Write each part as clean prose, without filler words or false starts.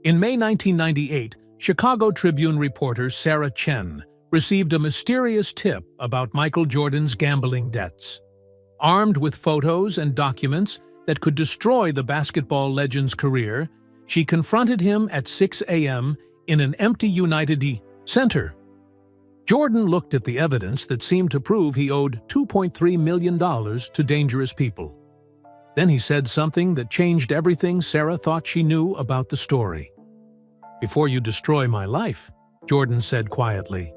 In May 1998, Chicago Tribune reporter Sarah Chen received a mysterious tip about Michael Jordan's gambling debts. Armed with photos and documents that could destroy the basketball legend's career, she confronted him at 6 a.m. in an empty United Center. Jordan looked at the evidence that seemed to prove he owed $2.3 million to dangerous people. Then he said something that changed everything Sarah thought she knew about the story. "Before you destroy my life," Jordan said quietly,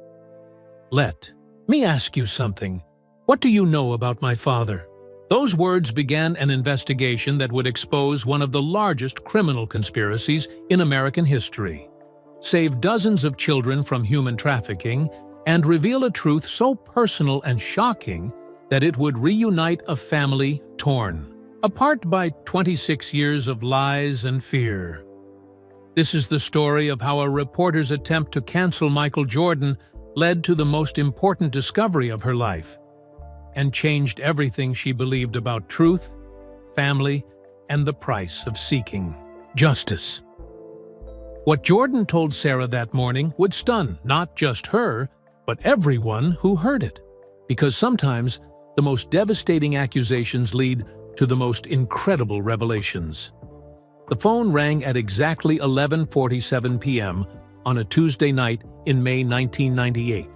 "let me ask you something. What do you know about my father?" Those words began an investigation that would expose one of the largest criminal conspiracies in American history, save dozens of children from human trafficking, and reveal a truth so personal and shocking that it would reunite a family torn apart by 26 years of lies and fear. This is the story of how a reporter's attempt to cancel Michael Jordan led to the most important discovery of her life and changed everything she believed about truth, family, and the price of seeking justice. What Jordan told Sarah that morning would stun not just her, but everyone who heard it. Because sometimes the most devastating accusations lead to the most incredible revelations. The phone rang at exactly 11:47 p.m. on a Tuesday night in May 1998.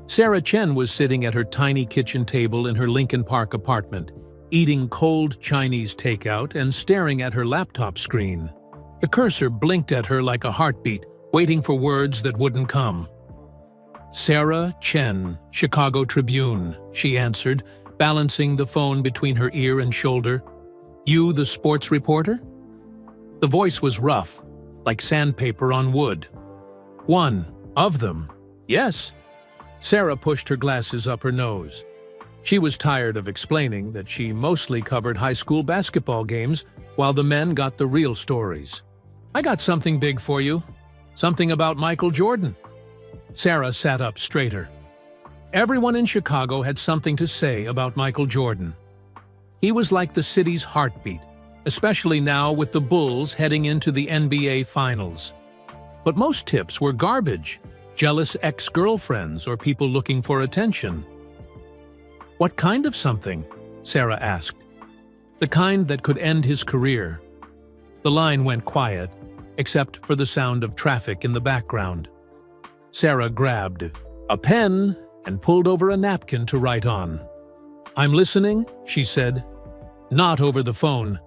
Sarah Chen was sitting at her tiny kitchen table in her Lincoln Park apartment, eating cold Chinese takeout and staring at her laptop screen. The cursor blinked at her like a heartbeat, waiting for words that wouldn't come. "Sarah Chen, Chicago Tribune," she answered, balancing the phone between her ear and shoulder. "You the sports reporter?" The voice was rough, like sandpaper on wood. "One of them, yes." Sarah pushed her glasses up her nose. She was tired of explaining that she mostly covered high school basketball games while the men got the real stories. "I got something big for you. Something about Michael Jordan." Sarah sat up straighter. Everyone in Chicago had something to say about Michael Jordan. He was like the city's heartbeat, especially now with the Bulls heading into the NBA Finals. But most tips were garbage, jealous ex-girlfriends or people looking for attention. "What kind of something?" Sarah asked. "The kind that could end his career." The line went quiet, except for the sound of traffic in the background. Sarah grabbed a pen and pulled over a napkin to write on. "I'm listening," she said. "Not over the phone.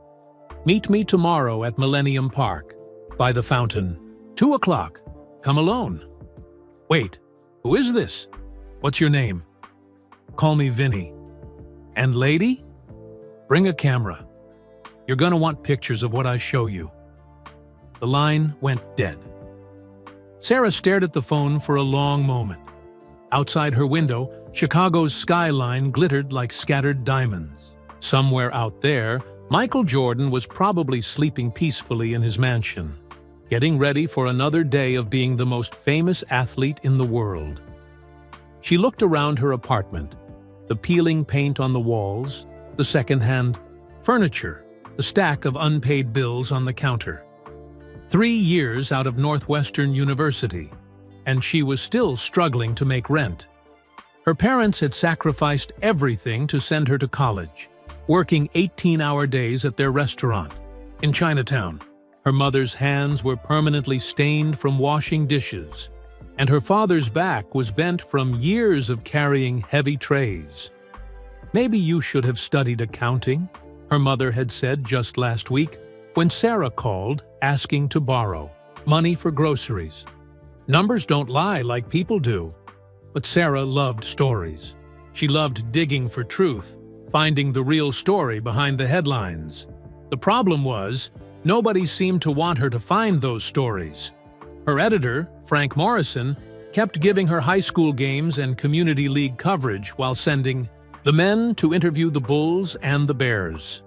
Meet me tomorrow at Millennium Park, by the fountain. 2 o'clock. Come alone." "Wait, who is this? What's your name?" "Call me Vinny." "And lady?" "Bring a camera. You're gonna want pictures of what I show you." The line went dead. Sarah stared at the phone for a long moment. Outside her window, Chicago's skyline glittered like scattered diamonds. Somewhere out there, Michael Jordan was probably sleeping peacefully in his mansion, getting ready for another day of being the most famous athlete in the world. She looked around her apartment, the peeling paint on the walls, the second-hand furniture, the stack of unpaid bills on the counter. 3 years out of Northwestern University, and she was still struggling to make rent. Her parents had sacrificed everything to send her to college, working 18-hour days at their restaurant in Chinatown. Her mother's hands were permanently stained from washing dishes, and her father's back was bent from years of carrying heavy trays. "Maybe you should have studied accounting," her mother had said just last week when Sarah called asking to borrow money for groceries. Numbers don't lie like people do. But Sarah loved stories. She loved digging for truth, finding the real story behind the headlines. The problem was, nobody seemed to want her to find those stories. Her editor, Frank Morrison, kept giving her high school games and community league coverage while sending the men to interview the Bulls and the Bears.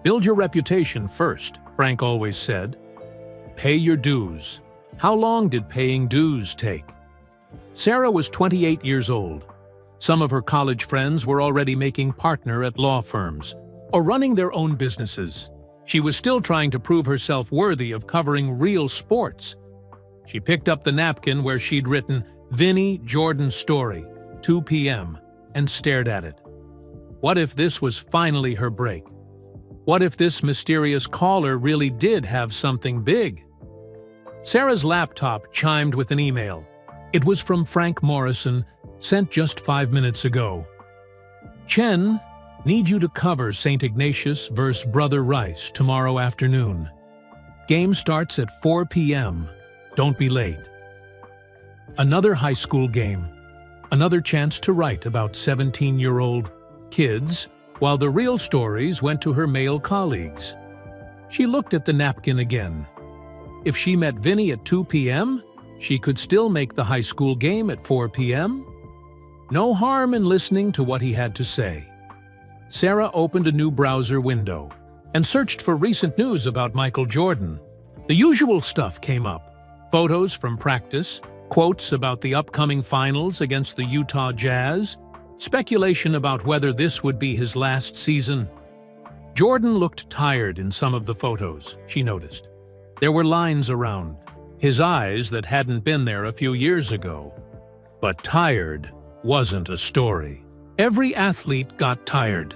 "Build your reputation first," Frank always said. "Pay your dues." How long did paying dues take? Sarah was 28 years old. Some of her college friends were already making partner at law firms or running their own businesses. She was still trying to prove herself worthy of covering real sports. She picked up the napkin where she'd written, "Vinnie Jordan Story, 2 p.m., and stared at it. What if this was finally her break? What if this mysterious caller really did have something big? Sarah's laptop chimed with an email. It was from Frank Morrison, sent just 5 minutes ago. Chen, need you to cover St. Ignatius vs. Brother Rice tomorrow afternoon. Game starts at 4 p.m. Don't be late. Another high school game. Another chance to write about 17-year-old kids, while the real stories went to her male colleagues. She looked at the napkin again. If she met Vinnie at 2 p.m., she could still make the high school game at 4 p.m. No harm in listening to what he had to say. Sarah opened a new browser window and searched for recent news about Michael Jordan. The usual stuff came up. Photos from practice, quotes about the upcoming finals against the Utah Jazz, speculation about whether this would be his last season. Jordan looked tired in some of the photos, she noticed. There were lines around his eyes that hadn't been there a few years ago. But tired wasn't a story. Every athlete got tired.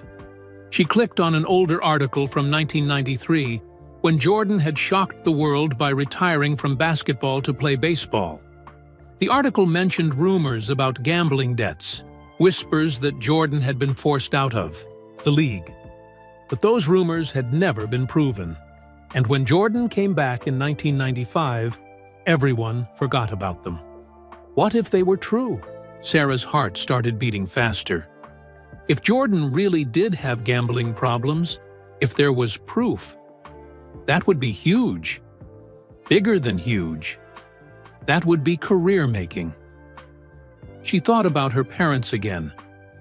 She clicked on an older article from 1993 when Jordan had shocked the world by retiring from basketball to play baseball. The article mentioned rumors about gambling debts, whispers that Jordan had been forced out of the league. But those rumors had never been proven. And when Jordan came back in 1995, everyone forgot about them. What if they were true? Sarah's heart started beating faster. If Jordan really did have gambling problems, if there was proof, that would be huge. Bigger than huge. That would be career-making. She thought about her parents again,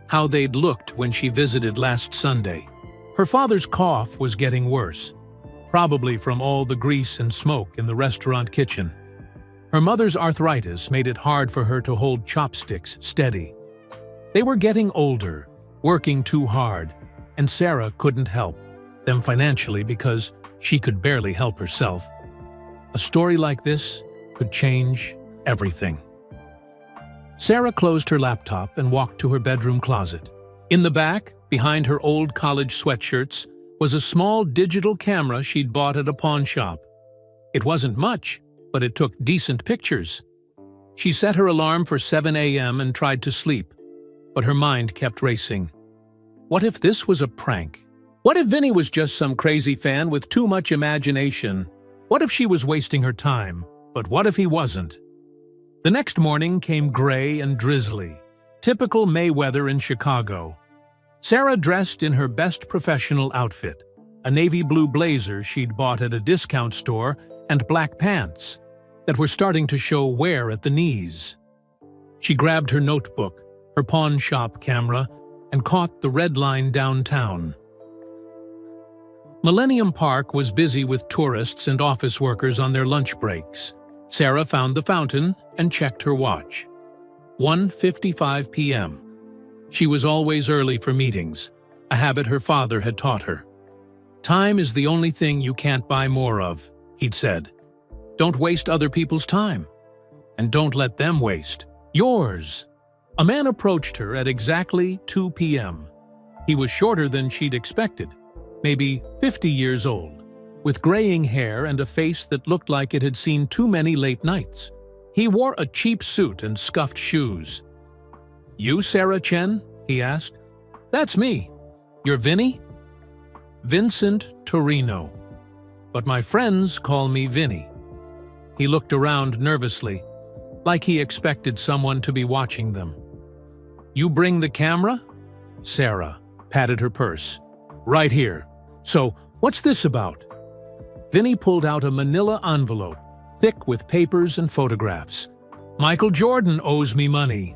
how they'd looked when she visited last Sunday. Her father's cough was getting worse, probably from all the grease and smoke in the restaurant kitchen. Her mother's arthritis made it hard for her to hold chopsticks steady. They were getting older, working too hard, and Sarah couldn't help them financially because she could barely help herself. A story like this could change everything. Sarah closed her laptop and walked to her bedroom closet. In the back, behind her old college sweatshirts, was a small digital camera she'd bought at a pawn shop. It wasn't much, but it took decent pictures. She set her alarm for 7 a.m. and tried to sleep, but her mind kept racing. What if this was a prank? What if Vinnie was just some crazy fan with too much imagination? What if she was wasting her time? But what if he wasn't? The next morning came gray and drizzly, typical May weather in Chicago. Sarah dressed in her best professional outfit, a navy blue blazer she'd bought at a discount store and black pants that were starting to show wear at the knees. She grabbed her notebook, her pawn shop camera, and caught the red line downtown. Millennium Park was busy with tourists and office workers on their lunch breaks. Sarah found the fountain and checked her watch. 1:55 p.m. She was always early for meetings, a habit her father had taught her. "Time is the only thing you can't buy more of," he'd said. "Don't waste other people's time. And don't let them waste yours." A man approached her at exactly 2 p.m. He was shorter than she'd expected, maybe 50 years old, with graying hair and a face that looked like it had seen too many late nights. He wore a cheap suit and scuffed shoes. "You Sarah Chen?" he asked. "That's me. You're Vinnie?" "Vincent Torino. But my friends call me Vinnie." He looked around nervously, like he expected someone to be watching them. "You bring the camera?" Sarah patted her purse. "Right here. So, what's this about?" Vinnie pulled out a manila envelope, thick with papers and photographs. "Michael Jordan owes me money.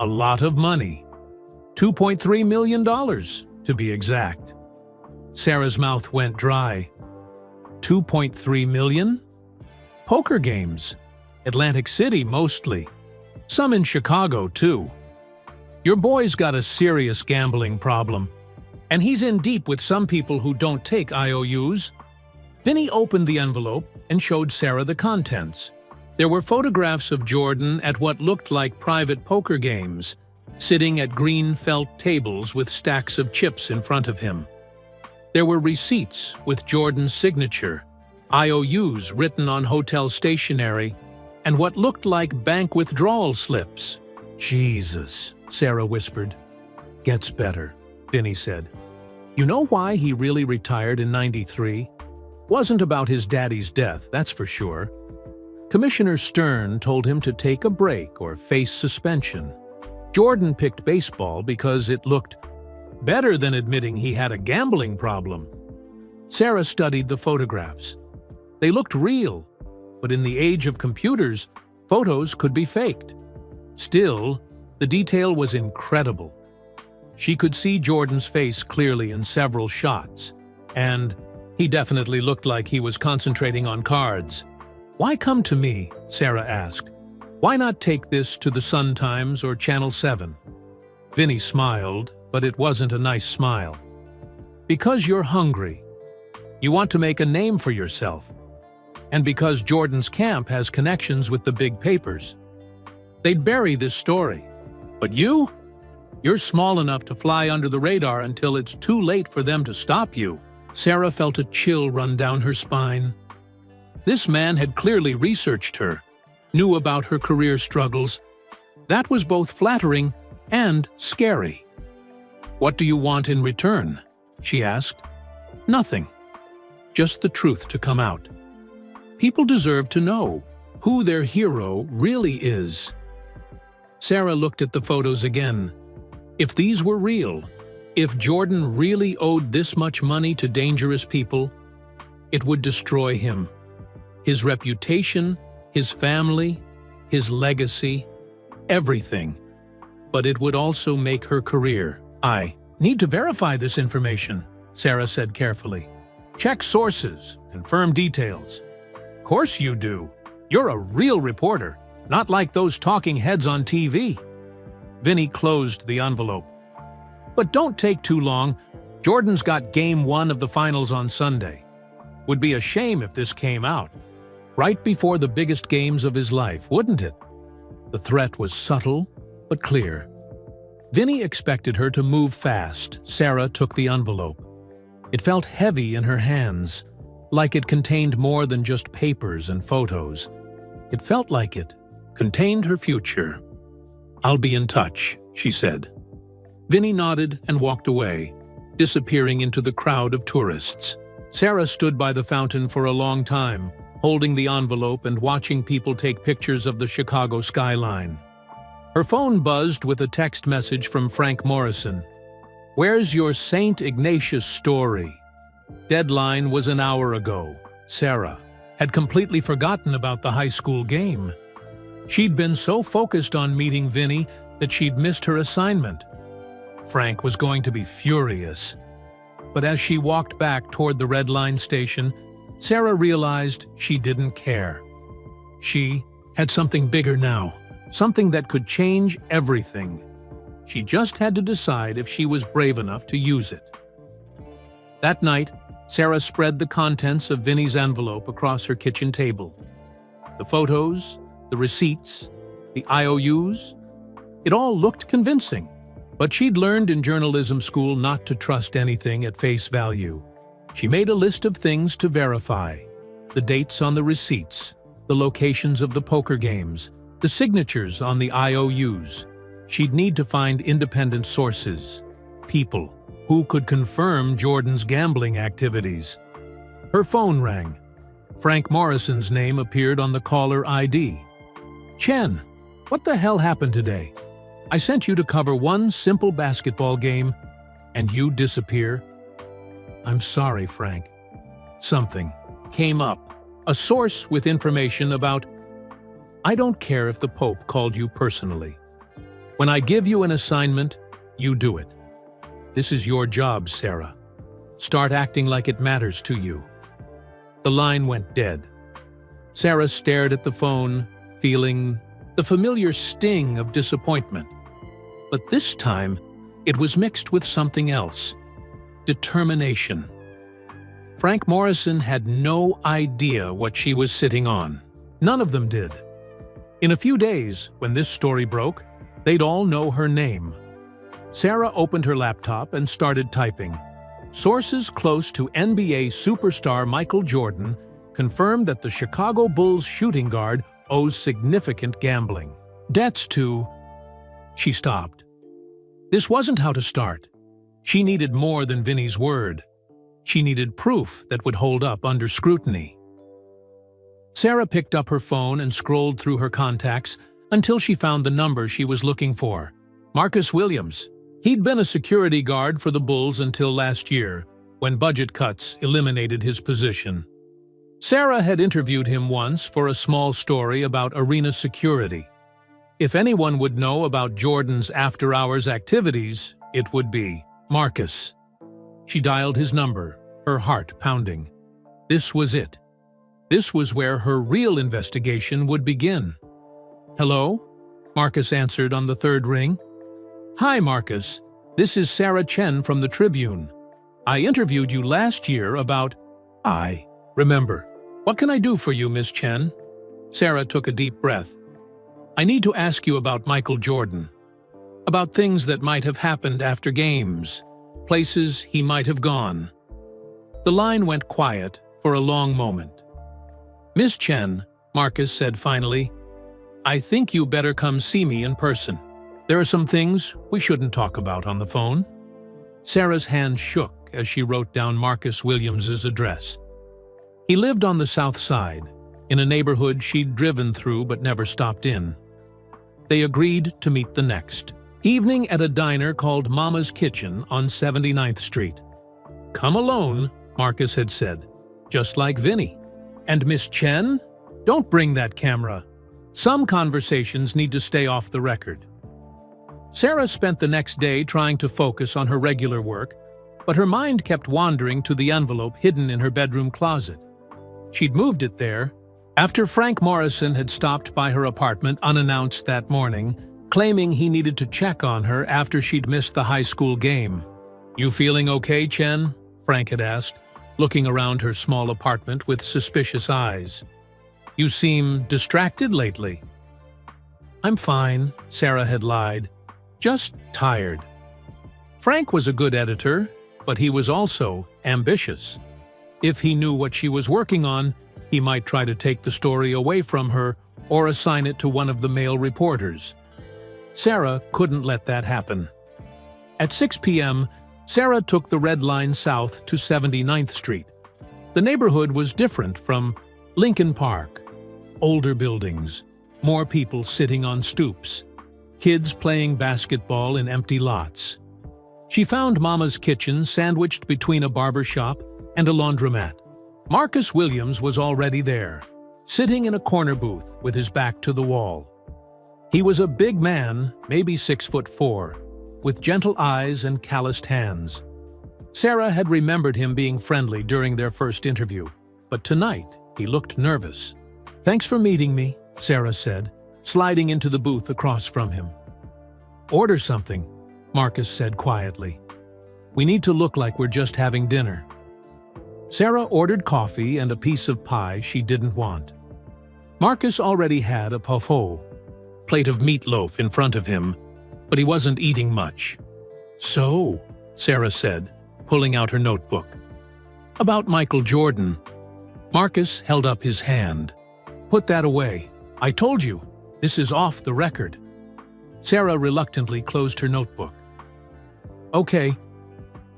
A lot of money. $2.3 million, to be exact." Sarah's mouth went dry. 2.3 million? Poker games. Atlantic City, mostly. Some in Chicago, too. Your boy's got a serious gambling problem. And he's in deep with some people who don't take IOUs. Vinny opened the envelope and showed Sarah the contents. There were photographs of Jordan at what looked like private poker games, sitting at green felt tables with stacks of chips in front of him. There were receipts with Jordan's signature, IOUs written on hotel stationery, and what looked like bank withdrawal slips. "Jesus," Sarah whispered. "Gets better," Vinny said. "You know why he really retired in '93? Wasn't about his daddy's death, that's for sure. Commissioner Stern told him to take a break or face suspension. Jordan picked baseball because it looked better than admitting he had a gambling problem." Sarah studied the photographs. They looked real, but in the age of computers, photos could be faked. Still, the detail was incredible. She could see Jordan's face clearly in several shots, and he definitely looked like he was concentrating on cards. "Why come to me?" Sarah asked. "Why not take this to the Sun-Times or Channel 7? Vinny smiled, but it wasn't a nice smile. "Because you're hungry. You want to make a name for yourself. And because Jordan's camp has connections with the big papers. They'd bury this story. But you? You're small enough to fly under the radar until it's too late for them to stop you." Sarah felt a chill run down her spine. This man had clearly researched her, knew about her career struggles. That was both flattering and scary. "What do you want in return?" she asked. "Nothing. Just the truth to come out. People deserve to know who their hero really is." Sarah looked at the photos again. If these were real, if Jordan really owed this much money to dangerous people, it would destroy him. His reputation, his family, his legacy, everything. But it would also make her career. "I need to verify this information," Sarah said carefully. "Check sources, confirm details." "Course you do. You're a real reporter, not like those talking heads on TV." Vinny closed the envelope. "But don't take too long. Jordan's got Game 1 of the finals on Sunday. Would be a shame if this came out. Right before the biggest games of his life, wouldn't it?" The threat was subtle, but clear. Vinny expected her to move fast. Sarah took the envelope. It felt heavy in her hands, like it contained more than just papers and photos. It felt like it contained her future. "I'll be in touch," she said. Vinny nodded and walked away, disappearing into the crowd of tourists. Sarah stood by the fountain for a long time, holding the envelope and watching people take pictures of the Chicago skyline. Her phone buzzed with a text message from Frank Morrison. "Where's your St. Ignatius story?" Deadline was an hour ago. Sarah had completely forgotten about the high school game. She'd been so focused on meeting Vinny that she'd missed her assignment. Frank was going to be furious. But as she walked back toward the Red Line station, Sarah realized she didn't care. She had something bigger now, something that could change everything. She just had to decide if she was brave enough to use it. That night, Sarah spread the contents of Vinny's envelope across her kitchen table. The photos, the receipts, the IOUs, it all looked convincing. But she'd learned in journalism school not to trust anything at face value. She made a list of things to verify: the dates on the receipts, the locations of the poker games, the signatures on the IOUs. She'd need to find independent sources, people who could confirm Jordan's gambling activities. Her phone rang. Frank Morrison's name appeared on the caller ID. "Chen, what the hell happened today? I sent you to cover one simple basketball game, and you disappear." "I'm sorry, Frank. Something came up. A source with information about—" "I don't care if the Pope called you personally. When I give you an assignment, you do it. This is your job, Sarah. Start acting like it matters to you." The line went dead. Sarah stared at the phone, feeling the familiar sting of disappointment. But this time, it was mixed with something else. determination. Frank Morrison had no idea what she was sitting on. None of them did. In a few days, when this story broke, they'd all know her name. Sarah opened her laptop and started typing. Sources close to NBA superstar Michael Jordan confirmed that the Chicago Bulls shooting guard owes significant gambling debts to... She stopped. This wasn't how to start. She needed more than Vinny's word. She needed proof that would hold up under scrutiny. Sarah picked up her phone and scrolled through her contacts until she found the number she was looking for. Marcus Williams. He'd been a security guard for the Bulls until last year, when budget cuts eliminated his position. Sarah had interviewed him once for a small story about arena security. If anyone would know about Jordan's after-hours activities, it would be Marcus. She dialed his number, her heart pounding. This was it. This was where her real investigation would begin. "Hello?" Marcus answered on the third ring. "Hi, Marcus. This is Sarah Chen from the Tribune. I interviewed you last year about..." "I remember. What can I do for you, Miss Chen?" Sarah took a deep breath. "I need to ask you about Michael Jordan. About things that might have happened after games, places he might have gone." The line went quiet for a long moment. "Miss Chen," Marcus said finally, "I think you better come see me in person. There are some things we shouldn't talk about on the phone." Sarah's hand shook as she wrote down Marcus Williams's address. He lived on the South Side, in a neighborhood she'd driven through but never stopped in. They agreed to meet the next evening at a diner called Mama's Kitchen on 79th Street. "Come alone," Marcus had said, "just like Vinny. And Miss Chen, don't bring that camera. Some conversations need to stay off the record." Sarah spent the next day trying to focus on her regular work, but her mind kept wandering to the envelope hidden in her bedroom closet. She'd moved it there after Frank Morrison had stopped by her apartment unannounced that morning, claiming he needed to check on her after she'd missed the high school game. "You feeling okay, Chen?" Frank had asked, looking around her small apartment with suspicious eyes. "You seem distracted lately." "I'm fine," Sarah had lied. "Just tired." Frank was a good editor, but he was also ambitious. If he knew what she was working on, he might try to take the story away from her or assign it to one of the male reporters. Sarah couldn't let that happen. At 6 p.m., Sarah took the Red Line south to 79th Street. The neighborhood was different from Lincoln Park. Older buildings, more people sitting on stoops, kids playing basketball in empty lots. She found Mama's Kitchen sandwiched between a barber shop and a laundromat. Marcus Williams was already there, sitting in a corner booth with his back to the wall. He was a big man, maybe 6'4", with gentle eyes and calloused hands. Sarah had remembered him being friendly during their first interview, but tonight he looked nervous. "Thanks for meeting me," Sarah said, sliding into the booth across from him. "Order something," Marcus said quietly. "We need to look like we're just having dinner." Sarah ordered coffee and a piece of pie she didn't want. Marcus already had a parfait, plate of meatloaf in front of him, but he wasn't eating much. "So," Sarah said, pulling out her notebook. "About Michael Jordan." Marcus held up his hand. "Put that away. I told you, this is off the record." Sarah reluctantly closed her notebook. "Okay,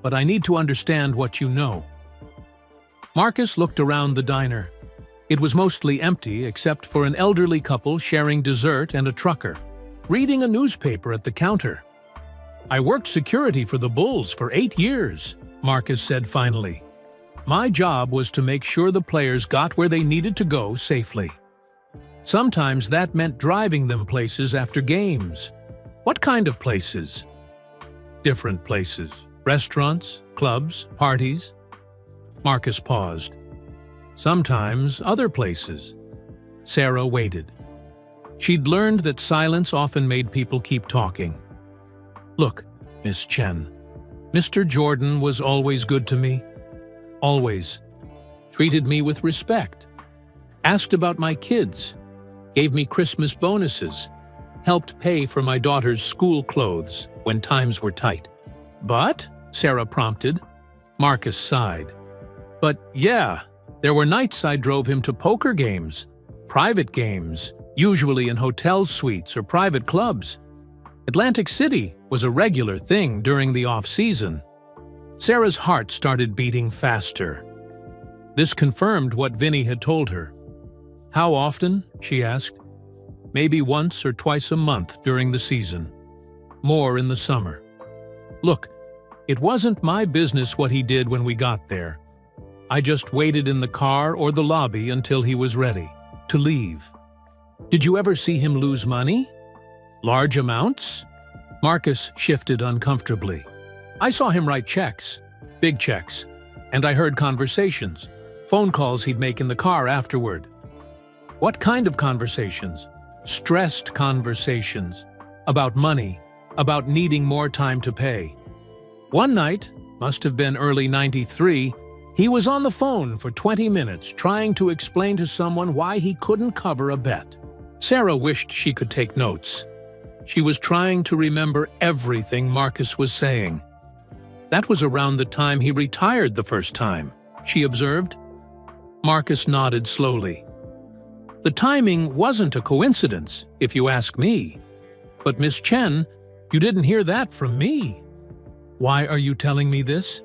but I need to understand what you know." Marcus looked around the diner. It was mostly empty except for an elderly couple sharing dessert and a trucker, reading a newspaper at the counter. "I worked security for the Bulls for 8 years, Marcus said finally. "My job was to make sure the players got where they needed to go safely. Sometimes that meant driving them places after games." "What kind of places?" "Different places. Restaurants, clubs, parties." Marcus paused. "Sometimes other places." Sarah waited. She'd learned that silence often made people keep talking. "Look, Miss Chen, Mr. Jordan was always good to me. Always. Treated me with respect. Asked about my kids. Gave me Christmas bonuses. Helped pay for my daughter's school clothes when times were tight. But, Sarah prompted. Marcus sighed. But yeah, there were nights I drove him to poker games, private games, usually in hotel suites or private clubs. Atlantic City was a regular thing during the off-season. Sarah's heart started beating faster. This confirmed what Vinny had told her. How often? She asked. Maybe once or twice a month during the season. More in the summer. Look, it wasn't my business what he did when we got there. I just waited in the car or the lobby until he was ready to leave. Did you ever see him lose money? Large amounts? Marcus shifted uncomfortably. I saw him write checks, big checks, and I heard conversations, phone calls he'd make in the car afterward. What kind of conversations? Stressed conversations. About money, about needing more time to pay. One night, must have been early '93, he was on the phone for 20 minutes trying to explain to someone why he couldn't cover a bet. Sarah wished she could take notes. She was trying to remember everything Marcus was saying. That was around the time he retired the first time, she observed. Marcus nodded slowly. The timing wasn't a coincidence, if you ask me. But Miss Chen, you didn't hear that from me. Why are you telling me this?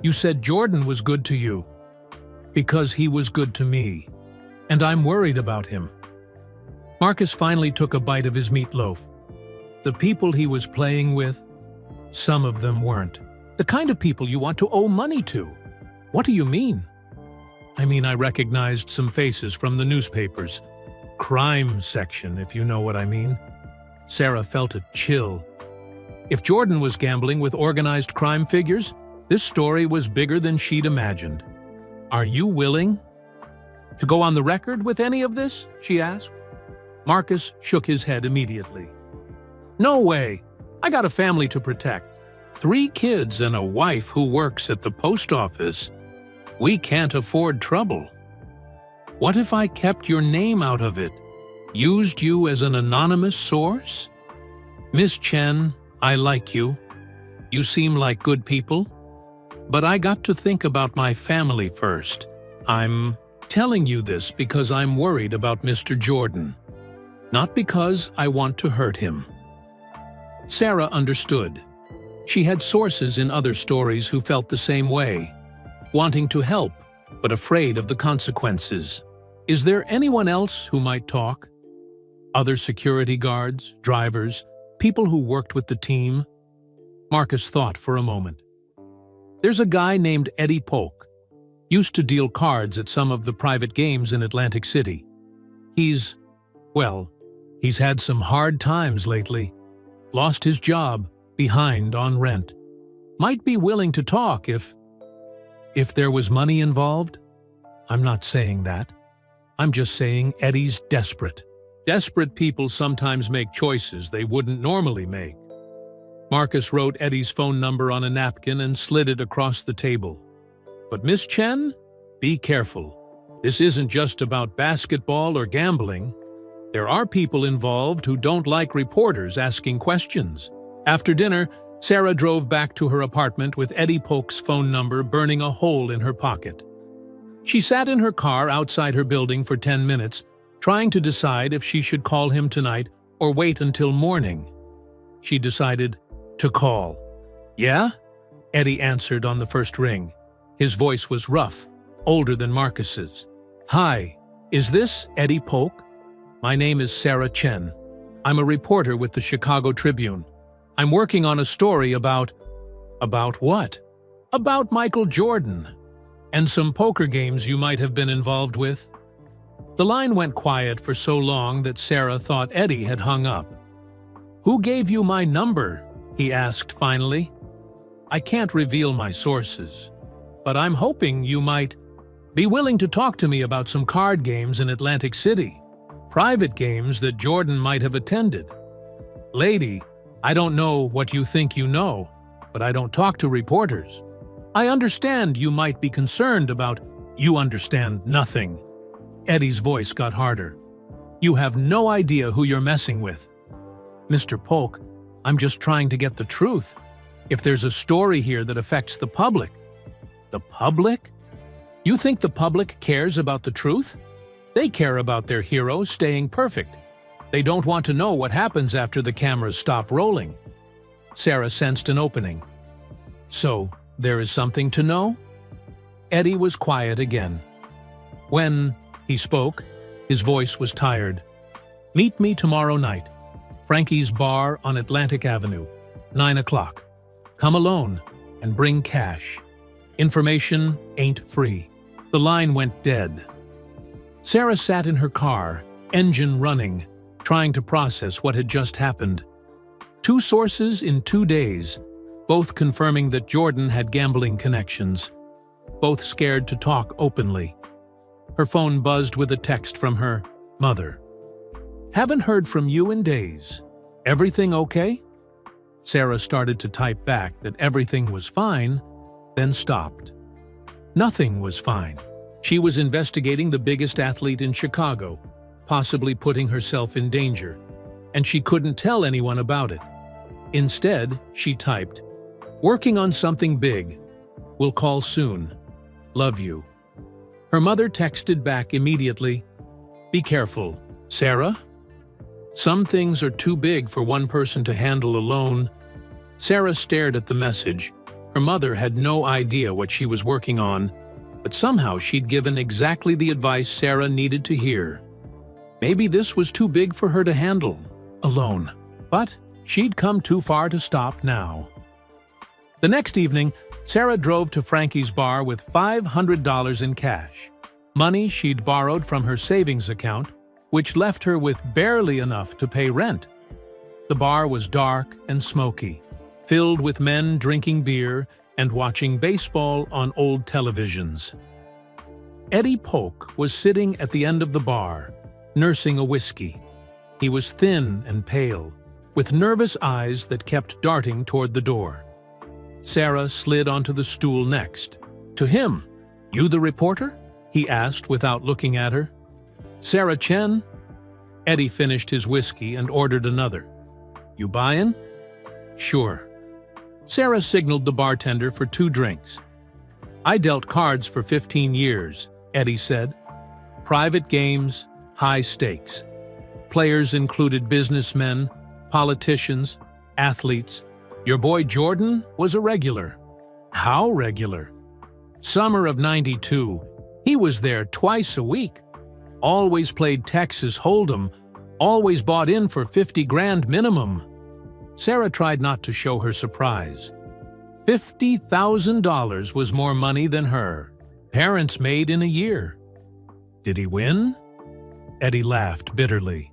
You said Jordan was good to you. Because he was good to me. And I'm worried about him. Marcus finally took a bite of his meatloaf. The people he was playing with, some of them weren't. The kind of people you want to owe money to. What do you mean? I mean, I recognized some faces from the newspapers. Crime section, if you know what I mean. Sarah felt a chill. If Jordan was gambling with organized crime figures, this story was bigger than she'd imagined. Are you willing to go on the record with any of this? She asked. Marcus shook his head immediately. No way. I got a family to protect. 3 kids and a wife who works at the post office. We can't afford trouble. What if I kept your name out of it? Used you as an anonymous source? Miss Chen, I like you. You seem like good people. But I got to think about my family first. I'm telling you this because I'm worried about Mr. Jordan. Not because I want to hurt him. Sarah understood. She had sources in other stories who felt the same way, wanting to help, but afraid of the consequences. Is there anyone else who might talk? Other security guards, drivers, people who worked with the team? Marcus thought for a moment. There's a guy named Eddie Polk. Used to deal cards at some of the private games in Atlantic City. He's had some hard times lately. Lost his job, behind on rent. Might be willing to talk if there was money involved. I'm not saying that. I'm just saying Eddie's desperate. Desperate people sometimes make choices they wouldn't normally make. Marcus wrote Eddie's phone number on a napkin and slid it across the table. But Miss Chen, be careful. This isn't just about basketball or gambling. There are people involved who don't like reporters asking questions. After dinner, Sarah drove back to her apartment with Eddie Polk's phone number burning a hole in her pocket. She sat in her car outside her building for 10 minutes, trying to decide if she should call him tonight or wait until morning. She decided to call. Yeah? Eddie answered on the first ring. His voice was rough, older than Marcus's. Hi, is this Eddie Polk? My name is Sarah Chen. I'm a reporter with the Chicago Tribune. I'm working on a story about what? About Michael Jordan and some poker games you might have been involved with. The line went quiet for so long that Sarah thought Eddie had hung up. Who gave you my number? He asked finally. I can't reveal my sources, but I'm hoping you might be willing to talk to me about some card games in Atlantic City. Private games that Jordan might have attended. Lady, I don't know what you think you know, but I don't talk to reporters. I understand you might be concerned about— You understand nothing. Eddie's voice got harder. You have no idea who you're messing with. Mr. Polk, I'm just trying to get the truth. If there's a story here that affects the public— The public? You think the public cares about the truth? They care about their hero staying perfect. They don't want to know what happens after the cameras stop rolling. Sarah sensed an opening. So, there is something to know? Eddie was quiet again. When he spoke, his voice was tired. Meet me tomorrow night. Frankie's Bar on Atlantic Avenue, 9 o'clock. Come alone and bring cash. Information ain't free. The line went dead. Sarah sat in her car, engine running, trying to process what had just happened. 2 sources in 2 days, both confirming that Jordan had gambling connections, both scared to talk openly. Her phone buzzed with a text from her mother. Haven't heard from you in days. Everything okay? Sarah started to type back that everything was fine, then stopped. Nothing was fine. She was investigating the biggest athlete in Chicago, possibly putting herself in danger, and she couldn't tell anyone about it. Instead, she typed, "Working on something big. Will call soon. Love you." Her mother texted back immediately, "Be careful, Sarah. Some things are too big for one person to handle alone." Sarah stared at the message. Her mother had no idea what she was working on, but somehow she'd given exactly the advice Sarah needed to hear. Maybe this was too big for her to handle alone, but she'd come too far to stop now. The next evening, Sarah drove to Frankie's Bar with $500 in cash, money she'd borrowed from her savings account, which left her with barely enough to pay rent. The bar was dark and smoky, filled with men drinking beer and watching baseball on old televisions. Eddie Polk was sitting at the end of the bar, nursing a whiskey. He was thin and pale, with nervous eyes that kept darting toward the door. Sarah slid onto the stool next. To him. "You the reporter?" he asked without looking at her. "Sarah Chen?" Eddie finished his whiskey and ordered another. "You buyin'?" "Sure." Sarah signaled the bartender for 2 drinks. "I dealt cards for 15 years, Eddie said. Private games, high stakes. Players included businessmen, politicians, athletes. Your boy Jordan was a regular." "How regular?" "Summer of '92. He was there twice a week. Always played Texas Hold'em, always bought in for 50 grand minimum." Sarah tried not to show her surprise. $50,000 was more money than her parents made in a year. Did he win? Eddie laughed bitterly.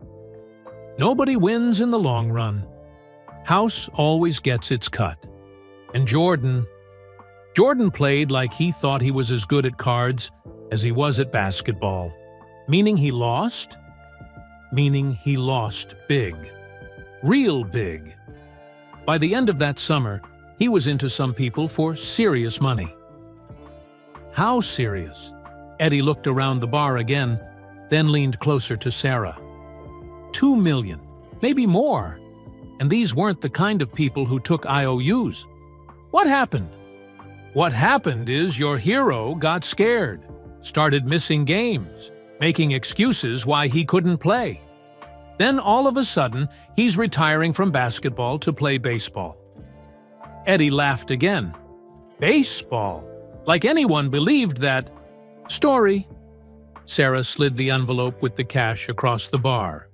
Nobody wins in the long run. House always gets its cut. And Jordan played like he thought he was as good at cards as he was at basketball. Meaning he lost? Meaning he lost big. Real big. By the end of that summer, he was into some people for serious money. How serious? Eddie looked around the bar again, then leaned closer to Sarah. 2 million, maybe more. And these weren't the kind of people who took IOUs. What happened? What happened is your hero got scared, started missing games, making excuses why he couldn't play. Then all of a sudden, he's retiring from basketball to play baseball. Eddie laughed again. Baseball? Like anyone believed that. Story. Sarah slid the envelope with the cash across the bar.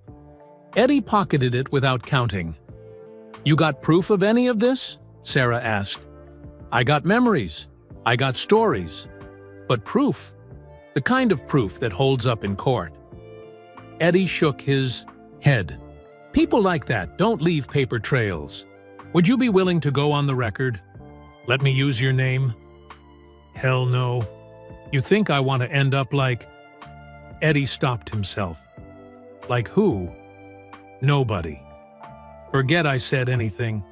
Eddie pocketed it without counting. You got proof of any of this? Sarah asked. I got memories. I got stories. But proof? The kind of proof that holds up in court. Eddie shook his head. People like that don't leave paper trails. Would you be willing to go on the record? Let me use your name? Hell no. You think I want to end up like… Eddie stopped himself. Like who? Nobody. Forget I said anything.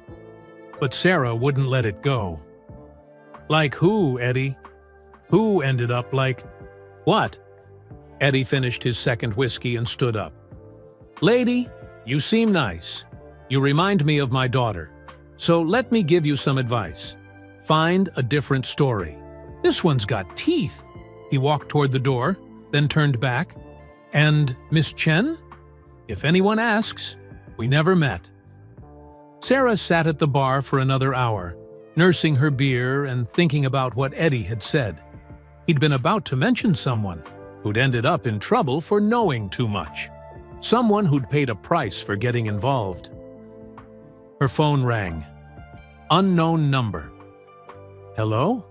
but Sarah wouldn't let it go. Like who, Eddie? Who ended up like what? Eddie finished his second whiskey and stood up. Lady, you seem nice. You remind me of my daughter. So let me give you some advice. Find a different story. This one's got teeth. He walked toward the door, then turned back. And Miss Chen? If anyone asks, we never met. Sarah sat at the bar for another hour, nursing her beer and thinking about what Eddie had said. He'd been about to mention someone who'd ended up in trouble for knowing too much. Someone who'd paid a price for getting involved. Her phone rang. Unknown number. Hello?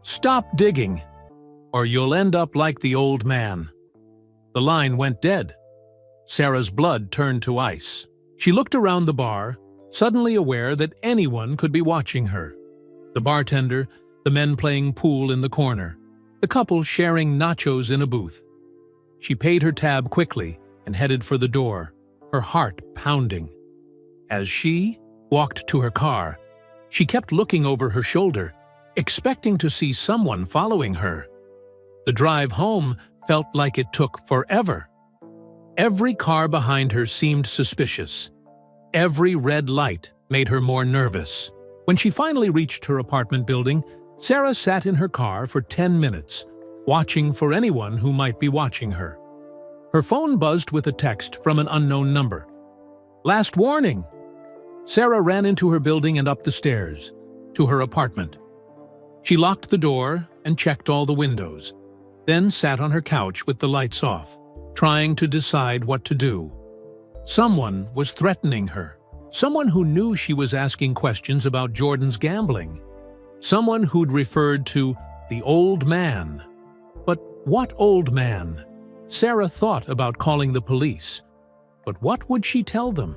Stop digging, or you'll end up like the old man. The line went dead. Sarah's blood turned to ice. She looked around the bar, suddenly aware that anyone could be watching her. The bartender, the men playing pool in the corner, the couple sharing nachos in a booth. She paid her tab quickly and headed for the door, her heart pounding. As she walked to her car, she kept looking over her shoulder, expecting to see someone following her. The drive home felt like it took forever. Every car behind her seemed suspicious. Every red light made her more nervous. When she finally reached her apartment building, Sarah sat in her car for 10 minutes, watching for anyone who might be watching her. Her phone buzzed with a text from an unknown number. Last warning! Sarah ran into her building and up the stairs, to her apartment. She locked the door and checked all the windows, then sat on her couch with the lights off, trying to decide what to do. Someone was threatening her. Someone who knew she was asking questions about Jordan's gambling. Someone who'd referred to the old man. But what old man? Sarah thought about calling the police. But what would she tell them?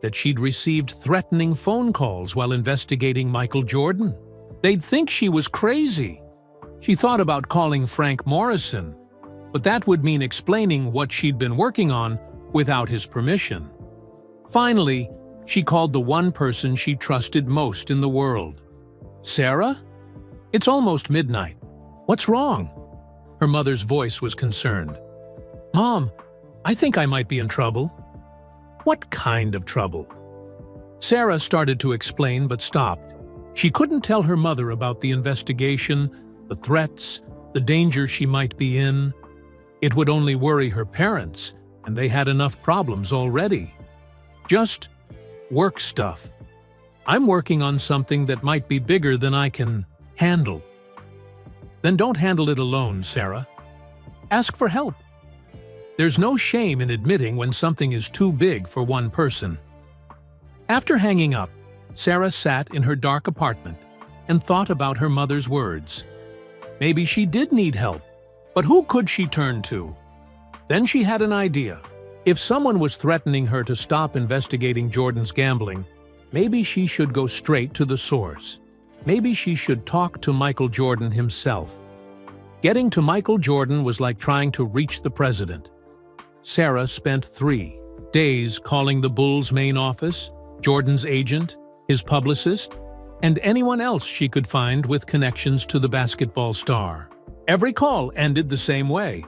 That she'd received threatening phone calls while investigating Michael Jordan? They'd think she was crazy. She thought about calling Frank Morrison, but that would mean explaining what she'd been working on without his permission. Finally, she called the one person she trusted most in the world. Sarah? It's almost midnight. What's wrong? Her mother's voice was concerned. Mom, I think I might be in trouble. What kind of trouble? Sarah started to explain but stopped. She couldn't tell her mother about the investigation, the threats, the danger she might be in. It would only worry her parents, and they had enough problems already. Just work stuff. I'm working on something that might be bigger than I can handle. Then don't handle it alone, Sarah. Ask for help. There's no shame in admitting when something is too big for one person. After hanging up, Sarah sat in her dark apartment and thought about her mother's words. Maybe she did need help, but who could she turn to? Then she had an idea. If someone was threatening her to stop investigating Jordan's gambling, maybe she should go straight to the source. Maybe she should talk to Michael Jordan himself. Getting to Michael Jordan was like trying to reach the president. Sarah spent 3 days calling the Bulls' main office, Jordan's agent, his publicist, and anyone else she could find with connections to the basketball star. Every call ended the same way.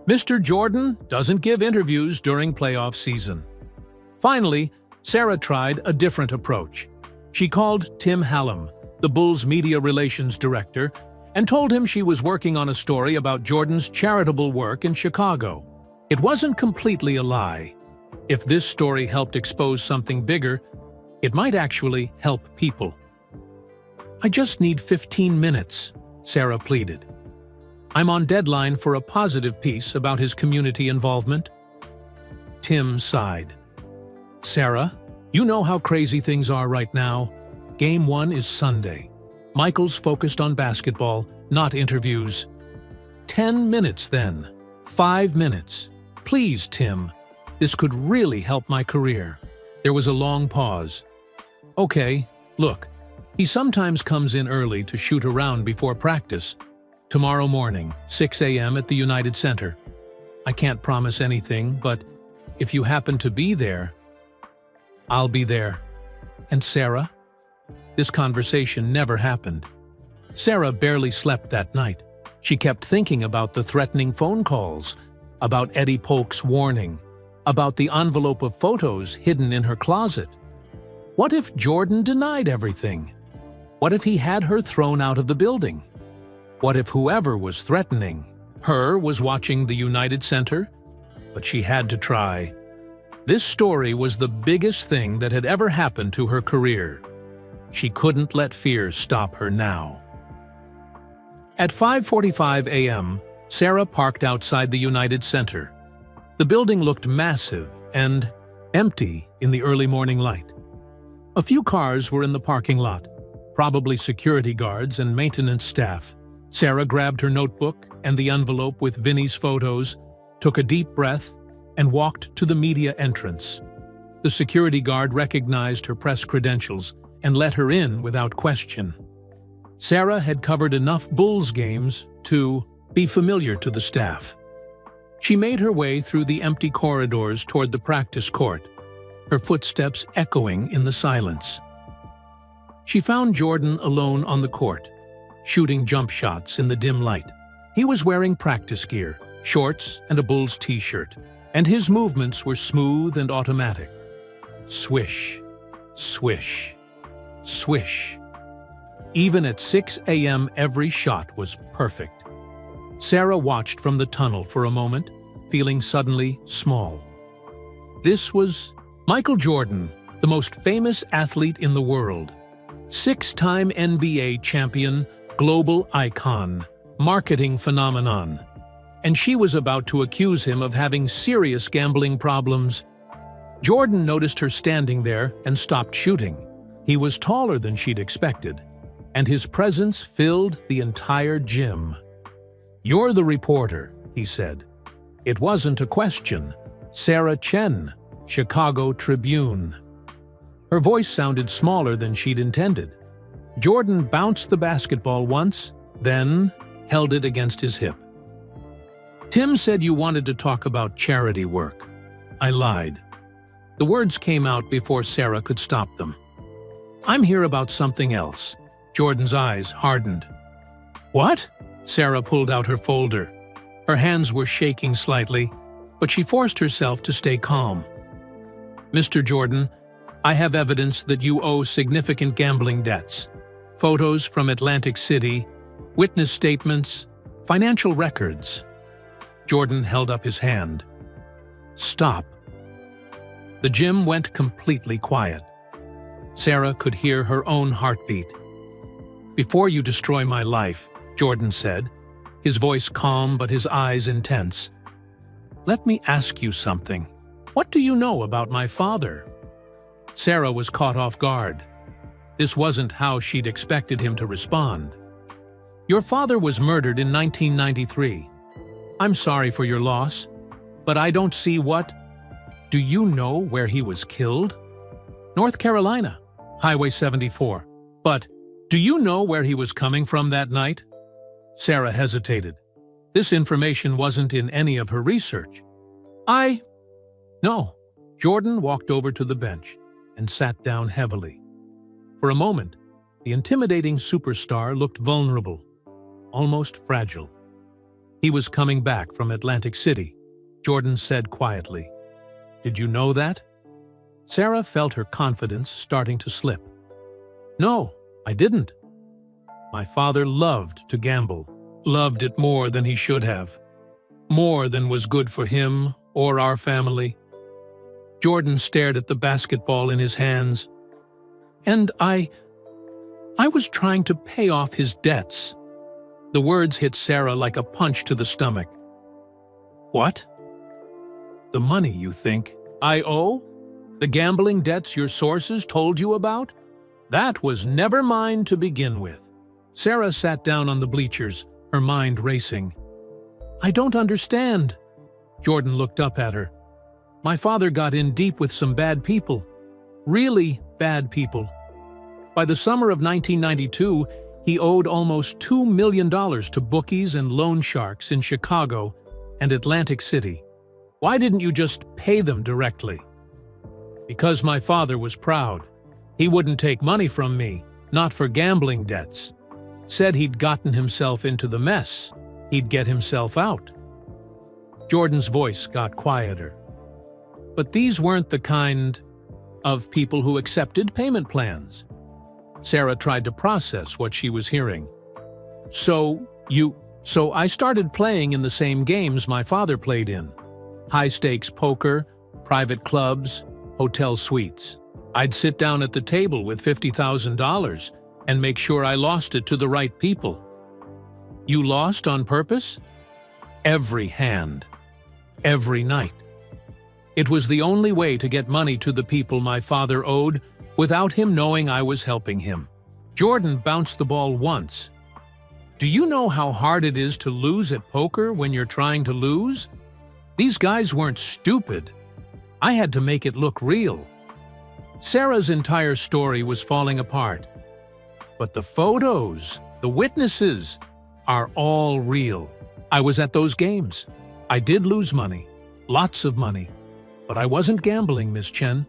Mr. Jordan doesn't give interviews during playoff season. Finally, Sarah tried a different approach. She called Tim Hallam, the Bulls' media relations director, and told him she was working on a story about Jordan's charitable work in Chicago. It wasn't completely a lie. If this story helped expose something bigger, it might actually help people. I just need 15 minutes, Sarah pleaded. I'm on deadline for a positive piece about his community involvement. Tim sighed. Sarah, you know how crazy things are right now. Game 1 is Sunday. Michael's focused on basketball, not interviews. 10 minutes then. 5 minutes. Please, Tim. This could really help my career. There was a long pause. Okay, look. He sometimes comes in early to shoot around before practice. Tomorrow morning, 6 a.m. at the United Center. I can't promise anything, but if you happen to be there, I'll be there. And Sarah? This conversation never happened. Sarah barely slept that night. She kept thinking about the threatening phone calls, about Eddie Polk's warning, about the envelope of photos hidden in her closet. What if Jordan denied everything? What if he had her thrown out of the building? What if whoever was threatening her was watching the United Center? But she had to try. This story was the biggest thing that had ever happened to her career. She couldn't let fear stop her now. At 5:45 a.m., Sarah parked outside the United Center. The building looked massive and empty in the early morning light. A few cars were in the parking lot, probably security guards and maintenance staff. Sarah grabbed her notebook and the envelope with Vinny's photos, took a deep breath, and walked to the media entrance. The security guard recognized her press credentials and let her in without question. Sarah had covered enough Bulls games to be familiar to the staff. She made her way through the empty corridors toward the practice court, her footsteps echoing in the silence. She found Jordan alone on the court, shooting jump shots in the dim light. He was wearing practice gear, shorts and a Bulls t-shirt, and his movements were smooth and automatic. Swish, swish, swish. Even at 6 a.m., every shot was perfect. Sarah watched from the tunnel for a moment, feeling suddenly small. This was Michael Jordan, the most famous athlete in the world. 6-time NBA champion, global icon, marketing phenomenon. And she was about to accuse him of having serious gambling problems. Jordan noticed her standing there and stopped shooting. He was taller than she'd expected, and his presence filled the entire gym. "You're the reporter," he said. It wasn't a question. Sarah Chen, Chicago Tribune. Her voice sounded smaller than she'd intended. Jordan bounced the basketball once, then held it against his hip. "Tim said you wanted to talk about charity work." I lied. The words came out before Sarah could stop them. "I'm here about something else." Jordan's eyes hardened. "What?" Sarah pulled out her folder. Her hands were shaking slightly, but she forced herself to stay calm. "Mr. Jordan, I have evidence that you owe significant gambling debts. Photos from Atlantic City, witness statements, financial records." Jordan held up his hand. "Stop." The gym went completely quiet. Sarah could hear her own heartbeat. "Before you destroy my life," Jordan said, his voice calm but his eyes intense, "let me ask you something. What do you know about my father?" Sarah was caught off guard. This wasn't how she'd expected him to respond. "Your father was murdered in 1993. I'm sorry for your loss, but I don't see what—" "Do you know where he was killed?" "North Carolina, Highway 74. But do you know where he was coming from that night?" Sarah hesitated. This information wasn't in any of her research. No." Jordan walked over to the bench and sat down heavily. For a moment, the intimidating superstar looked vulnerable, almost fragile. "He was coming back from Atlantic City," Jordan said quietly. "Did you know that?" Sarah felt her confidence starting to slip. "No, I didn't. My father loved to gamble, loved it more than he should have, more than was good for him or our family." Jordan stared at the basketball in his hands. "And I was trying to pay off his debts." The words hit Sarah like a punch to the stomach. "What? The money you think I owe? The gambling debts your sources told you about? That was never mine to begin with." Sarah sat down on the bleachers, her mind racing. "I don't understand." Jordan looked up at her. "My father got in deep with some bad people. Really bad people. By the summer of 1992, he owed almost $2 million to bookies and loan sharks in Chicago and Atlantic City. Why didn't you just pay them directly?" "Because my father was proud. He wouldn't take money from me. not for gambling debts. Said he'd gotten himself into the mess. He'd get himself out. Jordan's voice got quieter. But these weren't the kind of people who accepted payment plans. Sarah tried to process what she was hearing. So I started playing in the same games my father played in. High-stakes poker, private clubs, hotel suites. I'd sit down at the table with $50,000 and make sure I lost it to the right people. You lost on purpose? Every hand. Every night. It was the only way to get money to the people my father owed without him knowing I was helping him. Jordan bounced the ball once. Do you know how hard it is to lose at poker when you're trying to lose? These guys weren't stupid. I had to make it look real. Sarah's entire story was falling apart. But the photos, the witnesses, are all real. I was at those games. I did lose money, lots of money. But I wasn't gambling, Miss Chen.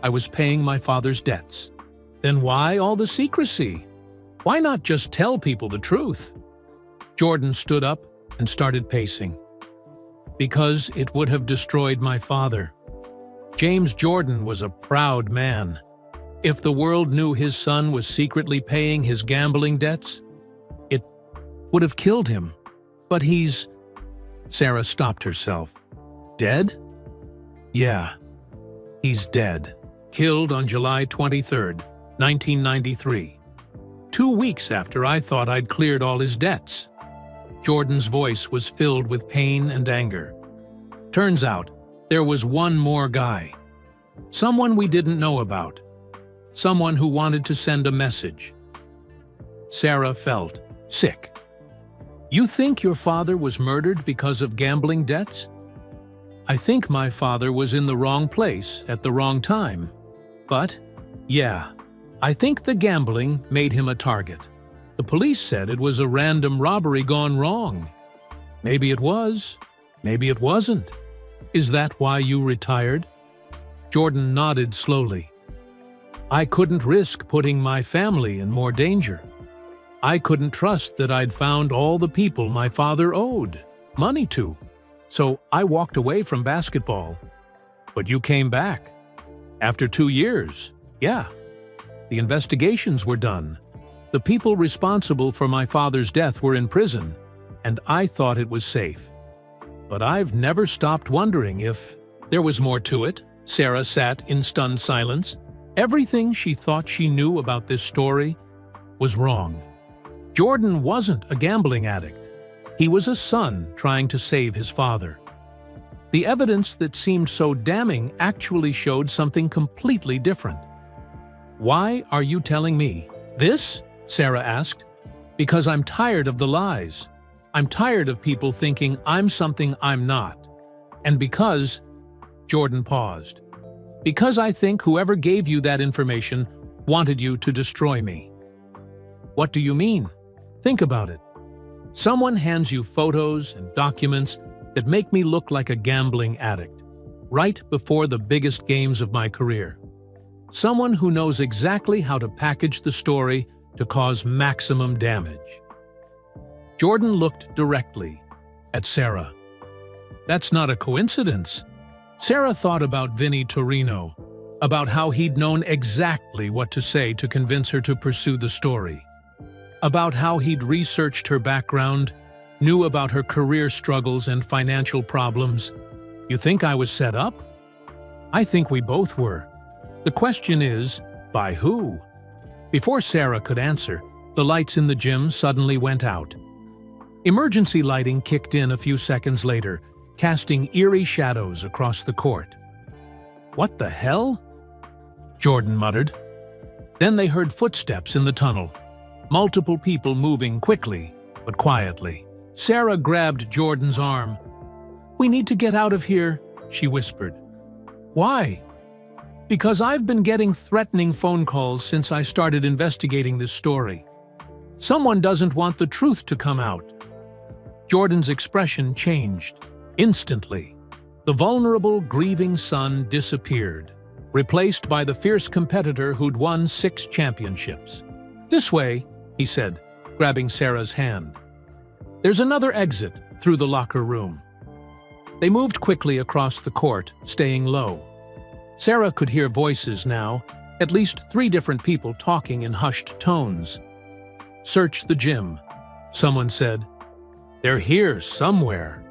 I was paying my father's debts. Then why all the secrecy? Why not just tell people the truth? Jordan stood up and started pacing. Because it would have destroyed my father. James Jordan was a proud man. If the world knew his son was secretly paying his gambling debts, it would have killed him. But he's... Sarah stopped herself. Dead? Yeah, he's dead. Killed on July 23rd, 1993. 2 weeks after I thought I'd cleared all his debts. Jordan's voice was filled with pain and anger. Turns out, there was one more guy. Someone we didn't know about. Someone who wanted to send a message. Sarah felt sick. You think your father was murdered because of gambling debts? I think my father was in the wrong place at the wrong time. But, yeah, I think the gambling made him a target. The police said it was a random robbery gone wrong. Maybe it was. Maybe it wasn't. Is that why you retired? Jordan nodded slowly. I couldn't risk putting my family in more danger. I couldn't trust that I'd found all the people my father owed money to. So I walked away from basketball. But you came back. After 2 years, yeah. The investigations were done. The people responsible for my father's death were in prison, and I thought it was safe. But I've never stopped wondering if there was more to it. Sarah sat in stunned silence. Everything she thought she knew about this story was wrong. Jordan wasn't a gambling addict. He was a son trying to save his father. The evidence that seemed so damning actually showed something completely different. Why are you telling me this? Sarah asked. Because I'm tired of the lies. I'm tired of people thinking I'm something I'm not. And because... Jordan paused. Because I think whoever gave you that information wanted you to destroy me. What do you mean? Think about it. Someone hands you photos and documents that make me look like a gambling addict, right before the biggest games of my career. Someone who knows exactly how to package the story to cause maximum damage. Jordan looked directly at Sarah. That's not a coincidence. Sarah thought about Vinnie Torino, about how he'd known exactly what to say to convince her to pursue the story. About how he'd researched her background, knew about her career struggles and financial problems. You think I was set up? I think we both were. The question is, by who? Before Sarah could answer, the lights in the gym suddenly went out. Emergency lighting kicked in a few seconds later, casting eerie shadows across the court. What the hell? Jordan muttered. Then they heard footsteps in the tunnel. Multiple people moving quickly, but quietly. Sarah grabbed Jordan's arm. We need to get out of here, she whispered. Why? Because I've been getting threatening phone calls since I started investigating this story. Someone doesn't want the truth to come out. Jordan's expression changed. Instantly, the vulnerable, grieving son disappeared, replaced by the fierce competitor who'd won 6 championships. "This way," he said, grabbing Sarah's hand. "There's another exit through the locker room." They moved quickly across the court, staying low. Sarah could hear voices now, at least 3 different people talking in hushed tones. "Search the gym," someone said. "They're here somewhere."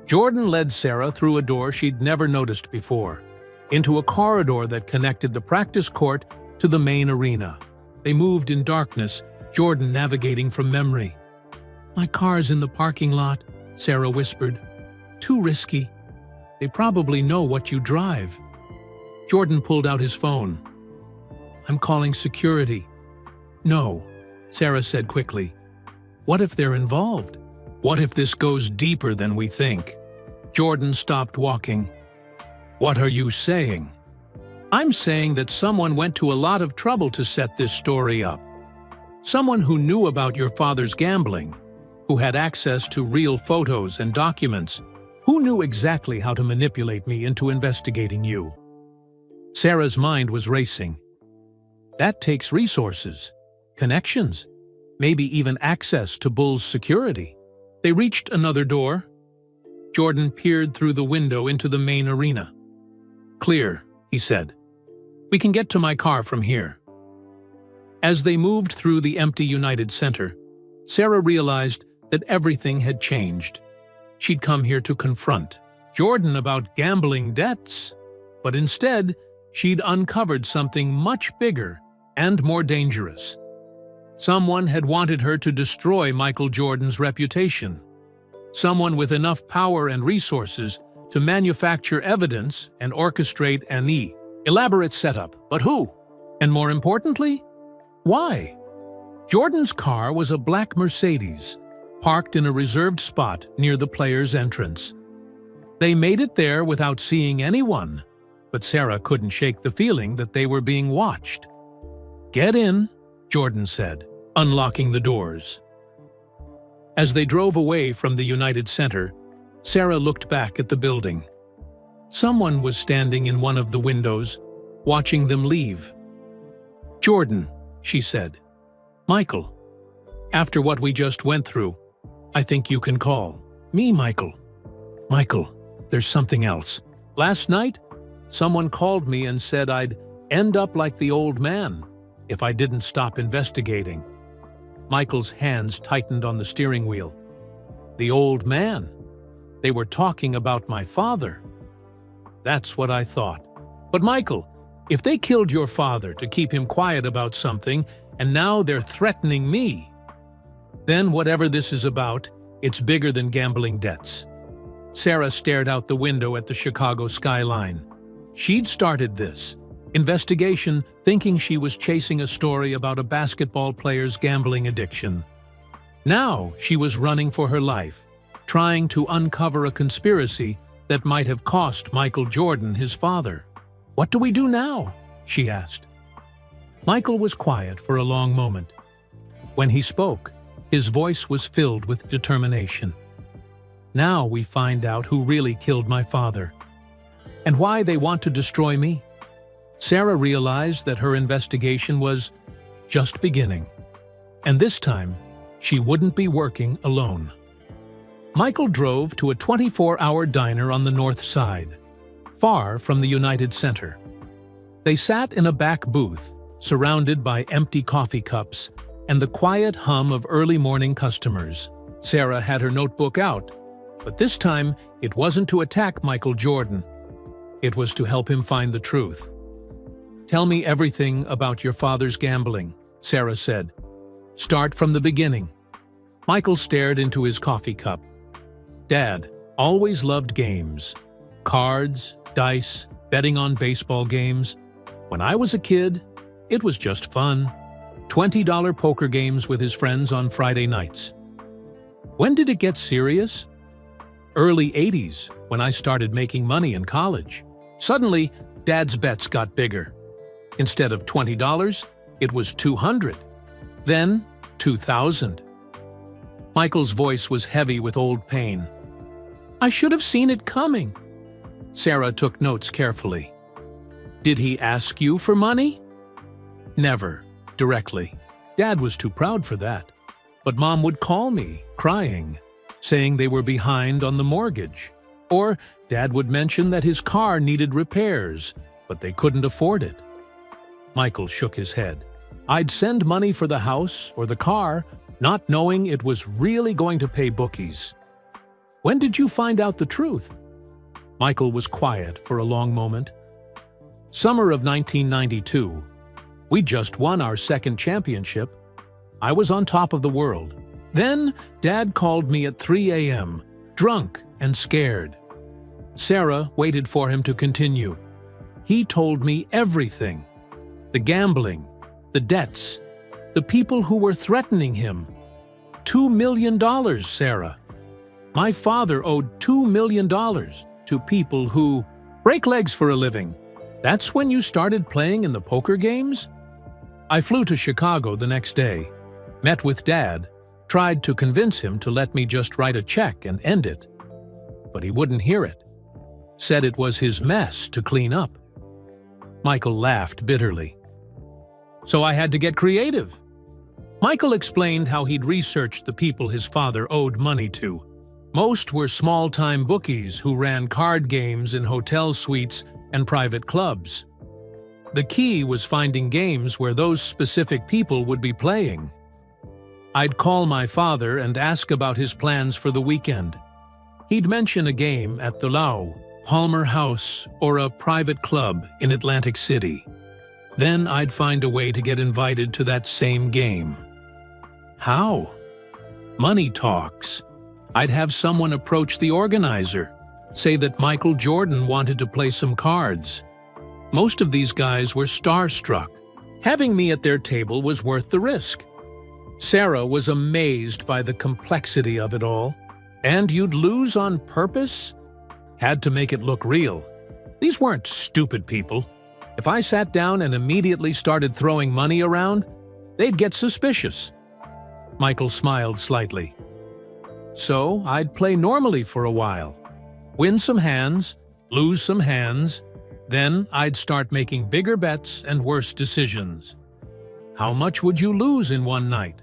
Jordan led Sarah through a door she'd never noticed before, into a corridor that connected the practice court to the main arena. They moved in darkness, Jordan navigating from memory. "My car's in the parking lot," Sarah whispered. "Too risky. They probably know what you drive." Jordan pulled out his phone. "I'm calling security." "No," Sarah said quickly. "What if they're involved? What if this goes deeper than we think?" Jordan stopped walking. "What are you saying?" "I'm saying that someone went to a lot of trouble to set this story up. Someone who knew about your father's gambling, who had access to real photos and documents, who knew exactly how to manipulate me into investigating you." Sarah's mind was racing. That takes resources, connections, maybe even access to Bull's security. They reached another door. Jordan peered through the window into the main arena. "Clear," he said. "We can get to my car from here." As they moved through the empty United Center, Sarah realized that everything had changed. She'd come here to confront Jordan about gambling debts, but instead, she'd uncovered something much bigger and more dangerous. Someone had wanted her to destroy Michael Jordan's reputation. Someone with enough power and resources to manufacture evidence and orchestrate an elaborate setup. But who? And more importantly, why? Jordan's car was a black Mercedes, parked in a reserved spot near the players' entrance. They made it there without seeing anyone, but Sarah couldn't shake the feeling that they were being watched. "Get in," Jordan said, unlocking the doors. As they drove away from the United Center, Sarah looked back at the building. Someone was standing in one of the windows, watching them leave. "Jordan," she said. "Michael. After what we just went through, I think you can call me Michael." "Michael, there's something else. Last night, someone called me and said I'd end up like the old man if I didn't stop investigating." Michael's hands tightened on the steering wheel. "The old man? They were talking about my father." "That's what I thought. But Michael, if they killed your father to keep him quiet about something, and now they're threatening me, then whatever this is about, it's bigger than gambling debts." Sarah stared out the window at the Chicago skyline. She'd started this investigation thinking she was chasing a story about a basketball player's gambling addiction. Now she was running for her life, trying to uncover a conspiracy that might have cost Michael Jordan his father. "What do we do now?" she asked. Michael was quiet for a long moment. When he spoke, his voice was filled with determination. "Now we find out who really killed my father, and why they want to destroy me." Sarah realized that her investigation was just beginning, and this time, she wouldn't be working alone. Michael drove to a 24-hour diner on the north side, far from the United Center. They sat in a back booth, surrounded by empty coffee cups and the quiet hum of early morning customers. Sarah had her notebook out, but this time it wasn't to attack Michael Jordan. It was to help him find the truth. "Tell me everything about your father's gambling," Sarah said. "Start from the beginning." Michael stared into his coffee cup. "Dad always loved games. Cards, dice, betting on baseball games. When I was a kid, it was just fun. $20 poker games with his friends on Friday nights." "When did it get serious?" "Early 80s, when I started making money in college. Suddenly, Dad's bets got bigger. Instead of $20, it was $200. Then, $2,000. Michael's voice was heavy with old pain. "I should have seen it coming." Sarah took notes carefully. "Did he ask you for money?" "Never, directly. Dad was too proud for that. But Mom would call me, crying, saying they were behind on the mortgage. Or Dad would mention that his car needed repairs, but they couldn't afford it. Michael shook his head. I'd send money for the house or the car, not knowing it was really going to pay bookies. When did you find out the truth? Michael was quiet for a long moment. Summer of 1992. We just won our second championship. I was on top of the world. Then Dad called me at 3 a.m., drunk and scared. Sarah waited for him to continue. He told me everything. The gambling, the debts, the people who were threatening him. $2 million, Sarah. My father owed $2 million to people who break legs for a living. That's when you started playing in the poker games? I flew to Chicago the next day, met with Dad, tried to convince him to let me just write a check and end it. But he wouldn't hear it. Said it was his mess to clean up. Michael laughed bitterly. So I had to get creative. Michael explained how he'd researched the people his father owed money to. Most were small-time bookies who ran card games in hotel suites and private clubs. The key was finding games where those specific people would be playing. I'd call my father and ask about his plans for the weekend. He'd mention a game at the Lau, Palmer House, or a private club in Atlantic City. Then I'd find a way to get invited to that same game. How? Money talks. I'd have someone approach the organizer, say that Michael Jordan wanted to play some cards. Most of these guys were starstruck. Having me at their table was worth the risk. Sarah was amazed by the complexity of it all. And you'd lose on purpose? Had to make it look real. These weren't stupid people. If I sat down and immediately started throwing money around, they'd get suspicious. Michael smiled slightly. So I'd play normally for a while. Win some hands, lose some hands, then I'd start making bigger bets and worse decisions. How much would you lose in one night?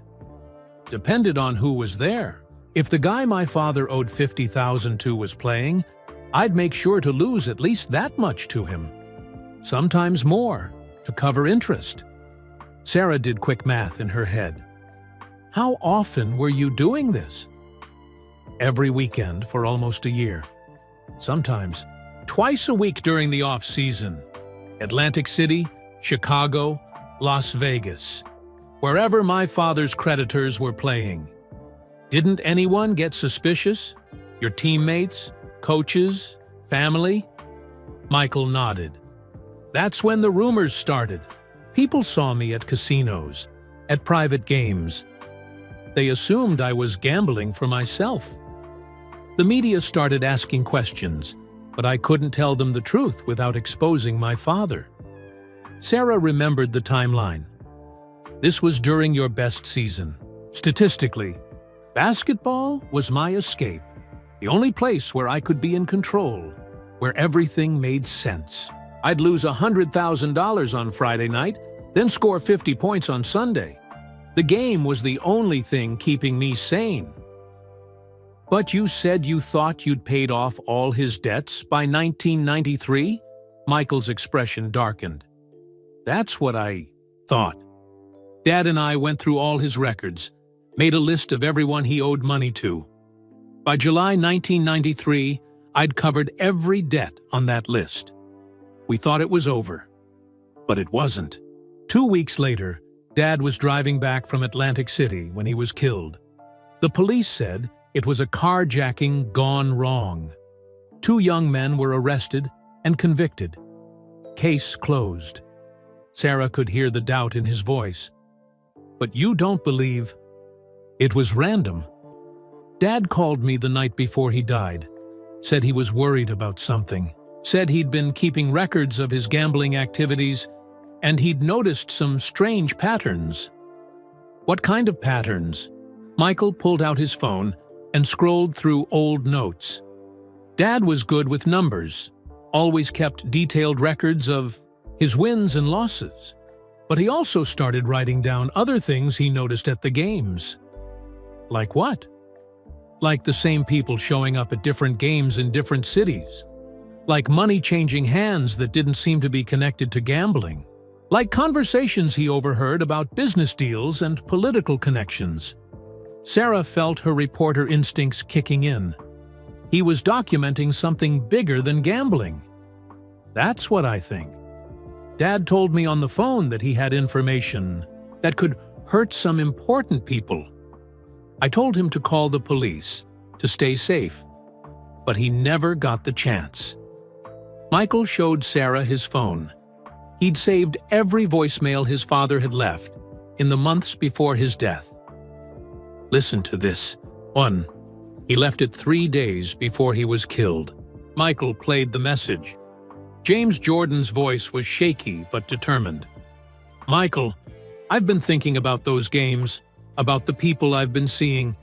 Depended on who was there. If the guy my father owed $50,000 to was playing, I'd make sure to lose at least that much to him. Sometimes more, to cover interest. Sarah did quick math in her head. How often were you doing this? Every weekend for almost a year. Sometimes twice a week during the off-season. Atlantic City, Chicago, Las Vegas. Wherever my father's creditors were playing. Didn't anyone get suspicious? Your teammates, coaches, family? Michael nodded. That's when the rumors started. People saw me at casinos, at private games. They assumed I was gambling for myself. The media started asking questions, but I couldn't tell them the truth without exposing my father. Sarah remembered the timeline. This was during your best season. Statistically, basketball was my escape, the only place where I could be in control, where everything made sense. I'd lose $100,000 on Friday night, then score 50 points on Sunday. The game was the only thing keeping me sane. But you said you thought you'd paid off all his debts by 1993? Michael's expression darkened. That's what I thought. Dad and I went through all his records, made a list of everyone he owed money to. By July 1993, I'd covered every debt on that list. We thought it was over, but it wasn't. 2 weeks later, Dad was driving back from Atlantic City when he was killed. The police said it was a carjacking gone wrong. 2 young men were arrested and convicted. Case closed. Sarah could hear the doubt in his voice. But you don't believe it was random. Dad called me the night before he died, said he was worried about something, said he'd been keeping records of his gambling activities, and he'd noticed some strange patterns. What kind of patterns? Michael pulled out his phone and scrolled through old notes. Dad was good with numbers, always kept detailed records of his wins and losses. But he also started writing down other things he noticed at the games. Like what? Like the same people showing up at different games in different cities. Like money changing hands that didn't seem to be connected to gambling. Like conversations he overheard about business deals and political connections. Sarah felt her reporter instincts kicking in. He was documenting something bigger than gambling. That's what I think. Dad told me on the phone that he had information that could hurt some important people. I told him to call the police, to stay safe, but he never got the chance. Michael showed Sarah his phone. He'd saved every voicemail his father had left in the months before his death. Listen to this. 1. He left it 3 days before he was killed. Michael played the message. James Jordan's voice was shaky but determined. Michael, I've been thinking about those games, about the people I've been seeing.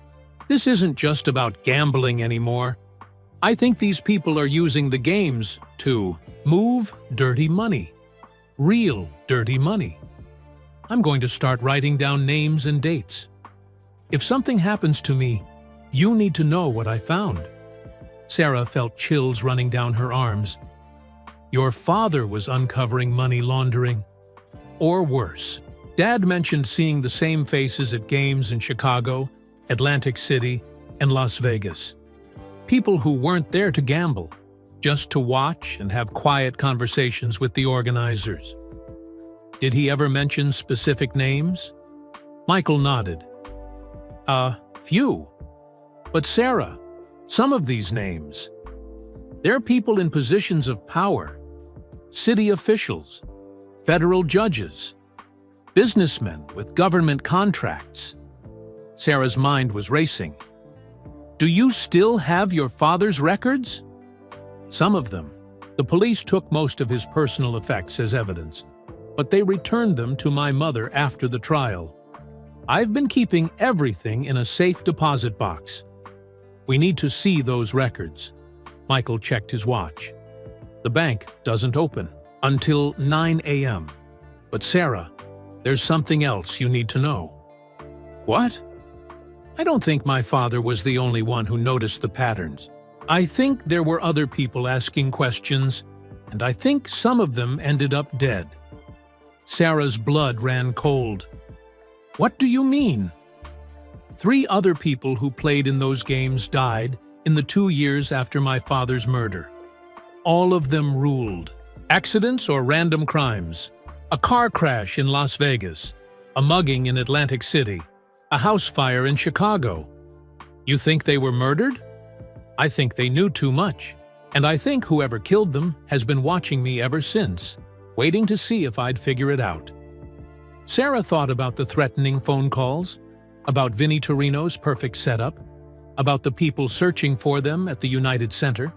This isn't just about gambling anymore. I think these people are using the games to move dirty money. Real dirty money. I'm going to start writing down names and dates. If something happens to me, you need to know what I found. Sarah felt chills running down her arms. Your father was uncovering money laundering. Or worse. Dad mentioned seeing the same faces at games in Chicago, Atlantic City, and Las Vegas. People who weren't there to gamble, just to watch and have quiet conversations with the organizers. Did he ever mention specific names? Michael nodded. Few. But Sarah, some of these names. They're people in positions of power. City officials, federal judges, businessmen with government contracts. Sarah's mind was racing. Do you still have your father's records? Some of them. The police took most of his personal effects as evidence, but they returned them to my mother after the trial. I've been keeping everything in a safe deposit box. We need to see those records. Michael checked his watch. The bank doesn't open until 9 a.m. But Sarah, there's something else you need to know. What? I don't think my father was the only one who noticed the patterns. I think there were other people asking questions, and I think some of them ended up dead. Sarah's blood ran cold. What do you mean? 3 other people who played in those games died in the 2 years after my father's murder. All of them ruled. Accidents or random crimes. A car crash in Las Vegas. A mugging in Atlantic City. A house fire in Chicago. You think they were murdered? I think they knew too much. And I think whoever killed them has been watching me ever since, waiting to see if I'd figure it out. Sarah thought about the threatening phone calls, about Vinnie Torino's perfect setup, about the people searching for them at the United Center.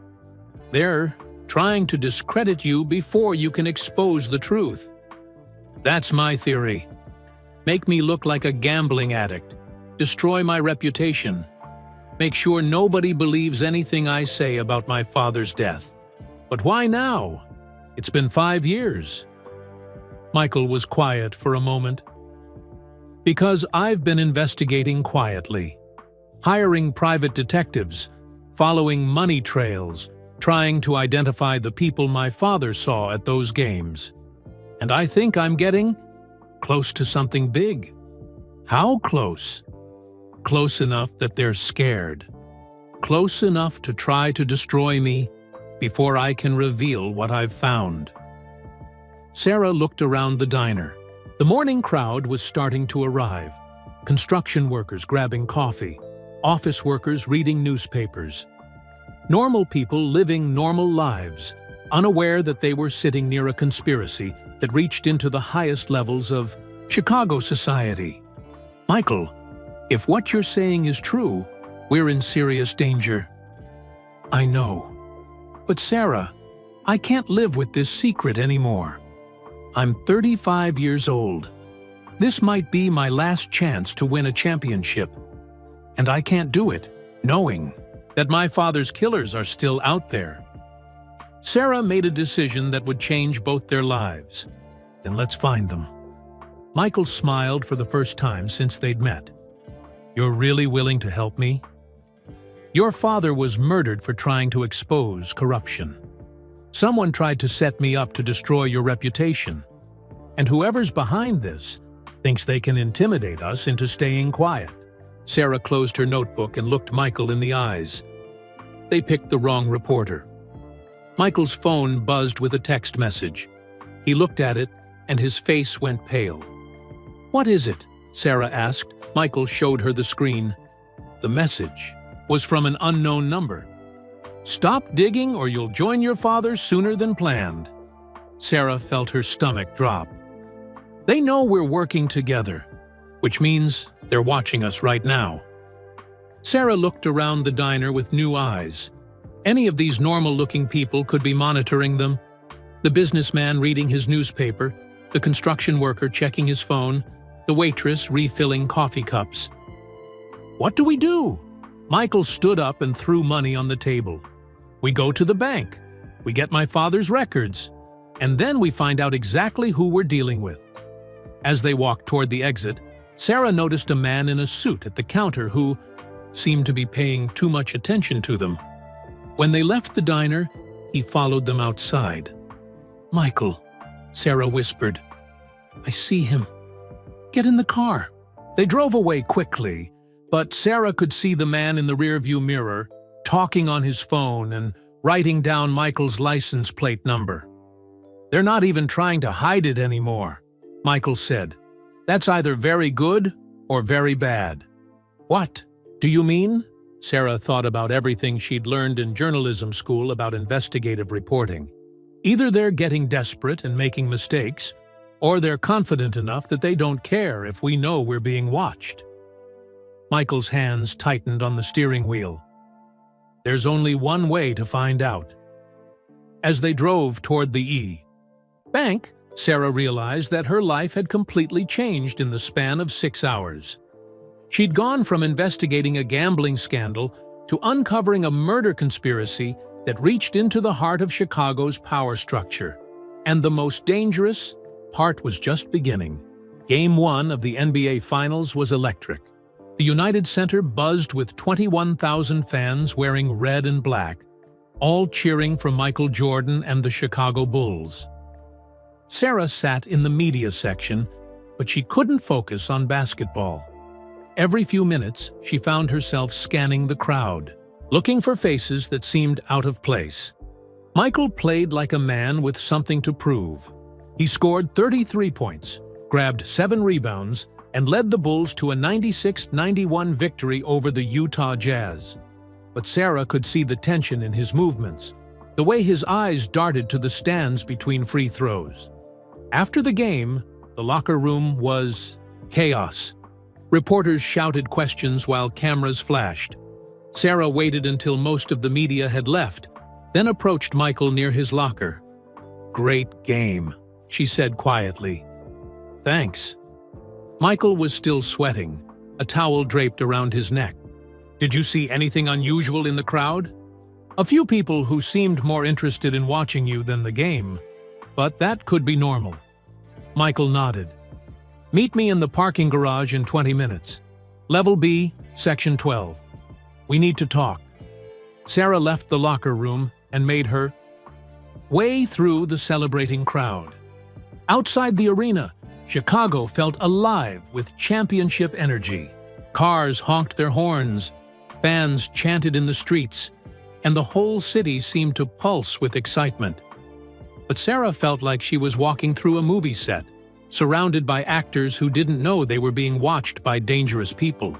They're trying to discredit you before you can expose the truth. That's my theory. Make me look like a gambling addict, destroy my reputation, make sure nobody believes anything I say about my father's death. But why now? It's been 5 years. Michael was quiet for a moment. Because I've been investigating quietly, hiring private detectives, following money trails, trying to identify the people my father saw at those games. And I think I'm getting close to something big. How close? Close enough that they're scared. Close enough to try to destroy me before I can reveal what I've found. Sarah looked around the diner. The morning crowd was starting to arrive. Construction workers grabbing coffee, office workers reading newspapers. Normal people living normal lives, unaware that they were sitting near a conspiracy that reached into the highest levels of Chicago society. Michael, if what you're saying is true, we're in serious danger. I know. But Sarah, I can't live with this secret anymore. I'm 35 years old. This might be my last chance to win a championship. And I can't do it, knowing that my father's killers are still out there. Sarah made a decision that would change both their lives. Then let's find them. Michael smiled for the first time since they'd met. "You're really willing to help me? Your father was murdered for trying to expose corruption. Someone tried to set me up to destroy your reputation. And whoever's behind this thinks they can intimidate us into staying quiet." Sarah closed her notebook and looked Michael in the eyes. They picked the wrong reporter. Michael's phone buzzed with a text message. He looked at it, and his face went pale. "What is it?" Sarah asked. Michael showed her the screen. The message was from an unknown number. "Stop digging or you'll join your father sooner than planned." Sarah felt her stomach drop. They know we're working together, which means they're watching us right now. Sarah looked around the diner with new eyes. Any of these normal-looking people could be monitoring them. The businessman reading his newspaper, the construction worker checking his phone, the waitress refilling coffee cups. What do we do? Michael stood up and threw money on the table. We go to the bank. We get my father's records. And then we find out exactly who we're dealing with. As they walked toward the exit, Sarah noticed a man in a suit at the counter who seemed to be paying too much attention to them. When they left the diner, he followed them outside. "Michael," Sarah whispered. "I see him. Get in the car." They drove away quickly, but Sarah could see the man in the rearview mirror, talking on his phone and writing down Michael's license plate number. "They're not even trying to hide it anymore," Michael said. "That's either very good or very bad." "What do you mean?" Sarah thought about everything she'd learned in journalism school about investigative reporting. Either they're getting desperate and making mistakes, or they're confident enough that they don't care if we know we're being watched. Michael's hands tightened on the steering wheel. There's only one way to find out. As they drove toward the bank, Sarah realized that her life had completely changed in the span of 6 hours. She'd gone from investigating a gambling scandal to uncovering a murder conspiracy that reached into the heart of Chicago's power structure. And the most dangerous part was just beginning. Game 1 of the NBA Finals was electric. The United Center buzzed with 21,000 fans wearing red and black, all cheering for Michael Jordan and the Chicago Bulls. Sarah sat in the media section, but she couldn't focus on basketball. Every few minutes, she found herself scanning the crowd, looking for faces that seemed out of place. Michael played like a man with something to prove. He scored 33 points, grabbed 7 rebounds, and led the Bulls to a 96-91 victory over the Utah Jazz. But Sarah could see the tension in his movements, the way his eyes darted to the stands between free throws. After the game, the locker room was chaos. Reporters shouted questions while cameras flashed. Sarah waited until most of the media had left, then approached Michael near his locker. "Great game," she said quietly. "Thanks." Michael was still sweating, a towel draped around his neck. "Did you see anything unusual in the crowd?" "A few people who seemed more interested in watching you than the game, but that could be normal." Michael nodded. "Meet me in the parking garage in 20 minutes. Level B, Section 12. We need to talk." Sarah left the locker room and made her way through the celebrating crowd. Outside the arena, Chicago felt alive with championship energy. Cars honked their horns, fans chanted in the streets, and the whole city seemed to pulse with excitement. But Sarah felt like she was walking through a movie set, surrounded by actors who didn't know they were being watched by dangerous people.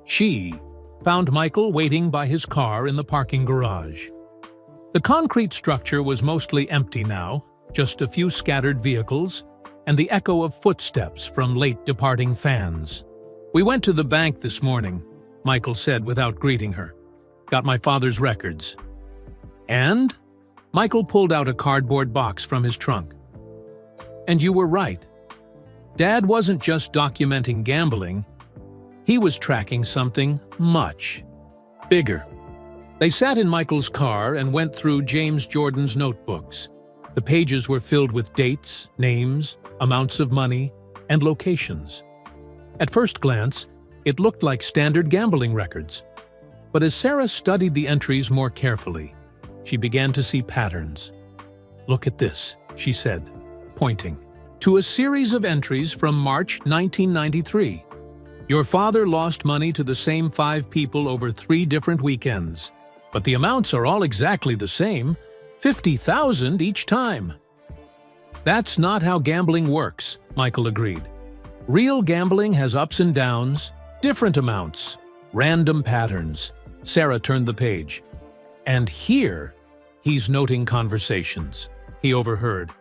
She found Michael waiting by his car in the parking garage. The concrete structure was mostly empty now, just a few scattered vehicles, and the echo of footsteps from late departing fans. "We went to the bank this morning," Michael said without greeting her. "Got my father's records." "And?" Michael pulled out a cardboard box from his trunk. "And you were right. Dad wasn't just documenting gambling. He was tracking something much bigger." They sat in Michael's car and went through James Jordan's notebooks. The pages were filled with dates, names, amounts of money, and locations. At first glance, it looked like standard gambling records. But as Sarah studied the entries more carefully, she began to see patterns. "Look at this," she said, pointing to a series of entries from March 1993. "Your father lost money to the same 5 people over 3 different weekends. But the amounts are all exactly the same, $50,000 each time." "That's not how gambling works," Michael agreed. "Real gambling has ups and downs, different amounts, random patterns." Sarah turned the page. And here, he's noting conversations he overheard.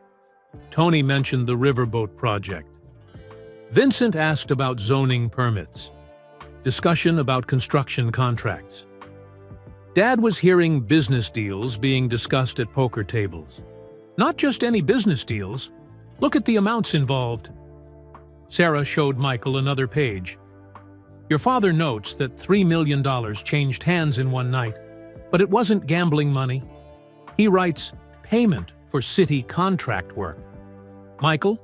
Tony mentioned the riverboat project. Vincent asked about zoning permits. Discussion about construction contracts. Dad was hearing business deals being discussed at poker tables. Not just any business deals. Look at the amounts involved. Sarah showed Michael another page. "Your father notes that $3 million changed hands in one night, but it wasn't gambling money. He writes, payment for city contract work." Michael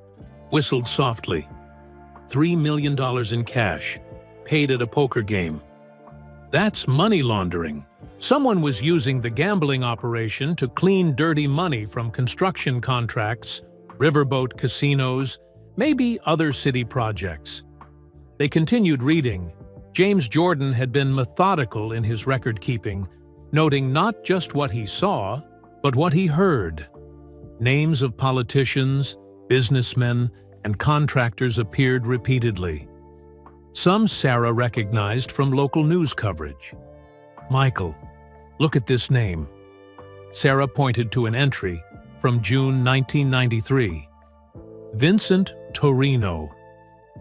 whistled softly. $3 million in cash, paid at a poker game. That's money laundering. Someone was using the gambling operation to clean dirty money from construction contracts, riverboat casinos, maybe other city projects. They continued reading. James Jordan had been methodical in his record-keeping, noting not just what he saw, but what he heard. Names of politicians, businessmen, and contractors appeared repeatedly. Some Sarah recognized from local news coverage. "Michael, look at this name." Sarah pointed to an entry from June 1993. "Vincent Torino.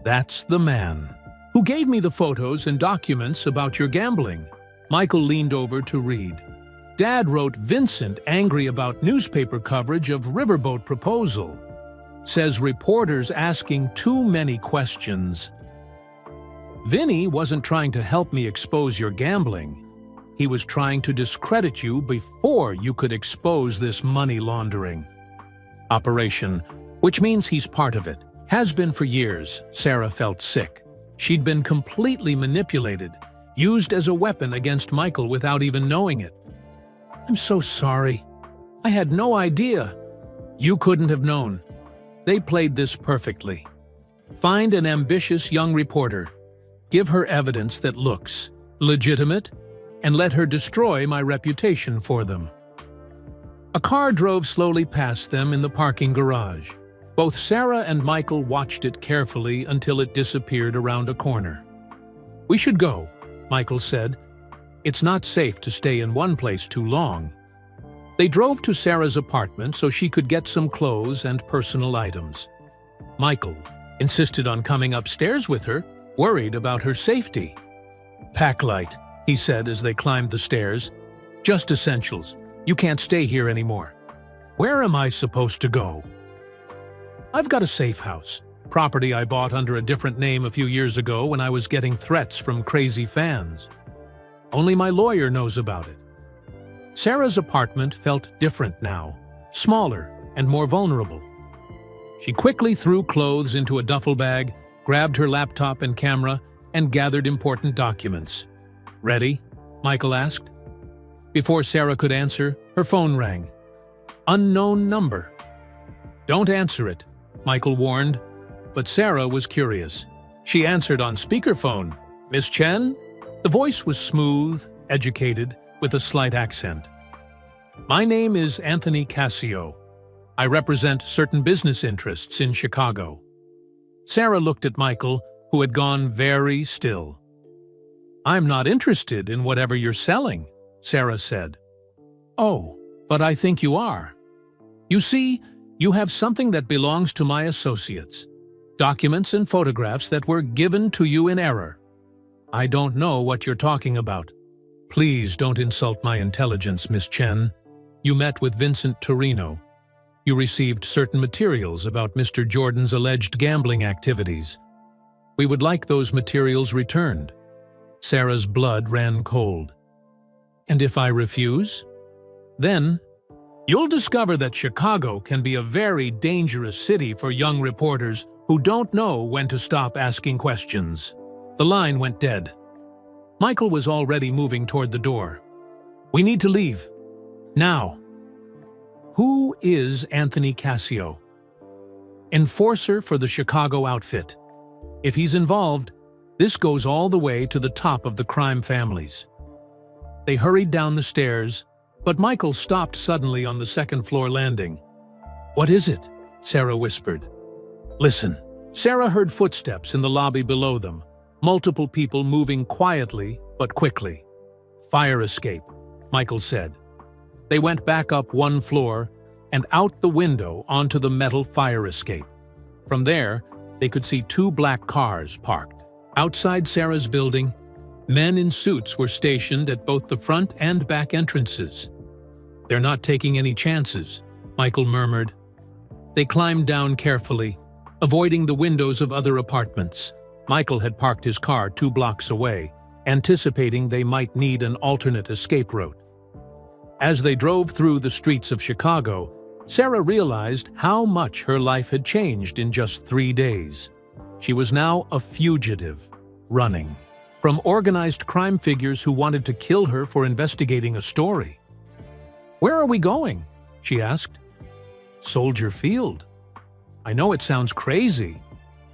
That's the man. Who gave me the photos and documents about your gambling." Michael leaned over to read. Dad wrote Vincent angry about newspaper coverage of riverboat proposal. Says reporters asking too many questions. "Vinny wasn't trying to help me expose your gambling. He was trying to discredit you before you could expose this money laundering operation, which means he's part of it. Has been for years." Sarah felt sick. She'd been completely manipulated, used as a weapon against Michael without even knowing it. "I'm so sorry. I had no idea." "You couldn't have known. They played this perfectly. Find an ambitious young reporter, give her evidence that looks legitimate, and let her destroy my reputation for them." A car drove slowly past them in the parking garage. Both Sarah and Michael watched it carefully until it disappeared around a corner. "We should go," Michael said. "It's not safe to stay in one place too long." They drove to Sarah's apartment so she could get some clothes and personal items. Michael insisted on coming upstairs with her, worried about her safety. "Pack light," he said as they climbed the stairs. "Just essentials. You can't stay here anymore." "Where am I supposed to go?" "I've got a safe house, property I bought under a different name a few years ago when I was getting threats from crazy fans. Only my lawyer knows about it." Sarah's apartment felt different now, smaller and more vulnerable. She quickly threw clothes into a duffel bag, grabbed her laptop and camera, and gathered important documents. "Ready?" Michael asked. Before Sarah could answer, her phone rang. Unknown number. "Don't answer it," Michael warned, but Sarah was curious. She answered on speakerphone. "Miss Chen?" The voice was smooth, educated, with a slight accent. "My name is Anthony Cassio. I represent certain business interests in Chicago." Sarah looked at Michael, who had gone very still. "I'm not interested in whatever you're selling," Sarah said. "Oh, but I think you are. You see, you have something that belongs to my associates. Documents and photographs that were given to you in error. I don't know what you're talking about." "Please don't insult my intelligence, Miss Chen. You met with Vincent Torino. You received certain materials about Mr. Jordan's alleged gambling activities. We would like those materials returned." Sarah's blood ran cold. "And if I refuse? Then You'll discover that Chicago can be a very dangerous city for young reporters who don't know when to stop asking questions. The line went dead. Michael was already moving toward the door. We need to leave. Now. Who is Anthony Cassio? Enforcer for the Chicago outfit. If he's involved, this goes all the way to the top of the crime families. They hurried down the stairs, but Michael stopped suddenly on the second-floor landing. What is it? Sarah whispered. Listen. Sarah heard footsteps in the lobby below them, multiple people moving quietly but quickly. Fire escape, Michael said. They went back up one floor and out the window onto the metal fire escape. From there, they could see two black cars parked. Outside Sarah's building, men in suits were stationed at both the front and back entrances. They're not taking any chances, Michael murmured. They climbed down carefully, avoiding the windows of other apartments. Michael had parked his car 2 blocks away, anticipating they might need an alternate escape route. As they drove through the streets of Chicago, Sarah realized how much her life had changed in just 3 days. She was now a fugitive, running from organized crime figures who wanted to kill her for investigating a story. Where are we going? She asked. Soldier Field. I know it sounds crazy,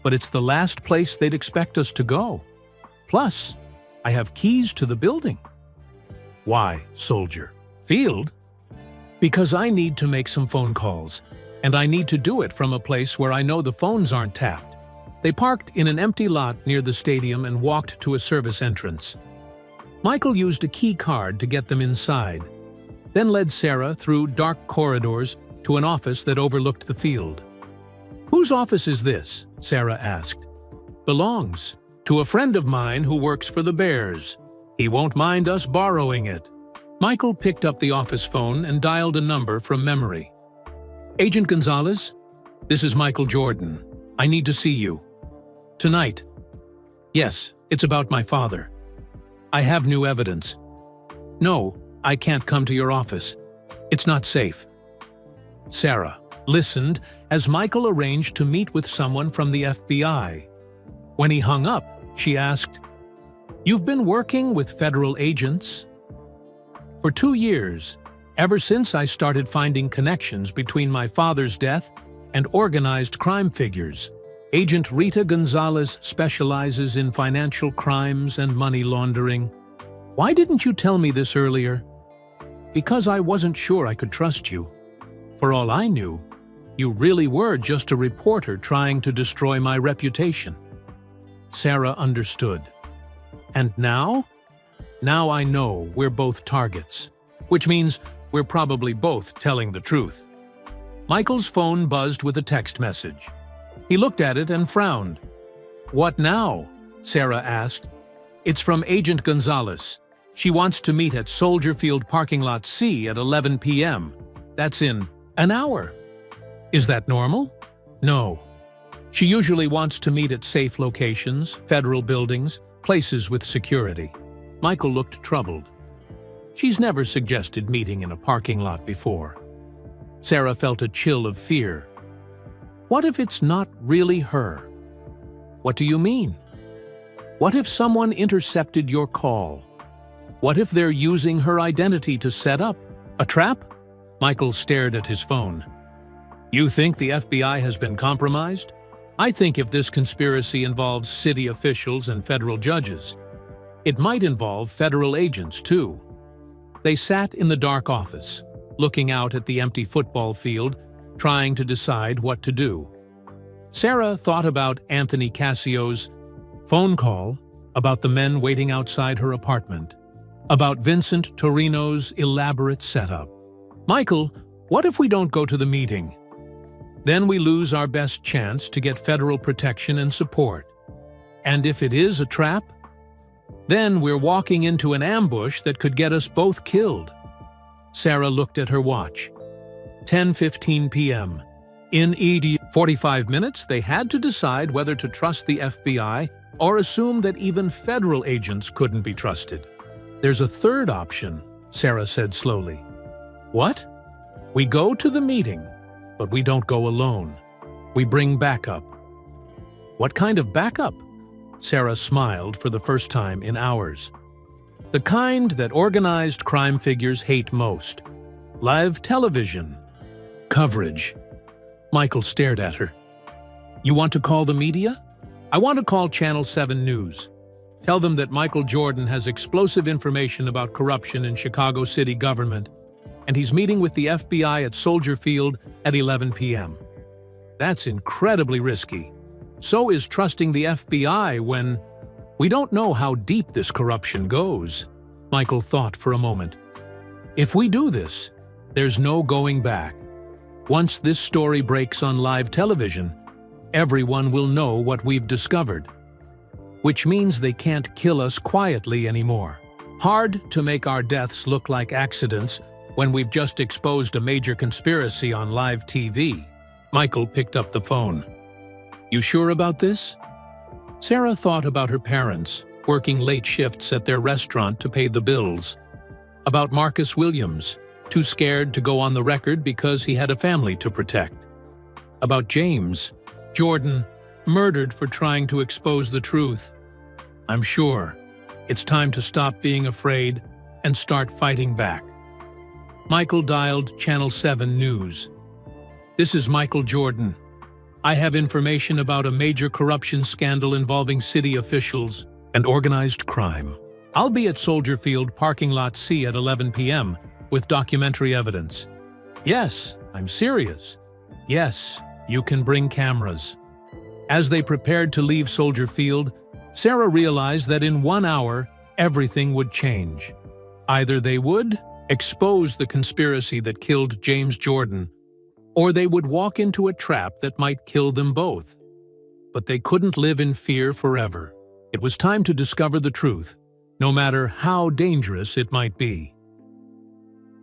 but it's the last place they'd expect us to go. Plus, I have keys to the building. Why, Soldier Field? Because I need to make some phone calls, and I need to do it from a place where I know the phones aren't tapped. They parked in an empty lot near the stadium and walked to a service entrance. Michael used a key card to get them inside, then led Sarah through dark corridors to an office that overlooked the field. Whose office is this? Sarah asked. Belongs to a friend of mine who works for the Bears. He won't mind us borrowing it. Michael picked up the office phone and dialed a number from memory. Agent Gonzalez, this is Michael Jordan. I need to see you. Tonight. Yes, it's about my father. I have new evidence. No, I can't come to your office. It's not safe. Sarah listened as Michael arranged to meet with someone from the FBI. When he hung up, she asked, You've been working with federal agents? For 2 years, ever since I started finding connections between my father's death and organized crime figures. Agent Rita Gonzalez specializes in financial crimes and money laundering. Why didn't you tell me this earlier? Because I wasn't sure I could trust you. For all I knew, you really were just a reporter trying to destroy my reputation. Sarah understood. And now? Now I know we're both targets, which means we're probably both telling the truth. Michael's phone buzzed with a text message. He looked at it and frowned. What now? Sarah asked. It's from Agent Gonzalez. She wants to meet at Soldier Field Parking Lot C at 11 p.m. That's in an hour. Is that normal? No. She usually wants to meet at safe locations, federal buildings, places with security. Michael looked troubled. She's never suggested meeting in a parking lot before. Sarah felt a chill of fear. What if it's not really her? What do you mean? What if someone intercepted your call? What if they're using her identity to set up a trap? Michael stared at his phone. You think the FBI has been compromised? I think if this conspiracy involves city officials and federal judges, it might involve federal agents too. They sat in the dark office, looking out at the empty football field, trying to decide what to do. Sarah thought about Anthony Cassio's phone call, about the men waiting outside her apartment, about Vincent Torino's elaborate setup. Michael, what if we don't go to the meeting? Then we lose our best chance to get federal protection and support. And if it is a trap, then we're walking into an ambush that could get us both killed. Sarah looked at her watch. 10:15 p.m. In 45 minutes, they had to decide whether to trust the FBI or assume that even federal agents couldn't be trusted. There's a third option, Sarah said slowly. What? We go to the meeting, but we don't go alone. We bring backup. What kind of backup? Sarah smiled for the first time in hours. The kind that organized crime figures hate most. Live television. Coverage. Michael stared at her. You want to call the media? I want to call Channel 7 News. Tell them that Michael Jordan has explosive information about corruption in Chicago city government, and he's meeting with the FBI at Soldier Field at 11 p.m. That's incredibly risky. So is trusting the FBI when we don't know how deep this corruption goes. Michael thought for a moment. If we do this, there's no going back. Once this story breaks on live television, everyone will know what we've discovered. Which means they can't kill us quietly anymore. Hard to make our deaths look like accidents when we've just exposed a major conspiracy on live TV. Michael picked up the phone. You sure about this? Sarah thought about her parents, working late shifts at their restaurant to pay the bills. About Marcus Williams, too scared to go on the record because he had a family to protect. About James, Jordan, murdered for trying to expose the truth. I'm sure it's time to stop being afraid and start fighting back. Michael dialed Channel 7 News. This is Michael Jordan. I have information about a major corruption scandal involving city officials and organized crime. I'll be at Soldier Field Parking Lot C at 11 p.m. with documentary evidence. Yes, I'm serious. Yes, you can bring cameras. As they prepared to leave Soldier Field, Sarah realized that in 1 hour, everything would change. Either they would expose the conspiracy that killed James Jordan, or they would walk into a trap that might kill them both. But they couldn't live in fear forever. It was time to discover the truth, no matter how dangerous it might be.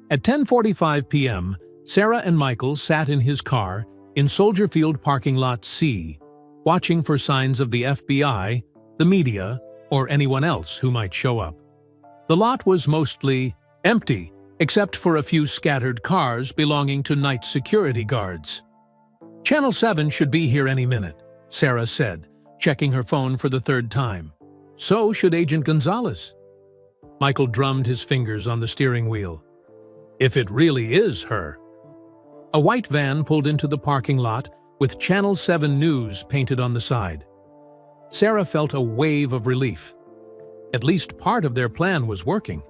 At 10:45 p.m., Sarah and Michael sat in his car in Soldier Field Parking Lot C, watching for signs of the FBI, the media, or anyone else who might show up. The lot was mostly empty, except for a few scattered cars belonging to night security guards. Channel 7 should be here any minute, Sarah said, checking her phone for the third time. So should Agent Gonzalez. Michael drummed his fingers on the steering wheel. If it really is her. A white van pulled into the parking lot with Channel 7 News painted on the side. Sarah felt a wave of relief. At least part of their plan was working.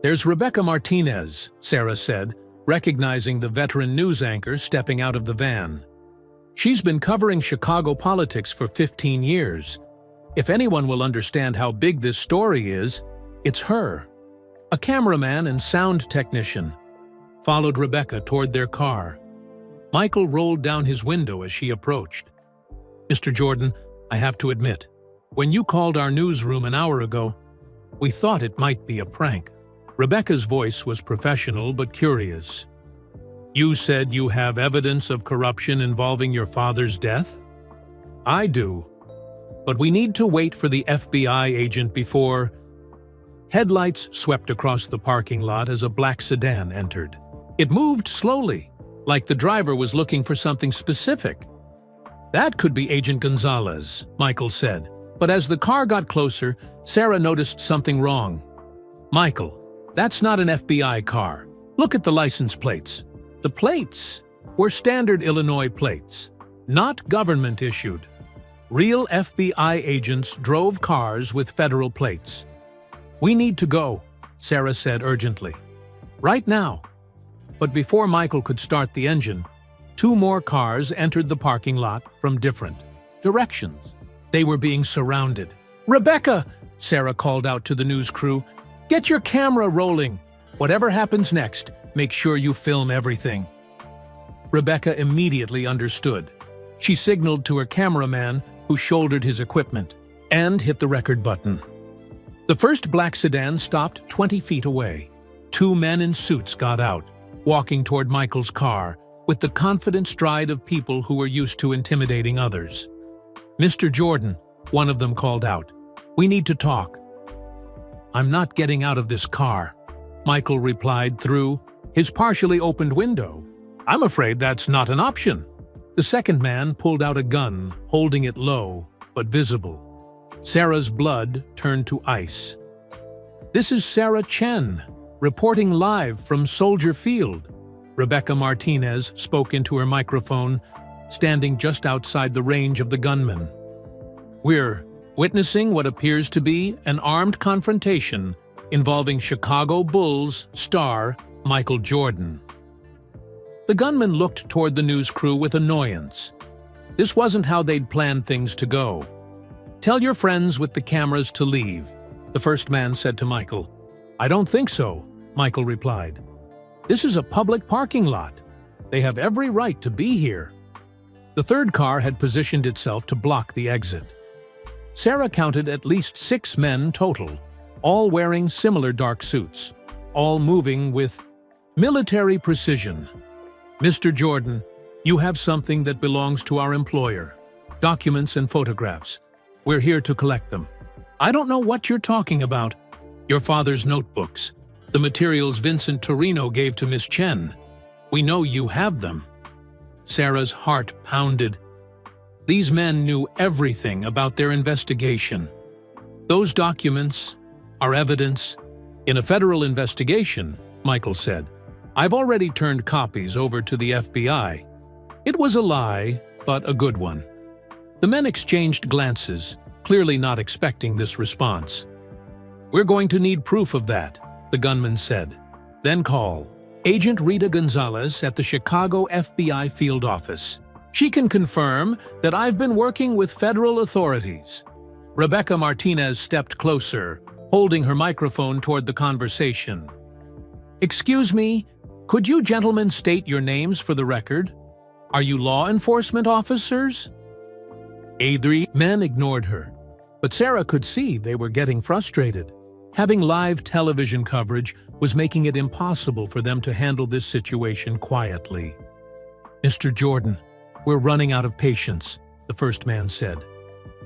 There's Rebecca Martinez, Sarah said, recognizing the veteran news anchor stepping out of the van. She's been covering Chicago politics for 15 years. If anyone will understand how big this story is, it's her. A cameraman and sound technician followed Rebecca toward their car. Michael rolled down his window as she approached. Mr. Jordan, I have to admit, when you called our newsroom an hour ago, we thought it might be a prank. Rebecca's voice was professional but curious. You said you have evidence of corruption involving your father's death? I do. But we need to wait for the FBI agent before... Headlights swept across the parking lot as a black sedan entered. It moved slowly, like the driver was looking for something specific. That could be Agent Gonzalez, Michael said. But as the car got closer, Sarah noticed something wrong. Michael, that's not an FBI car. Look at the license plates. The plates were standard Illinois plates, not government-issued. Real FBI agents drove cars with federal plates. We need to go, Sarah said urgently. Right now. But before Michael could start the engine, 2 more cars entered the parking lot from different directions. They were being surrounded. Rebecca, Sarah called out to the news crew, get your camera rolling. Whatever happens next, make sure you film everything. Rebecca immediately understood. She signaled to her cameraman, who shouldered his equipment, and hit the record button. The first black sedan stopped 20 feet away. 2 men in suits got out, walking toward Michael's car, with the confident stride of people who were used to intimidating others. Mr. Jordan, one of them called out, we need to talk. I'm not getting out of this car, Michael replied through his partially opened window. I'm afraid that's not an option. The second man pulled out a gun, holding it low, but visible. Sarah's blood turned to ice. This is Sarah Chen, reporting live from Soldier Field. Rebecca Martinez spoke into her microphone, standing just outside the range of the gunman. We're witnessing what appears to be an armed confrontation involving Chicago Bulls star Michael Jordan. The gunman looked toward the news crew with annoyance. This wasn't how they'd planned things to go. Tell your friends with the cameras to leave, the first man said to Michael. I don't think so, Michael replied. This is a public parking lot. They have every right to be here. The third car had positioned itself to block the exit. Sarah counted at least 6 men total, all wearing similar dark suits, all moving with military precision. Mr. Jordan, you have something that belongs to our employer. Documents and photographs. We're here to collect them. I don't know what you're talking about. Your father's notebooks. The materials Vincent Torino gave to Miss Chen. We know you have them. Sarah's heart pounded. These men knew everything about their investigation. Those documents are evidence. In a federal investigation, Michael said, I've already turned copies over to the FBI. It was a lie, but a good one. The men exchanged glances, clearly not expecting this response. We're going to need proof of that, the gunman said. Then call Agent Rita Gonzalez at the Chicago FBI field office. She can confirm that I've been working with federal authorities. Rebecca Martinez stepped closer, holding her microphone toward the conversation. Excuse me, could you gentlemen state your names for the record? Are you law enforcement officers? The men ignored her, but Sarah could see they were getting frustrated. Having live television coverage was making it impossible for them to handle this situation quietly. Mr. Jordan, we're running out of patience, the first man said.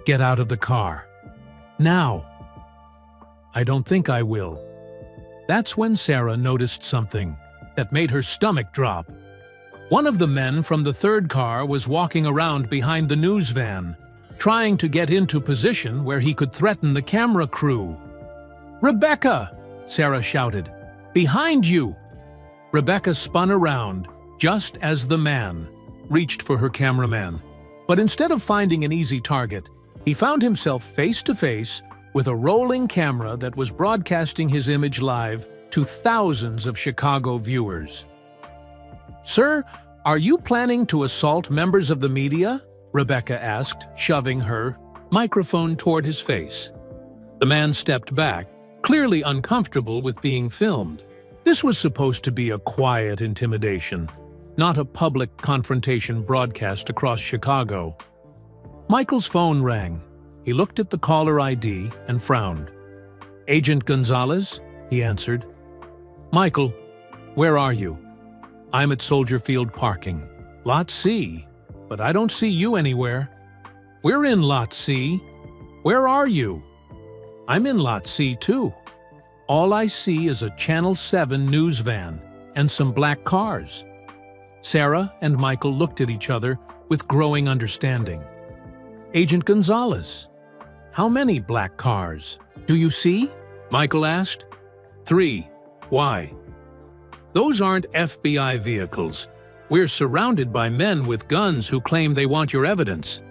Get out of the car. Now. I don't think I will. That's when Sarah noticed something that made her stomach drop. One of the men from the third car was walking around behind the news van, trying to get into position where he could threaten the camera crew. Rebecca! Sarah shouted. Behind you! Rebecca spun around, just as the man reached for her cameraman. But instead of finding an easy target, he found himself face to face with a rolling camera that was broadcasting his image live to thousands of Chicago viewers. Sir, are you planning to assault members of the media? Rebecca asked, shoving her microphone toward his face. The man stepped back, clearly uncomfortable with being filmed. This was supposed to be a quiet intimidation, not a public confrontation broadcast across Chicago. Michael's phone rang. He looked at the caller ID and frowned. Agent Gonzalez? He answered. Michael, where are you? I'm at Soldier Field parking. Lot C, but I don't see you anywhere. We're in Lot C. Where are you? I'm in Lot C too. All I see is a Channel 7 news van and some black cars. Sarah and Michael looked at each other with growing understanding. Agent Gonzalez, how many black cars do you see? Michael asked. 3. Why? Those aren't FBI vehicles. We're surrounded by men with guns who claim they want your evidence.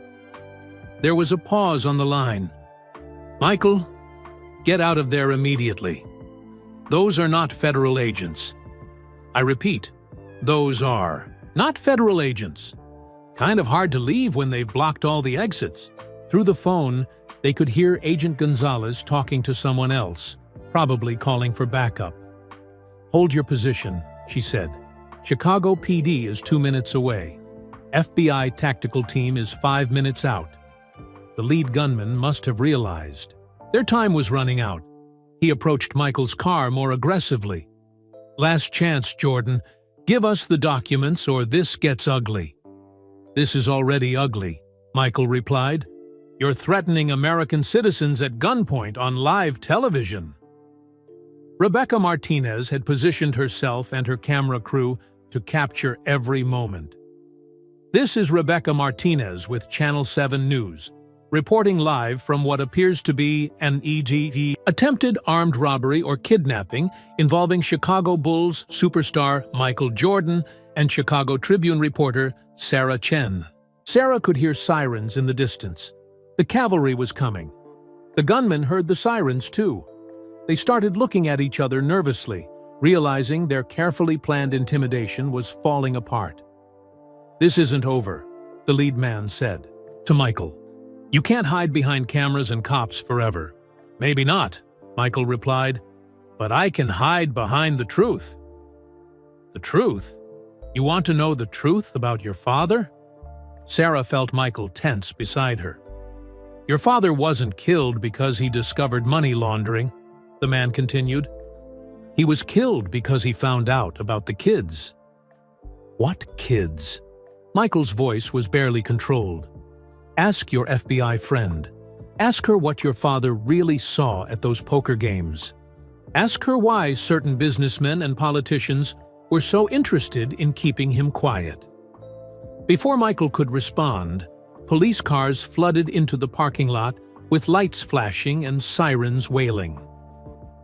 There was a pause on the line. Michael, get out of there immediately. Those are not federal agents. I repeat, those are not federal agents. Kind of hard to leave when they've blocked all the exits. Through the phone, they could hear Agent Gonzalez talking to someone else, probably calling for backup. Hold your position, she said. Chicago PD is 2 minutes away. FBI tactical team is 5 minutes out. The lead gunman must have realized their time was running out. He approached Michael's car more aggressively. Last chance, Jordan. Give us the documents or this gets ugly. This is already ugly, Michael replied. You're threatening American citizens at gunpoint on live television. Rebecca Martinez had positioned herself and her camera crew to capture every moment. This is Rebecca Martinez with Channel 7 News, reporting live from what appears to be an attempted armed robbery or kidnapping involving Chicago Bulls superstar Michael Jordan and Chicago Tribune reporter Sarah Chen. Sarah could hear sirens in the distance. The cavalry was coming. The gunmen heard the sirens too. They started looking at each other nervously, realizing their carefully planned intimidation was falling apart. "This isn't over," the lead man said to Michael. "You can't hide behind cameras and cops forever." "Maybe not," Michael replied, "but I can hide behind the truth." "The truth? You want to know the truth about your father?" Sarah felt Michael tense beside her. "Your father wasn't killed because he discovered money laundering," the man continued. "He was killed because he found out about the kids." "What kids?" Michael's voice was barely controlled. "Ask your FBI friend. Ask her what your father really saw at those poker games. Ask her why certain businessmen and politicians were so interested in keeping him quiet." Before Michael could respond, police cars flooded into the parking lot with lights flashing and sirens wailing.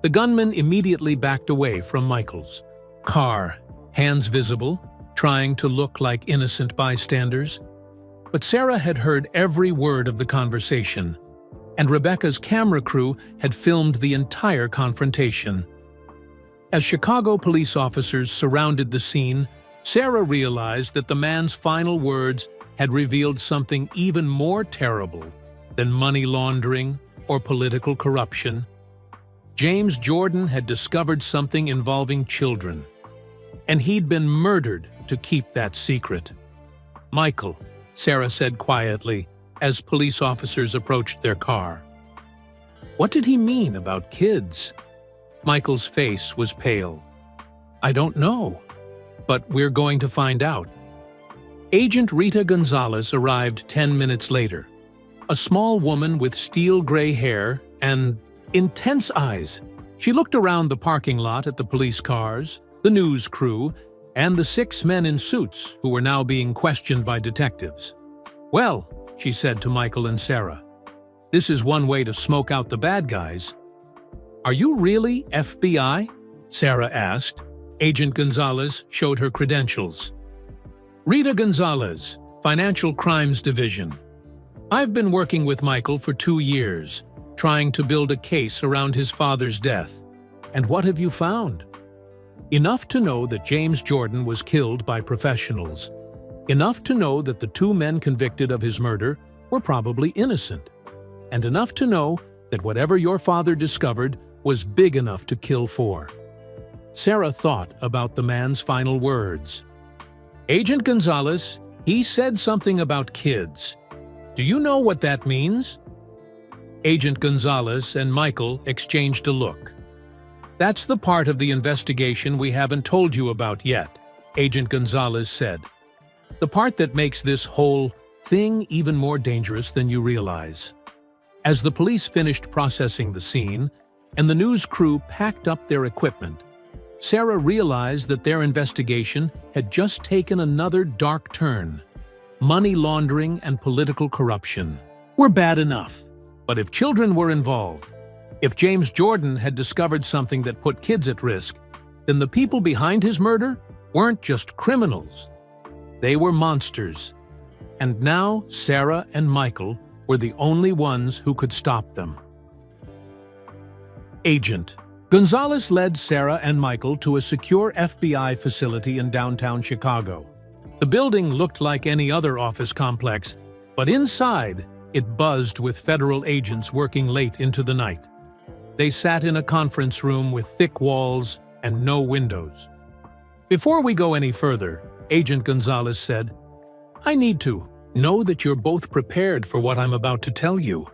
The gunmen immediately backed away from Michael's car, hands visible, trying to look like innocent bystanders. But Sarah had heard every word of the conversation, and Rebecca's camera crew had filmed the entire confrontation. As Chicago police officers surrounded the scene, Sarah realized that the man's final words had revealed something even more terrible than money laundering or political corruption. James Jordan had discovered something involving children, and he'd been murdered to keep that secret. "Michael," Sarah said quietly as police officers approached their car. "What did he mean about kids?" Michael's face was pale. "I don't know, but we're going to find out." Agent Rita Gonzalez arrived 10 minutes later, a small woman with steel gray hair and intense eyes. She looked around the parking lot at the police cars, the news crew, and the 6 men in suits who were now being questioned by detectives. "Well," she said to Michael and Sarah, "this is one way to smoke out the bad guys." "Are you really FBI?" Sarah asked. Agent Gonzalez showed her credentials. "Rita Gonzalez, Financial Crimes Division. I've been working with Michael for 2 years, trying to build a case around his father's death. And what have you found? Enough to know that James Jordan was killed by professionals. Enough to know that the 2 men convicted of his murder were probably innocent. And enough to know that whatever your father discovered was big enough to kill 4. Sarah thought about the man's final words. "Agent Gonzalez, he said something about kids. Do you know what that means?" Agent Gonzalez and Michael exchanged a look. "That's the part of the investigation we haven't told you about yet," Agent Gonzalez said. "The part that makes this whole thing even more dangerous than you realize." As the police finished processing the scene and the news crew packed up their equipment, Sarah realized that their investigation had just taken another dark turn. Money laundering and political corruption were bad enough, but if children were involved, if James Jordan had discovered something that put kids at risk, then the people behind his murder weren't just criminals. They were monsters. And now Sarah and Michael were the only ones who could stop them. Agent Gonzalez led Sarah and Michael to a secure FBI facility in downtown Chicago. The building looked like any other office complex, but inside, it buzzed with federal agents working late into the night. They sat in a conference room with thick walls and no windows. "Before we go any further," Agent Gonzalez said, "I need to know that you're both prepared for what I'm about to tell you.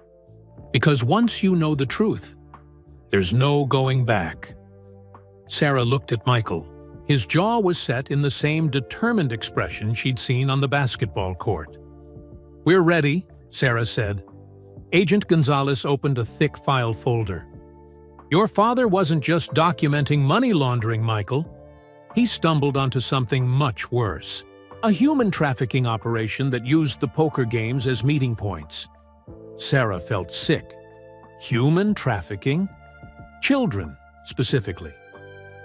Because once you know the truth, there's no going back." Sarah looked at Michael. His jaw was set in the same determined expression she'd seen on the basketball court. "We're ready," Sarah said. Agent Gonzalez opened a thick file folder. Your father wasn't just documenting money laundering, Michael. He stumbled onto something much worse. A human trafficking operation that used the poker games as meeting points. Sarah felt sick. Human trafficking? Children, specifically.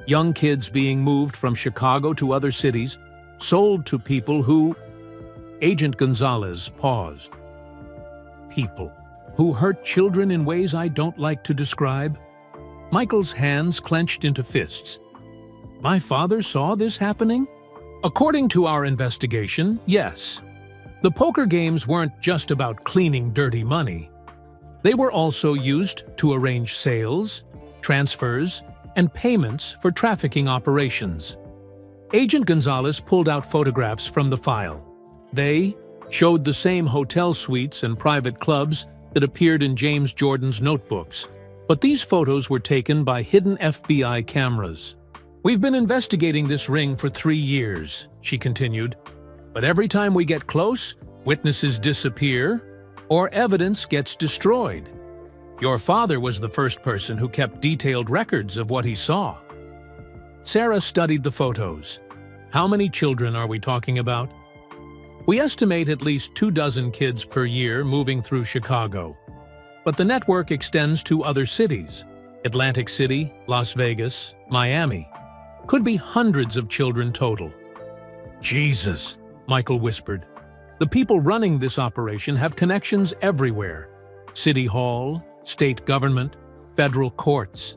Young kids being moved from Chicago to other cities, sold to people who... Agent Gonzalez paused. People who hurt children in ways I don't like to describe. Michael's hands clenched into fists. My father saw this happening? According to our investigation, yes. The poker games weren't just about cleaning dirty money. They were also used to arrange sales, transfers, and payments for trafficking operations. Agent Gonzalez pulled out photographs from the file. They showed the same hotel suites and private clubs that appeared in James Jordan's notebooks, but these photos were taken by hidden FBI cameras. We've been investigating this ring for 3 years, she continued, but every time we get close, witnesses disappear or evidence gets destroyed. Your father was the first person who kept detailed records of what he saw. Sarah studied the photos. How many children are we talking about? We estimate at least 24 kids per year moving through Chicago. But the network extends to other cities: Atlantic City, Las Vegas, Miami. Could be hundreds of children total. Jesus, Michael whispered. The people running this operation have connections everywhere. City Hall, state government, federal courts.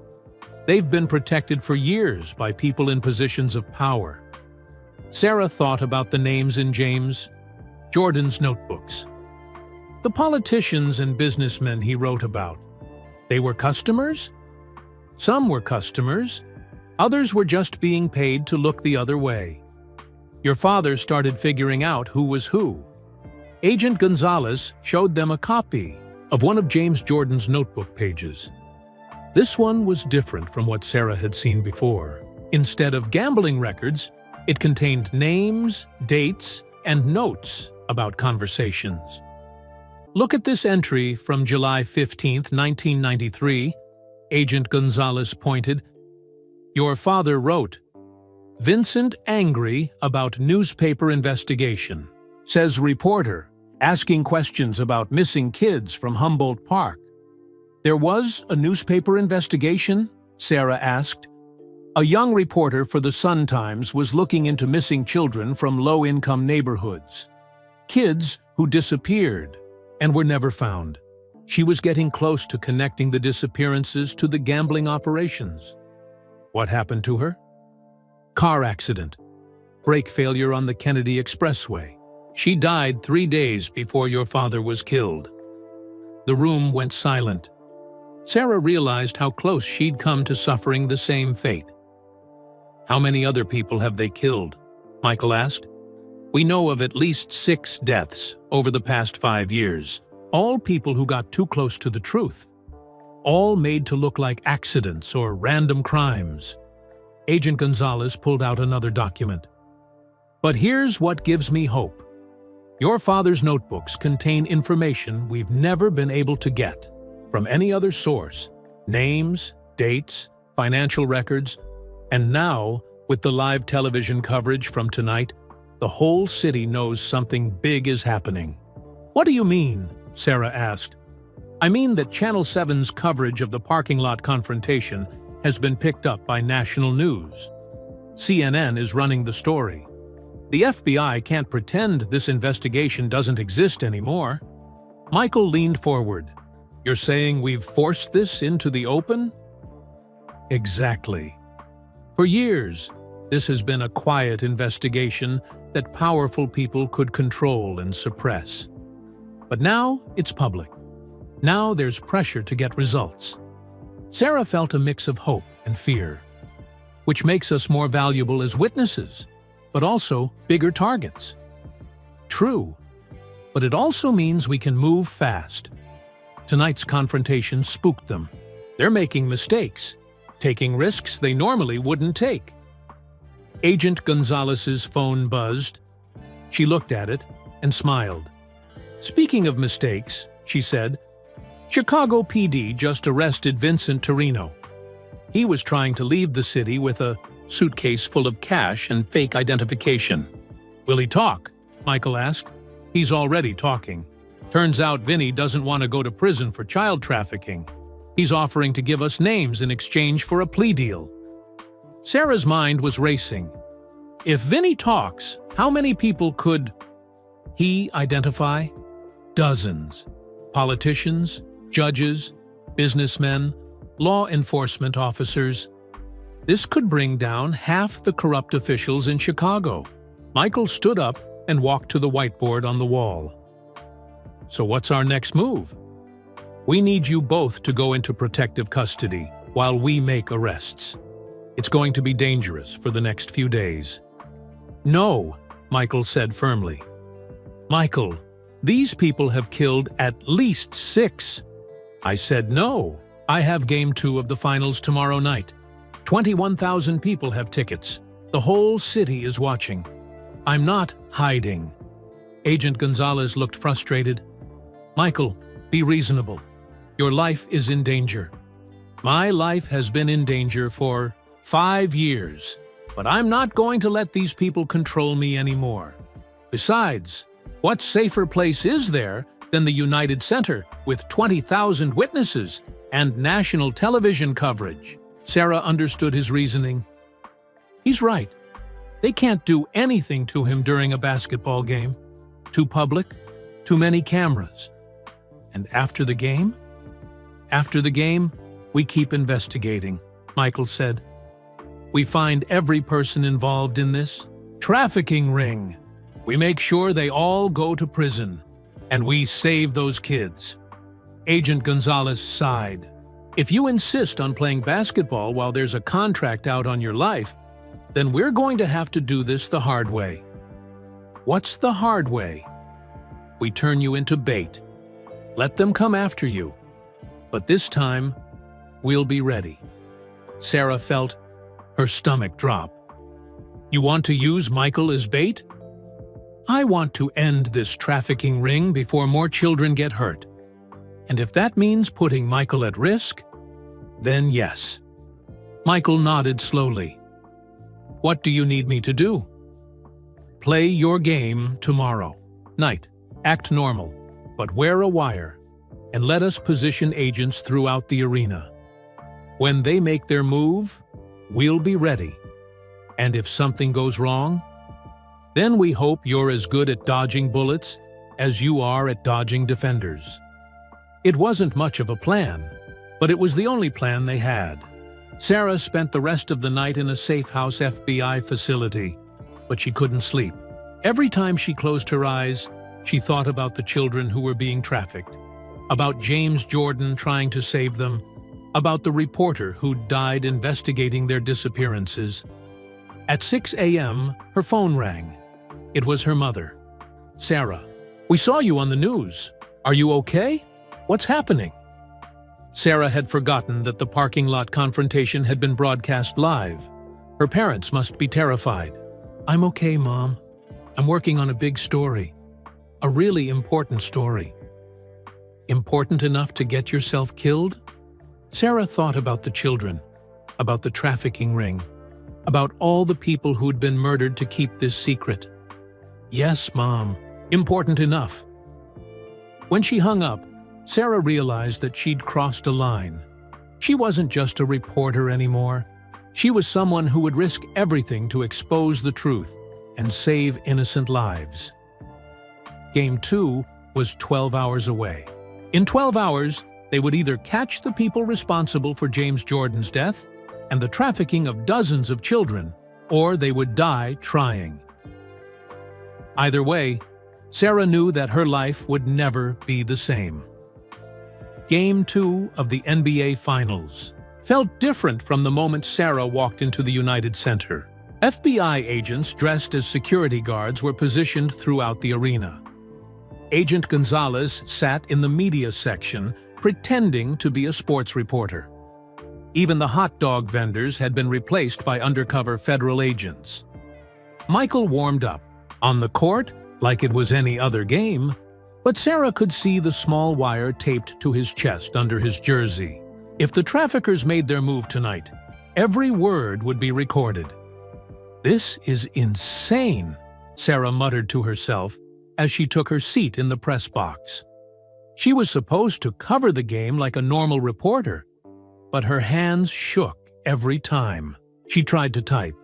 They've been protected for years by people in positions of power. Sarah thought about the names in James Jordan's notebooks. The politicians and businessmen he wrote about. They were customers? Some were customers. Others were just being paid to look the other way. Your father started figuring out who was who. Agent Gonzalez showed them a copy of one of James Jordan's notebook pages. This one was different from what Sarah had seen before. Instead of gambling records, it contained names, dates, and notes about conversations. Look at this entry from July 15, 1993. Agent Gonzalez pointed. Your father wrote, Vincent angry about newspaper investigation. Says reporter, asking questions about missing kids from Humboldt Park. There was a newspaper investigation? Sarah asked. A young reporter for the Sun-Times was looking into missing children from low-income neighborhoods. Kids who disappeared and were never found. She was getting close to connecting the disappearances to the gambling operations. What happened to her? Car accident. Brake failure on the Kennedy Expressway. She died 3 days before your father was killed. The room went silent. Sarah realized how close she'd come to suffering the same fate. How many other people have they killed? Michael asked. We know of at least 6 deaths over the past 5 years, all people who got too close to the truth. All made to look like accidents or random crimes. Agent Gonzalez pulled out another document. But here's what gives me hope. Your father's notebooks contain information we've never been able to get from any other source. Names, dates, financial records, and now, with the live television coverage from tonight, the whole city knows something big is happening. What do you mean? Sarah asked. I mean that Channel 7's coverage of the parking lot confrontation has been picked up by national news. CNN is running the story. The FBI can't pretend this investigation doesn't exist anymore. Michael leaned forward. You're saying we've forced this into the open? Exactly. For years, this has been a quiet investigation that powerful people could control and suppress. But now it's public. Now there's pressure to get results. Sarah felt a mix of hope and fear, which makes us more valuable as witnesses, but also bigger targets. True, but it also means we can move fast. Tonight's confrontation spooked them. They're making mistakes, taking risks they normally wouldn't take. Agent Gonzalez's phone buzzed. She looked at it and smiled. Speaking of mistakes, she said, Chicago PD just arrested Vincent Torino. He was trying to leave the city with a suitcase full of cash and fake identification. "Will he talk?" Michael asked. "He's already talking. Turns out Vinny doesn't want to go to prison for child trafficking. He's offering to give us names in exchange for a plea deal." Sarah's mind was racing. If Vinny talks, how many people could he identify? Dozens. Politicians, judges, businessmen, law enforcement officers. This could bring down half the corrupt officials in Chicago. Michael stood up and walked to the whiteboard on the wall. "So what's our next move?" "We need you both to go into protective custody while we make arrests. It's going to be dangerous for the next few days." "No," Michael said firmly. "Michael, these people have killed at least 6. I said no. I have Game 2 of the finals tomorrow night. 21,000 people have tickets. The whole city is watching. I'm not hiding." Agent Gonzalez looked frustrated. "Michael, be reasonable. Your life is in danger. My life has been in danger for 5 years, but I'm not going to let these people control me anymore. Besides, what safer place is there than the United Center with 20,000 witnesses and national television coverage?" Sarah understood his reasoning. He's right. They can't do anything to him during a basketball game. Too public, too many cameras. And after the game? "After the game, we keep investigating," Michael said. "We find every person involved in this trafficking ring. We make sure they all go to prison, and we save those kids." Agent Gonzalez sighed. "If you insist on playing basketball while there's a contract out on your life, then we're going to have to do this the hard way." "What's the hard way?" "We turn you into bait. Let them come after you. But this time, we'll be ready." Sarah felt her stomach drop. "You want to use Michael as bait?" "I want to end this trafficking ring before more children get hurt. And if that means putting Michael at risk, then yes." Michael nodded slowly. "What do you need me to do?" "Play your game tomorrow night. Act normal, but wear a wire, and let us position agents throughout the arena. When they make their move, we'll be ready. And if something goes wrong, then we hope you're as good at dodging bullets as you are at dodging defenders." It wasn't much of a plan, but it was the only plan they had. Sarah spent the rest of the night in a safe house FBI facility, but she couldn't sleep. Every time she closed her eyes, she thought about the children who were being trafficked, about James Jordan trying to save them, about the reporter who died investigating their disappearances. At 6 a.m., her phone rang. It was her mother. "Sarah, we saw you on the news. Are you okay? What's happening?" Sarah had forgotten that the parking lot confrontation had been broadcast live. Her parents must be terrified. "I'm okay, Mom. I'm working on a big story. A really important story." "Important enough to get yourself killed?" Sarah thought about the children, about the trafficking ring, about all the people who'd been murdered to keep this secret. "Yes, Mom, important enough." When she hung up, Sarah realized that she'd crossed a line. She wasn't just a reporter anymore. She was someone who would risk everything to expose the truth and save innocent lives. Game 2 was 12 hours away. In 12 hours, they would either catch the people responsible for James Jordan's death and the trafficking of dozens of children, or they would die trying. Either way, Sarah knew that her life would never be the same. Game 2 of the NBA Finals felt different from the moment Sarah walked into the United Center. FBI agents dressed as security guards were positioned throughout the arena. Agent Gonzalez sat in the media section, pretending to be a sports reporter. Even the hot dog vendors had been replaced by undercover federal agents. Michael warmed up, on the court like it was any other game, but Sarah could see the small wire taped to his chest under his jersey. If the traffickers made their move tonight, every word would be recorded. "This is insane," Sarah muttered to herself as she took her seat in the press box. She was supposed to cover the game like a normal reporter, but her hands shook every time she tried to type.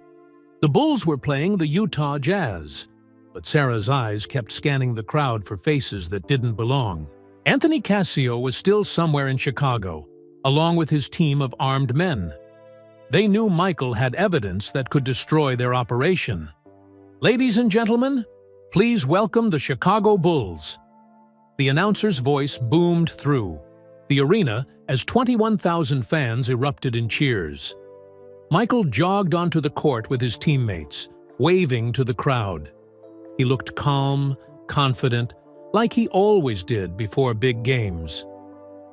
The Bulls were playing the Utah Jazz, but Sarah's eyes kept scanning the crowd for faces that didn't belong. Anthony Cascio was still somewhere in Chicago, along with his team of armed men. They knew Michael had evidence that could destroy their operation. "Ladies and gentlemen, please welcome the Chicago Bulls." The announcer's voice boomed through the arena as 21,000 fans erupted in cheers. Michael jogged onto the court with his teammates, waving to the crowd. He looked calm, confident, like he always did before big games.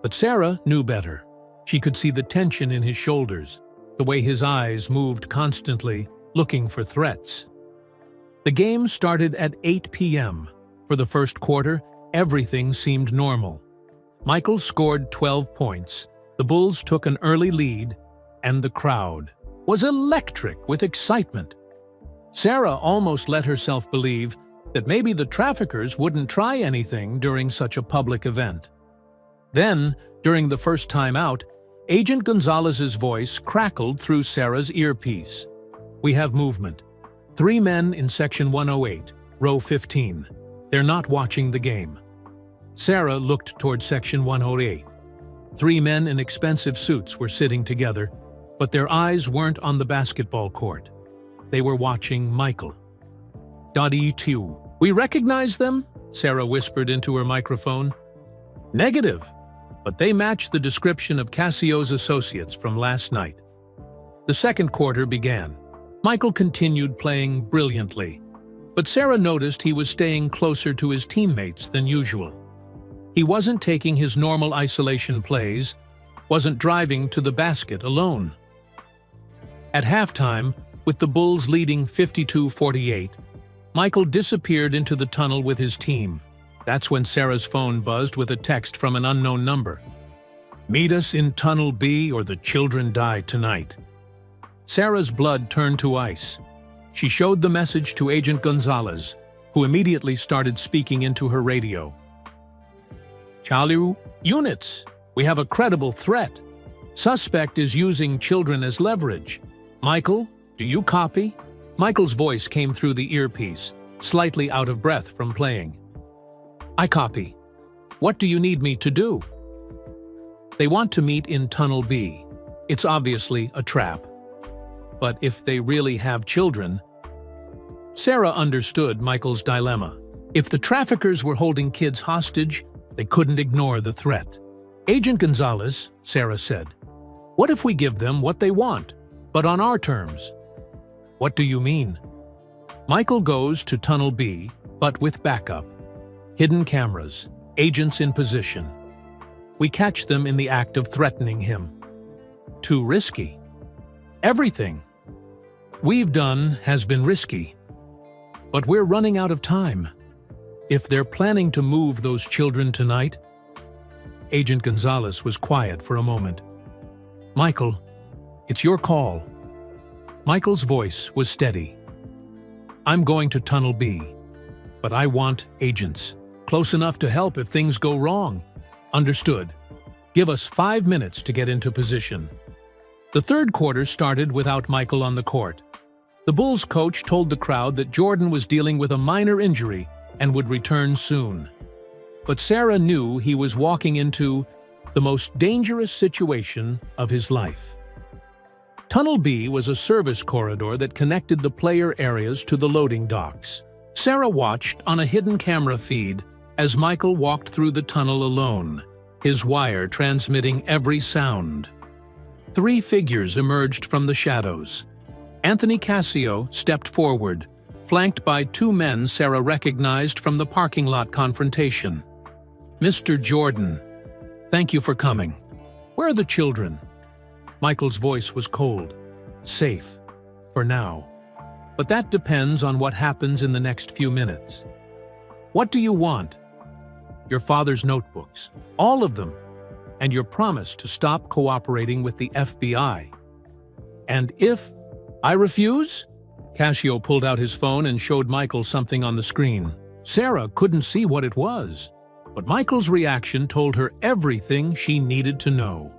But Sarah knew better. She could see the tension in his shoulders, the way his eyes moved constantly, looking for threats. The game started at 8 p.m. For the first quarter, everything seemed normal. Michael scored 12 points, the Bulls took an early lead, and the crowd was electric with excitement. Sarah almost let herself believe that maybe the traffickers wouldn't try anything during such a public event. Then, during the first time out, Agent Gonzalez's voice crackled through Sarah's earpiece. "We have movement. 3 men in Section 108, row 15. They're not watching the game." Sarah looked toward Section 108. 3 men in expensive suits were sitting together, but their eyes weren't on the basketball court. They were watching Michael. ".E2. We recognize them?" Sarah whispered into her microphone. "Negative, but they match the description of Casio's associates from last night." The second quarter began. Michael continued playing brilliantly, but Sarah noticed he was staying closer to his teammates than usual. He wasn't taking his normal isolation plays, wasn't driving to the basket alone. At halftime, with the Bulls leading 52-48, Michael disappeared into the tunnel with his team. That's when Sarah's phone buzzed with a text from an unknown number. "Meet us in Tunnel B or the children die tonight." Sarah's blood turned to ice. She showed the message to Agent Gonzalez, who immediately started speaking into her radio. "Chalu, units, we have a credible threat. Suspect is using children as leverage. Michael, do you copy?" Michael's voice came through the earpiece, slightly out of breath from playing. "I copy. What do you need me to do?" "They want to meet in Tunnel B. It's obviously a trap. But if they really have children..." Sarah understood Michael's dilemma. If the traffickers were holding kids hostage, they couldn't ignore the threat. "Agent Gonzalez," Sarah said, "what if we give them what they want, but on our terms?" "What do you mean?" Michael goes to Tunnel B, but with backup. Hidden cameras, agents in position. We catch them in the act of threatening him. Too risky. Everything we've done has been risky. But we're running out of time. If they're planning to move those children tonight... Agent Gonzalez was quiet for a moment. "Michael, it's your call." Michael's voice was steady. "I'm going to Tunnel B, but I want agents. Close enough to help if things go wrong." "Understood. Give us 5 minutes to get into position." The third quarter started without Michael on the court. The Bulls coach told the crowd that Jordan was dealing with a minor injury and would return soon. But Sarah knew he was walking into the most dangerous situation of his life. Tunnel B was a service corridor that connected the player areas to the loading docks. Sarah watched on a hidden camera feed as Michael walked through the tunnel alone, his wire transmitting every sound. 3 figures emerged from the shadows. Anthony Cascio stepped forward, flanked by 2 men Sarah recognized from the parking lot confrontation. "Mr. Jordan, thank you for coming. Where are the children?" Michael's voice was cold. "Safe. For now. But that depends on what happens in the next few minutes." "What do you want?" "Your father's notebooks. All of them. and your promise to stop cooperating with the FBI. And if I refuse? Cassio pulled out his phone and showed Michael something on the screen. Sarah couldn't see what it was, but Michael's reaction told her everything she needed to know.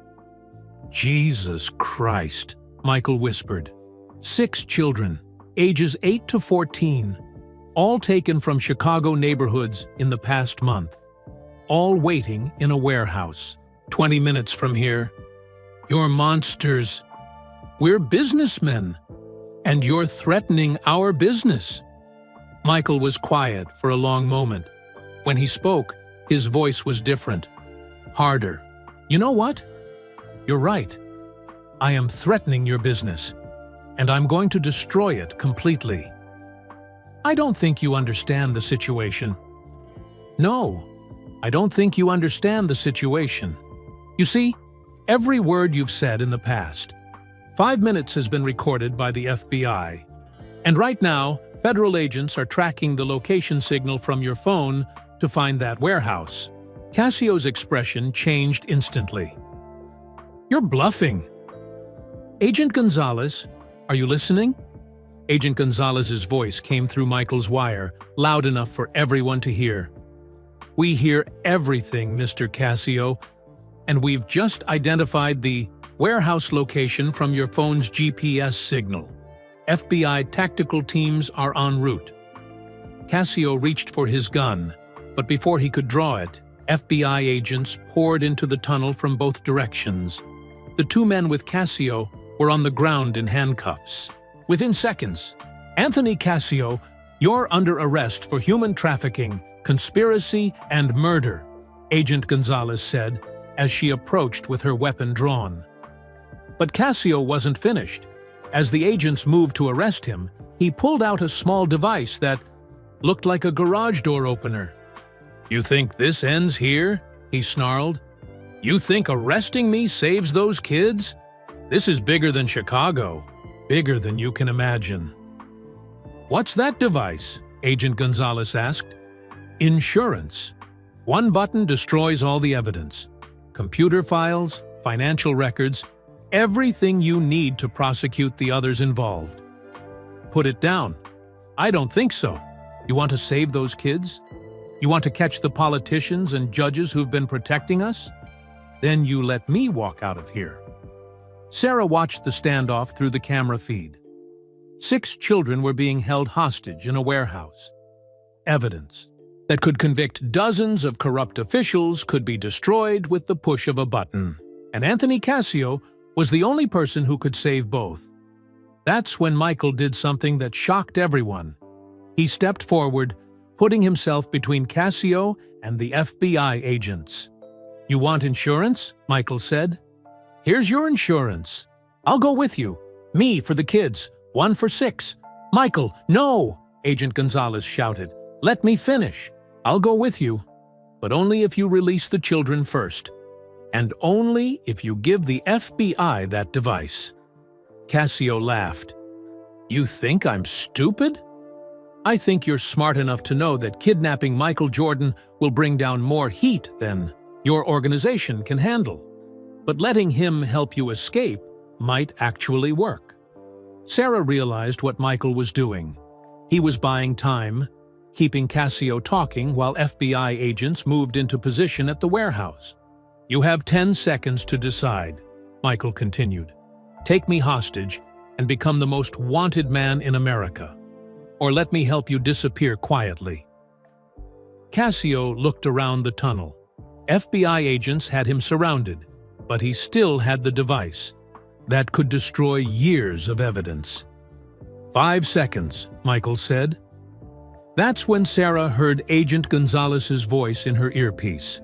Jesus Christ, Michael whispered. 6 children, ages 8 to 14, all taken from Chicago neighborhoods in the past month, all waiting in a warehouse, 20 minutes from here. You're monsters. We're businessmen, and you're threatening our business. Michael was quiet for a long moment. When he spoke, his voice was different, harder. You know what? You're right. I am threatening your business, and I'm going to destroy it completely. I don't think you understand the situation. No, I don't think you understand the situation. You see, every word you've said in the past, 5 minutes has been recorded by the FBI. And right now, federal agents are tracking the location signal from your phone to find that warehouse. Cassio's expression changed instantly. You're bluffing. Agent Gonzalez, are you listening? Agent Gonzalez's voice came through Michael's wire, loud enough for everyone to hear. We hear everything, Mr. Cassio, and we've just identified the warehouse location from your phone's GPS signal. FBI tactical teams are en route. Cassio reached for his gun, but before he could draw it, FBI agents poured into the tunnel from both directions. The 2 men with Cassio were on the ground in handcuffs. Within seconds, Anthony Cassio, you're under arrest for human trafficking, conspiracy, and murder, Agent Gonzalez said as she approached with her weapon drawn. But Cassio wasn't finished. As the agents moved to arrest him, he pulled out a small device that looked like a garage door opener. You think this ends here? He snarled. You think arresting me saves those kids? This is bigger than Chicago, bigger than you can imagine. What's that device? Agent Gonzalez asked. Insurance. 1 button destroys all the evidence. Computer files, financial records, everything you need to prosecute the others involved. Put it down. I don't think so. You want to save those kids? You want to catch the politicians and judges who've been protecting us? Then you let me walk out of here. Sarah watched the standoff through the camera feed. 6 children were being held hostage in a warehouse. Evidence that could convict dozens of corrupt officials could be destroyed with the push of a button. And Anthony Cassio was the only person who could save both. That's when Michael did something that shocked everyone. He stepped forward, putting himself between Cassio and the FBI agents. You want insurance? Michael said. Here's your insurance. I'll go with you. Me for the kids. 1 for 6. Michael, no! Agent Gonzalez shouted. Let me finish. I'll go with you, but only if you release the children first. And only if you give the FBI that device. Cassio laughed. You think I'm stupid? I think you're smart enough to know that kidnapping Michael Jordan will bring down more heat than your organization can handle. But letting him help you escape might actually work. Sarah realized what Michael was doing. He was buying time, keeping Cassio talking while FBI agents moved into position at the warehouse. You have 10 seconds to decide, Michael continued. Take me hostage and become the most wanted man in America, or let me help you disappear quietly. Cassio looked around the tunnel. FBI agents had him surrounded, but he still had the device that could destroy years of evidence. 5 seconds, Michael said. That's when Sarah heard Agent Gonzalez's voice in her earpiece.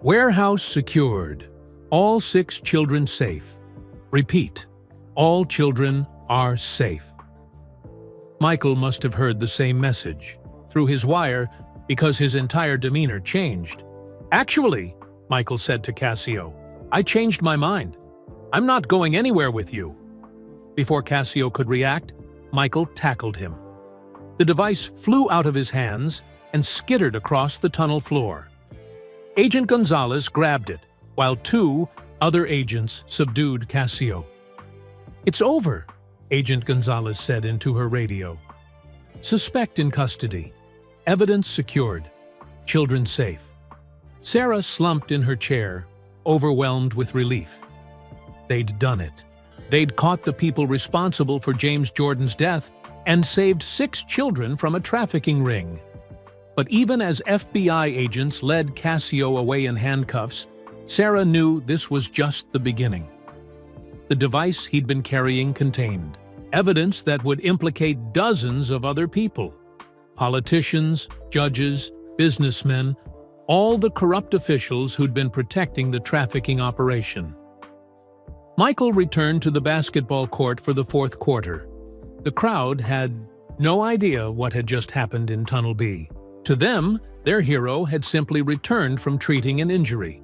Warehouse secured. All 6 children safe. Repeat, all children are safe. Michael must have heard the same message through his wire because his entire demeanor changed. Actually, Michael said to Cassio, I changed my mind. I'm not going anywhere with you. Before Cassio could react, Michael tackled him. The device flew out of his hands and skittered across the tunnel floor. Agent Gonzalez grabbed it, while 2 other agents subdued Casio. "It's over," Agent Gonzalez said into her radio. "Suspect in custody. Evidence secured. Children safe." Sarah slumped in her chair, overwhelmed with relief. They'd done it. They'd caught the people responsible for James Jordan's death and saved 6 children from a trafficking ring. But even as FBI agents led Casio away in handcuffs, Sarah knew this was just the beginning. The device he'd been carrying contained evidence that would implicate dozens of other people. Politicians, judges, businessmen, all the corrupt officials who'd been protecting the trafficking operation. Michael returned to the basketball court for the 4th quarter. The crowd had no idea what had just happened in Tunnel B. To them, their hero had simply returned from treating an injury.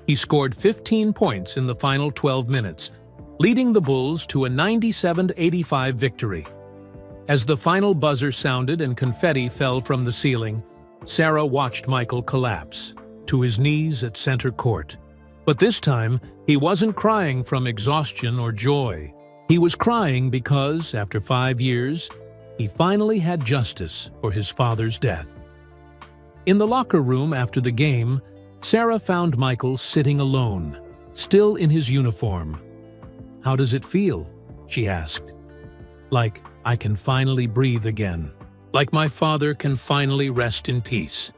He scored 15 points in the final 12 minutes, leading the Bulls to a 97-85 victory. As the final buzzer sounded and confetti fell from the ceiling, Sarah watched Michael collapse to his knees at center court. But this time, he wasn't crying from exhaustion or joy. He was crying because, after 5 years, he finally had justice for his father's death. In the locker room after the game, Sarah found Michael sitting alone, still in his uniform. "How does it feel?" she asked. "Like I can finally breathe again. Like my father can finally rest in peace."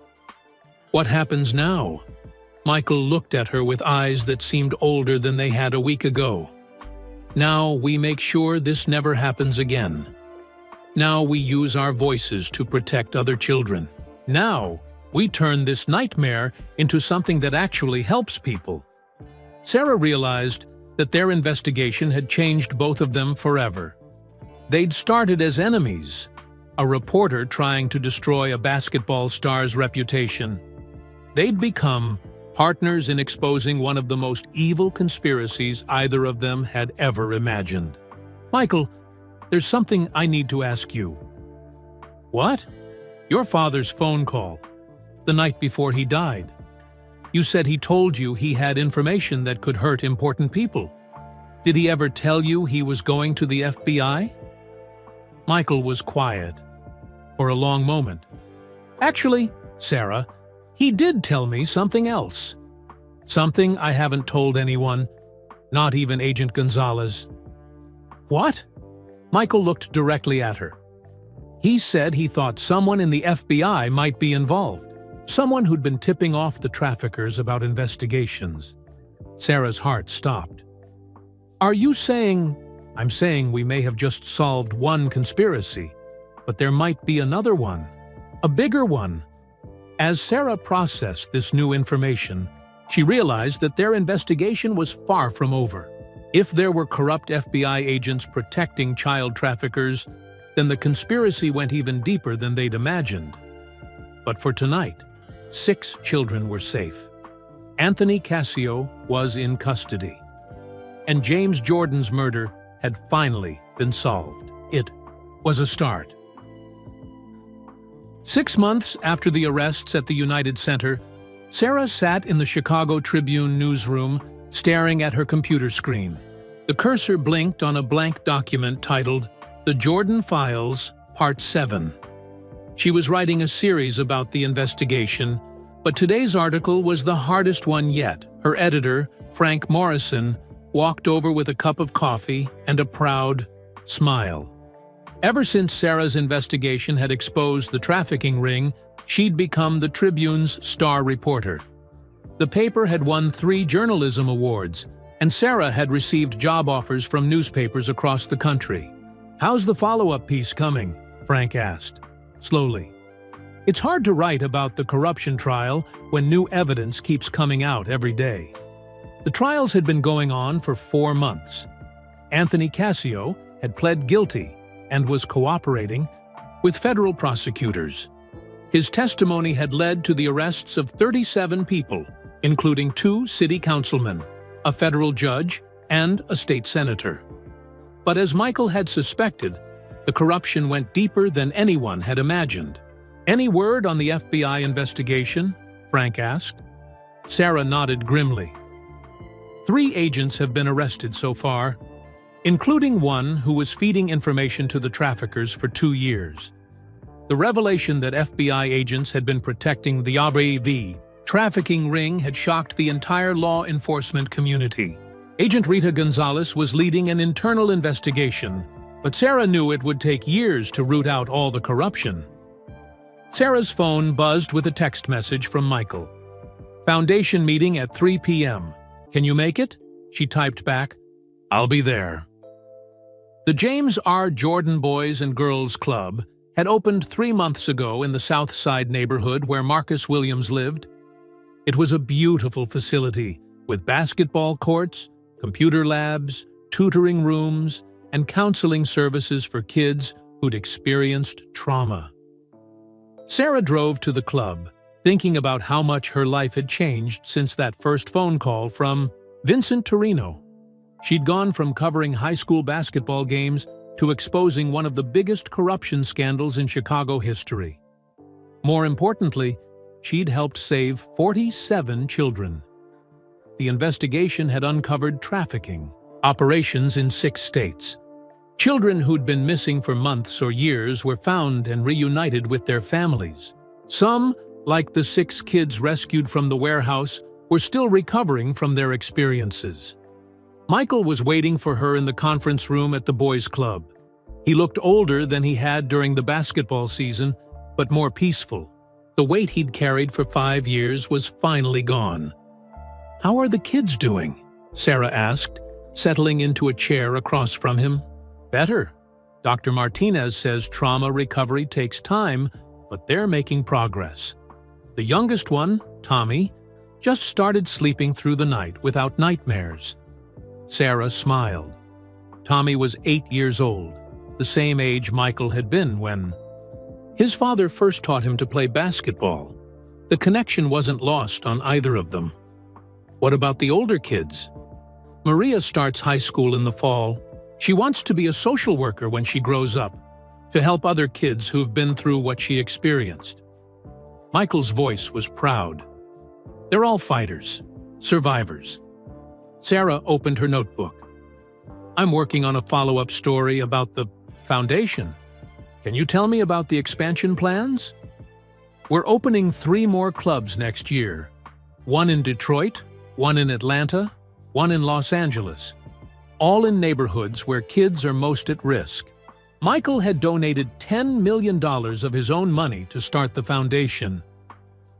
"What happens now?" Michael looked at her with eyes that seemed older than they had a week ago. "Now we make sure this never happens again. Now we use our voices to protect other children. Now we turn this nightmare into something that actually helps people." Sarah realized that their investigation had changed both of them forever. They'd started as enemies, a reporter trying to destroy a basketball star's reputation. They'd become partners in exposing one of the most evil conspiracies either of them had ever imagined. "Michael, there's something I need to ask you." "What?" "Your father's phone call, the night before he died. You said he told you he had information that could hurt important people. Did he ever tell you he was going to the FBI?" Michael was quiet for a long moment. "Actually, Sarah, he did tell me something else. Something I haven't told anyone, not even Agent Gonzalez." "What?" Michael looked directly at her. "He said he thought someone in the FBI might be involved. Someone who'd been tipping off the traffickers about investigations." Sarah's heart stopped. "Are you saying—" "I'm saying we may have just solved one conspiracy, but there might be another one, a bigger one." As Sarah processed this new information, she realized that their investigation was far from over. If there were corrupt FBI agents protecting child traffickers, then the conspiracy went even deeper than they'd imagined. But for tonight, 6 children were safe. Anthony Casio was in custody. And James Jordan's murder had finally been solved. It was a start. 6 months after the arrests at the United Center, Sarah sat in the Chicago Tribune newsroom, staring at her computer screen. The cursor blinked on a blank document titled The Jordan Files, Part 7. She was writing a series about the investigation, but today's article was the hardest one yet. Her editor, Frank Morrison, walked over with a cup of coffee and a proud smile. Ever since Sarah's investigation had exposed the trafficking ring, she'd become the Tribune's star reporter. The paper had won 3 journalism awards, and Sarah had received job offers from newspapers across the country. "How's the follow-up piece coming?" Frank asked, slowly. "It's hard to write about the corruption trial when new evidence keeps coming out every day." The trials had been going on for 4 months. Anthony Casio had pled guilty and was cooperating with federal prosecutors. His testimony had led to the arrests of 37 people, including 2 city councilmen, a federal judge, and a state senator. But as Michael had suspected, the corruption went deeper than anyone had imagined. "Any word on the FBI investigation?" Frank asked. Sarah nodded grimly. 3 agents have been arrested so far, including one who was feeding information to the traffickers for 2 years. The revelation that FBI agents had been protecting the ABV trafficking ring had shocked the entire law enforcement community. Agent Rita Gonzalez was leading an internal investigation, but Sarah knew it would take years to root out all the corruption. Sarah's phone buzzed with a text message from Michael. "Foundation meeting at 3 p.m. Can you make it?" She typed back, "I'll be there." The James R. Jordan Boys and Girls Club had opened 3 months ago in the South Side neighborhood where Marcus Williams lived. It was a beautiful facility with basketball courts, computer labs, tutoring rooms, and counseling services for kids who'd experienced trauma. Sarah drove to the club, thinking about how much her life had changed since that first phone call from Vincent Torino. She'd gone from covering high school basketball games to exposing one of the biggest corruption scandals in Chicago history. More importantly, she'd helped save 47 children. The investigation had uncovered trafficking operations in 6 states. Children who'd been missing for months or years were found and reunited with their families. Some, like the 6 kids rescued from the warehouse, were still recovering from their experiences. Michael was waiting for her in the conference room at the boys' club. He looked older than he had during the basketball season, but more peaceful. The weight he'd carried for 5 years was finally gone. "How are the kids doing?" Sarah asked, settling into a chair across from him. "Better. Dr. Martinez says trauma recovery takes time, but they're making progress. The youngest one, Tommy, just started sleeping through the night without nightmares." Sarah smiled. Tommy was 8 years old, the same age Michael had been when his father first taught him to play basketball. The connection wasn't lost on either of them. "What about the older kids?" "Maria starts high school in the fall. She wants to be a social worker when she grows up, to help other kids who've been through what she experienced." Michael's voice was proud. "They're all fighters, survivors." Sarah opened her notebook. "I'm working on a follow-up story about the foundation. Can you tell me about the expansion plans?" "We're opening 3 more clubs next year. One in Detroit, one in Atlanta, one in Los Angeles. All in neighborhoods where kids are most at risk." Michael had donated $10 million of his own money to start the foundation.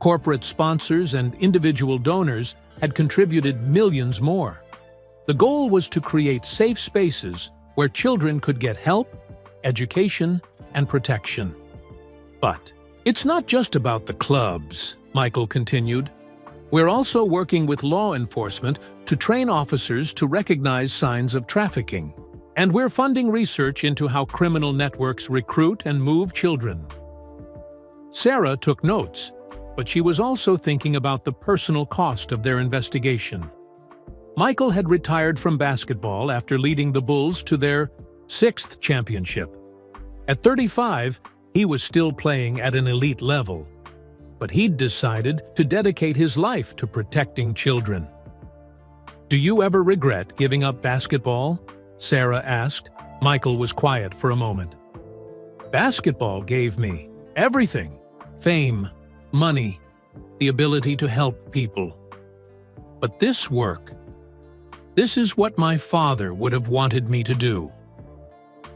Corporate sponsors and individual donors had contributed millions more. The goal was to create safe spaces where children could get help, education, and protection. "But it's not just about the clubs," Michael continued. "We're also working with law enforcement to train officers to recognize signs of trafficking. And we're funding research into how criminal networks recruit and move children." Sarah took notes, but she was also thinking about the personal cost of their investigation. Michael had retired from basketball after leading the Bulls to their 6th championship. At 35, he was still playing at an elite level, but he'd decided to dedicate his life to protecting children. "Do you ever regret giving up basketball?" Sarah asked. Michael was quiet for a moment. "Basketball gave me everything: fame, money, the ability to help people. But this work, this is what my father would have wanted me to do.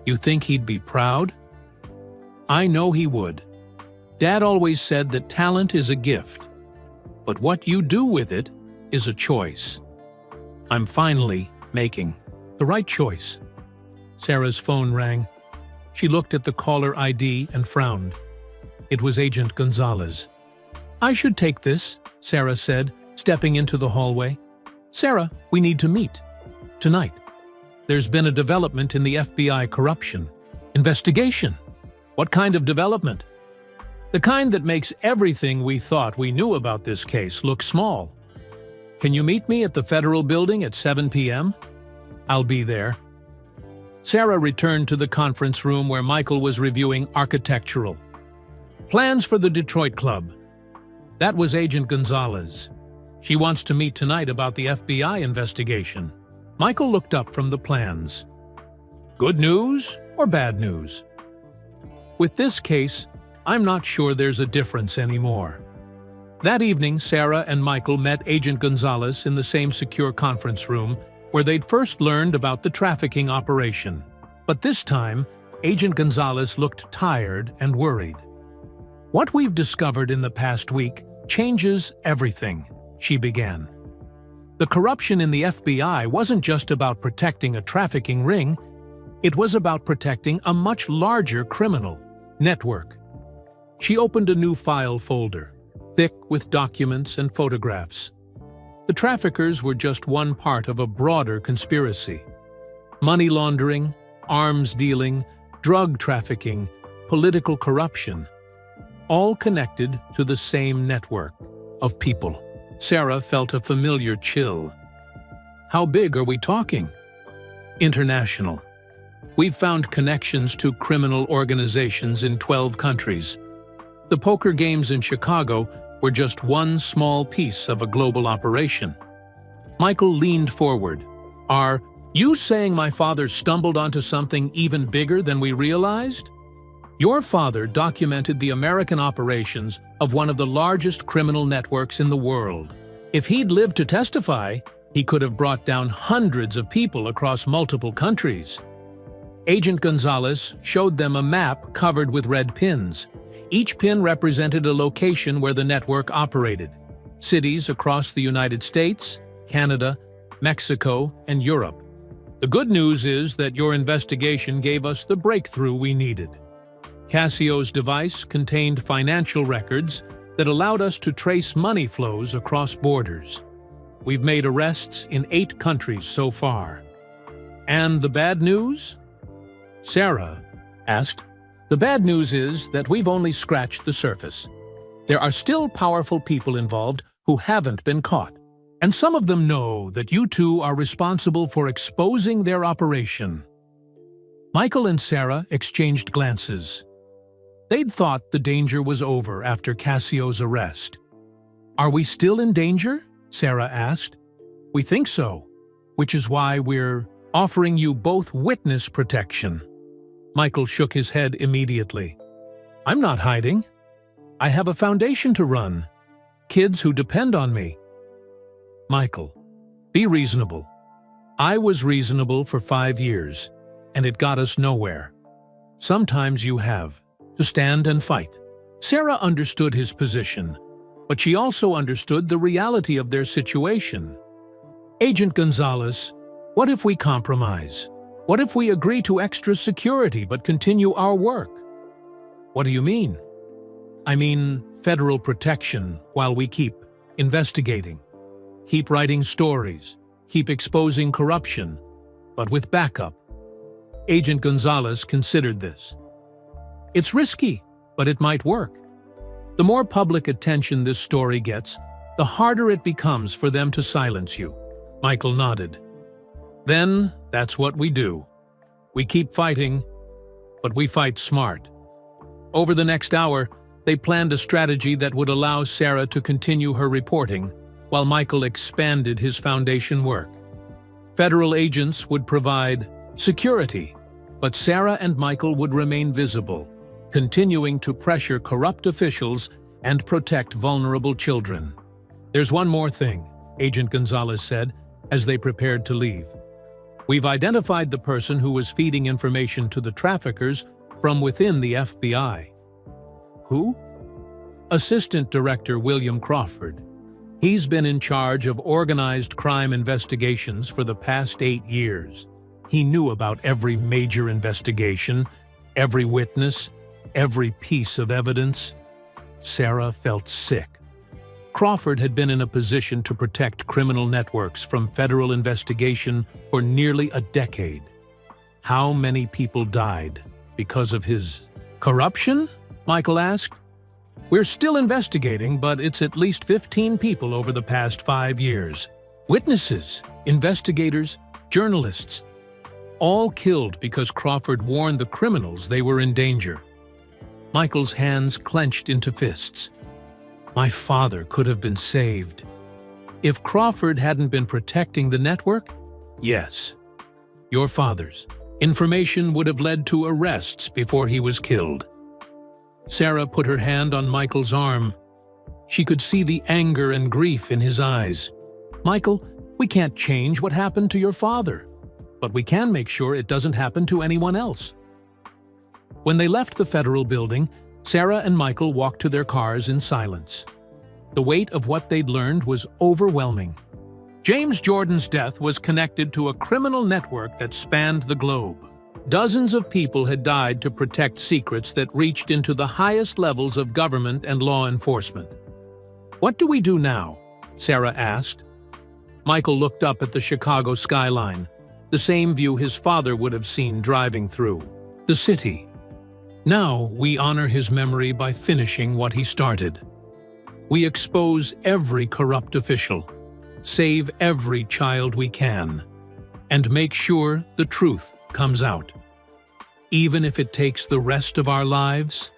You think he'd be proud?" "I know he would. Dad always said that talent is a gift, but what you do with it is a choice. I'm finally making the right choice." Sarah's phone rang. She looked at the caller ID and frowned. It was Agent Gonzalez. "I should take this," Sarah said, stepping into the hallway. "Sarah, we need to meet. Tonight. There's been a development in the FBI corruption investigation." "What kind of development?" "The kind that makes everything we thought we knew about this case look small. Can you meet me at the Federal Building at 7 p.m.? "I'll be there." Sarah returned to the conference room where Michael was reviewing architectural plans for the Detroit Club. That was Agent Gonzalez. She wants to meet tonight about the FBI investigation. Michael looked up from the plans. Good news or bad news? With this case, I'm not sure there's a difference anymore. That evening, Sarah and Michael met Agent Gonzalez in the same secure conference room where they'd first learned about the trafficking operation. But this time, Agent Gonzalez looked tired and worried. What we've discovered in the past week changes everything, she began. The corruption in the FBI wasn't just about protecting a trafficking ring, it was about protecting a much larger criminal network. She opened a new file folder, thick with documents and photographs. The traffickers were just one part of a broader conspiracy. Money laundering, arms dealing, drug trafficking, political corruption, all connected to the same network of people. Sarah felt a familiar chill. How big are we talking? International. We've found connections to criminal organizations in 12 countries. The poker games in Chicago were just one small piece of a global operation. Michael leaned forward. Are you saying my father stumbled onto something even bigger than we realized? Your father documented the American operations of one of the largest criminal networks in the world. If he'd lived to testify, he could have brought down hundreds of people across multiple countries. Agent Gonzalez showed them a map covered with red pins. Each pin represented a location where the network operated. Cities across the United States, Canada, Mexico, and Europe. The good news is that your investigation gave us the breakthrough we needed. Cassio's device contained financial records that allowed us to trace money flows across borders. We've made arrests in 8 countries so far. And the bad news? Sarah asked. The bad news is that we've only scratched the surface. There are still powerful people involved who haven't been caught. And some of them know that you two are responsible for exposing their operation. Michael and Sarah exchanged glances. They'd thought the danger was over after Cassio's arrest. Are we still in danger? Sarah asked. We think so, which is why we're offering you both witness protection. Michael shook his head immediately. I'm not hiding. I have a foundation to run. Kids who depend on me. Michael, be reasonable. I was reasonable for 5 years, and it got us nowhere. Sometimes you have to stand and fight. Sarah understood his position, but she also understood the reality of their situation. Agent Gonzalez, what if we compromise? What if we agree to extra security but continue our work? What do you mean? I mean federal protection while we keep investigating. Keep writing stories. Keep exposing corruption, but with backup. Agent Gonzalez considered this. It's risky, but it might work. The more public attention this story gets, the harder it becomes for them to silence you. Michael nodded. Then, that's what we do. We keep fighting, but we fight smart. Over the next hour, they planned a strategy that would allow Sarah to continue her reporting, while Michael expanded his foundation work. Federal agents would provide security, but Sarah and Michael would remain visible, continuing to pressure corrupt officials and protect vulnerable children. There's one more thing, Agent Gonzalez said, as they prepared to leave. We've identified the person who was feeding information to the traffickers from within the FBI. Who? Assistant Director William Crawford. He's been in charge of organized crime investigations for the past 8 years. He knew about every major investigation, every witness, every piece of evidence. Sarah felt sick. Crawford had been in a position to protect criminal networks from federal investigation for nearly a decade. How many people died because of his corruption? Michael asked. We're still investigating, but it's at least 15 people over the past 5 years. Witnesses, investigators, journalists, all killed because Crawford warned the criminals they were in danger. Michael's hands clenched into fists. My father could have been saved. If Crawford hadn't been protecting the network, yes, your father's information would have led to arrests before he was killed. Sarah put her hand on Michael's arm. She could see the anger and grief in his eyes. Michael, we can't change what happened to your father, but we can make sure it doesn't happen to anyone else. When they left the federal building, Sarah and Michael walked to their cars in silence. The weight of what they'd learned was overwhelming. James Jordan's death was connected to a criminal network that spanned the globe. Dozens of people had died to protect secrets that reached into the highest levels of government and law enforcement. "What do we do now?" Sarah asked. Michael looked up at the Chicago skyline, the same view his father would have seen driving through the city. "Now we honor his memory by finishing what he started. We expose every corrupt official, save every child we can, and make sure the truth comes out. Even if it takes the rest of our lives,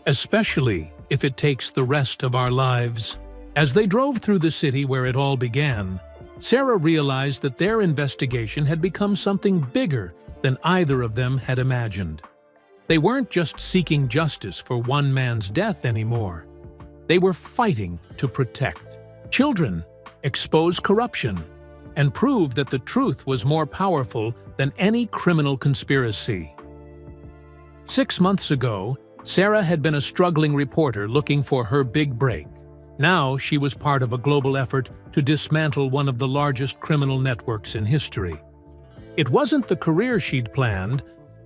especially if it takes the rest of our lives." As they drove through the city where it all began, Sarah realized that their investigation had become something bigger than either of them had imagined. They weren't just seeking justice for one man's death anymore. They were fighting to protect children, expose corruption, and prove that the truth was more powerful than any criminal conspiracy. 6 months ago, Sarah had been a struggling reporter looking for her big break. Now she was part of a global effort to dismantle one of the largest criminal networks in history. It wasn't the career she'd planned,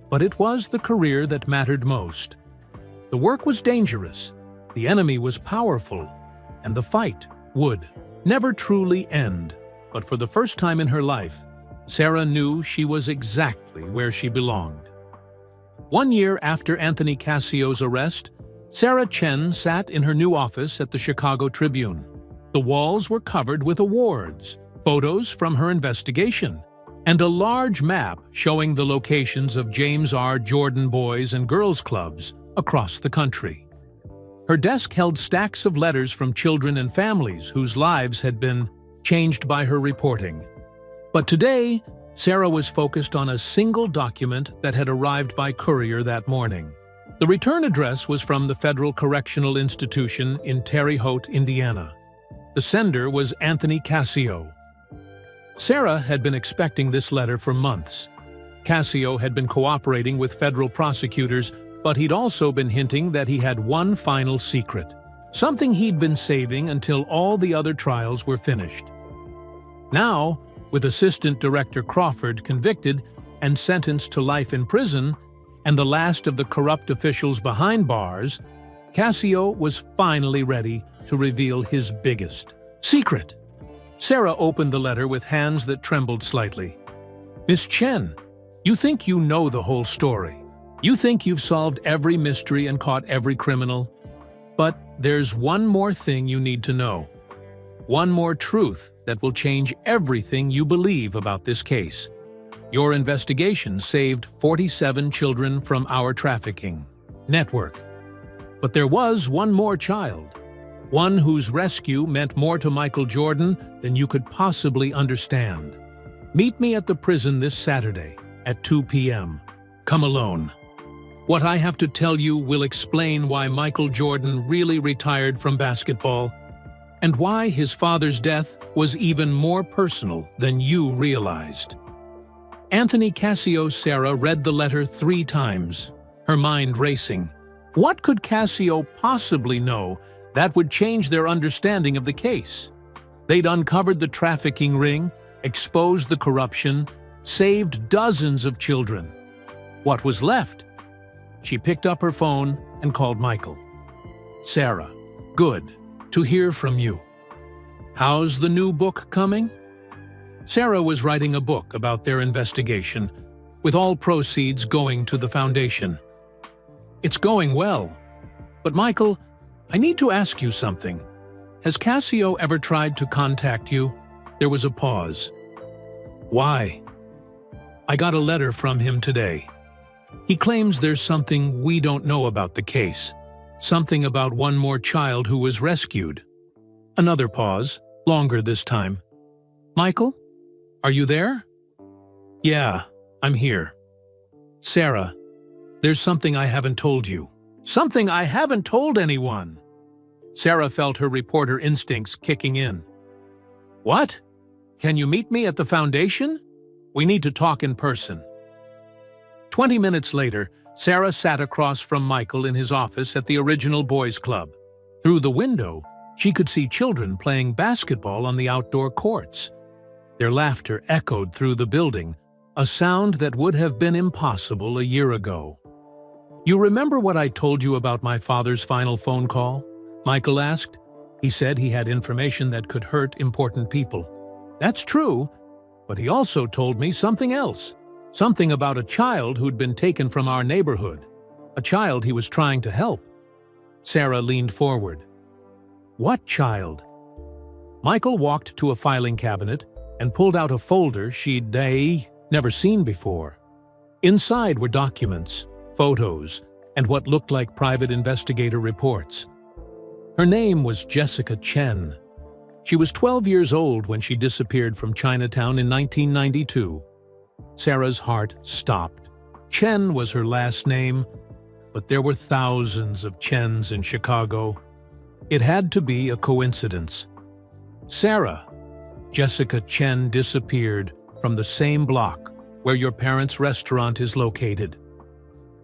but it was the career that mattered most. The work was dangerous, the enemy was powerful, and the fight would never truly end. But for the first time in her life, Sarah knew she was exactly where she belonged. 1 year after Anthony Cassio's arrest, Sarah Chen sat in her new office at the Chicago Tribune. The walls were covered with awards, photos from her investigation, and a large map showing the locations of James R. Jordan boys and girls clubs across the country. Her desk held stacks of letters from children and families whose lives had been changed by her reporting. But today, Sarah was focused on a single document that had arrived by courier that morning. The return address was from the Federal Correctional Institution in Terre Haute, Indiana. The sender was Anthony Cassio. Sarah had been expecting this letter for months. Cassio had been cooperating with federal prosecutors, but he'd also been hinting that he had one final secret, something he'd been saving until all the other trials were finished. Now, with Assistant Director Crawford convicted and sentenced to life in prison, and the last of the corrupt officials behind bars, Cassio was finally ready to reveal his biggest secret. Sarah opened the letter with hands that trembled slightly. "Miss Chen, you think you know the whole story. You think you've solved every mystery and caught every criminal. But there's one more thing you need to know. One more truth that will change everything you believe about this case. Your investigation saved 47 children from our trafficking network. But there was one more child, one whose rescue meant more to Michael Jordan than you could possibly understand. Meet me at the prison this Saturday at 2 p.m. Come alone. What I have to tell you will explain why Michael Jordan really retired from basketball and why his father's death was even more personal than you realized." Anthony Cassio Sarah read the letter 3 times, her mind racing. What could Cassio possibly know that would change their understanding of the case? They'd uncovered the trafficking ring, exposed the corruption, saved dozens of children. What was left? She picked up her phone and called Michael. "Sarah, good to hear from you. How's the new book coming?" Sarah was writing a book about their investigation, with all proceeds going to the foundation. "It's going well. But Michael, I need to ask you something. Has Cassio ever tried to contact you?" There was a pause. "Why?" "I got a letter from him today. He claims there's something we don't know about the case. Something about one more child who was rescued." Another pause. longer this time. Michael? Are you there? Yeah, I'm here. Sarah, there's something I haven't told you. Something I haven't told anyone. Sarah felt her reporter instincts kicking in. What? Can you meet me at the foundation? We need to talk in person. 20 minutes later, Sarah sat across from Michael in his office at the original boys' club. Through the window, she could see children playing basketball on the outdoor courts. Their laughter echoed through the building, a sound that would have been impossible a year ago. You remember what I told you about my father's final phone call? Michael asked. He said he had information that could hurt important people. That's true, but he also told me something else. Something about a child who'd been taken from our neighborhood. A child he was trying to help. Sarah leaned forward. What child? Michael walked to a filing cabinet and pulled out a folder she'd never seen before. Inside were documents, photos, and what looked like private investigator reports. Her name was Jessica Chen. She was 12 years old when she disappeared from Chinatown in 1992. Sarah's heart stopped. Chen was her last name, but there were thousands of Chens in Chicago. It had to be a coincidence. Sarah, Jessica Chen disappeared from the same block where your parents' restaurant is located.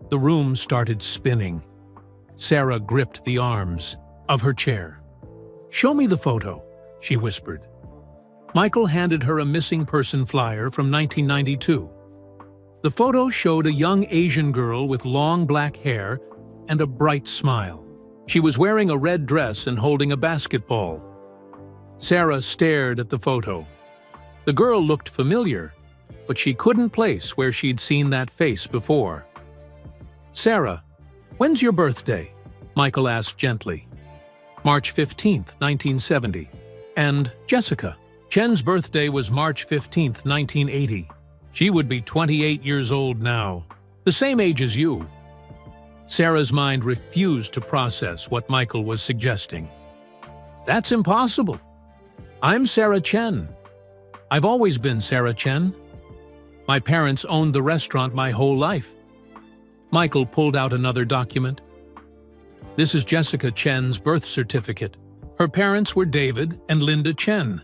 The room started spinning. Sarah gripped the arms of her chair. Show me the photo, she whispered. Michael handed her a missing person flyer from 1992. The photo showed a young Asian girl with long black hair and a bright smile. She was wearing a red dress and holding a basketball. Sarah stared at the photo. The girl looked familiar, but she couldn't place where she'd seen that face before. Sarah, when's your birthday? Michael asked gently. March 15th, 1970. And Jessica. Chen's birthday was March 15th, 1980. She would be 28 years old now, the same age as you. Sarah's mind refused to process what Michael was suggesting. That's impossible. I'm Sarah Chen. I've always been Sarah Chen. My parents owned the restaurant my whole life. Michael pulled out another document. This is Jessica Chen's birth certificate. Her parents were David and Linda Chen.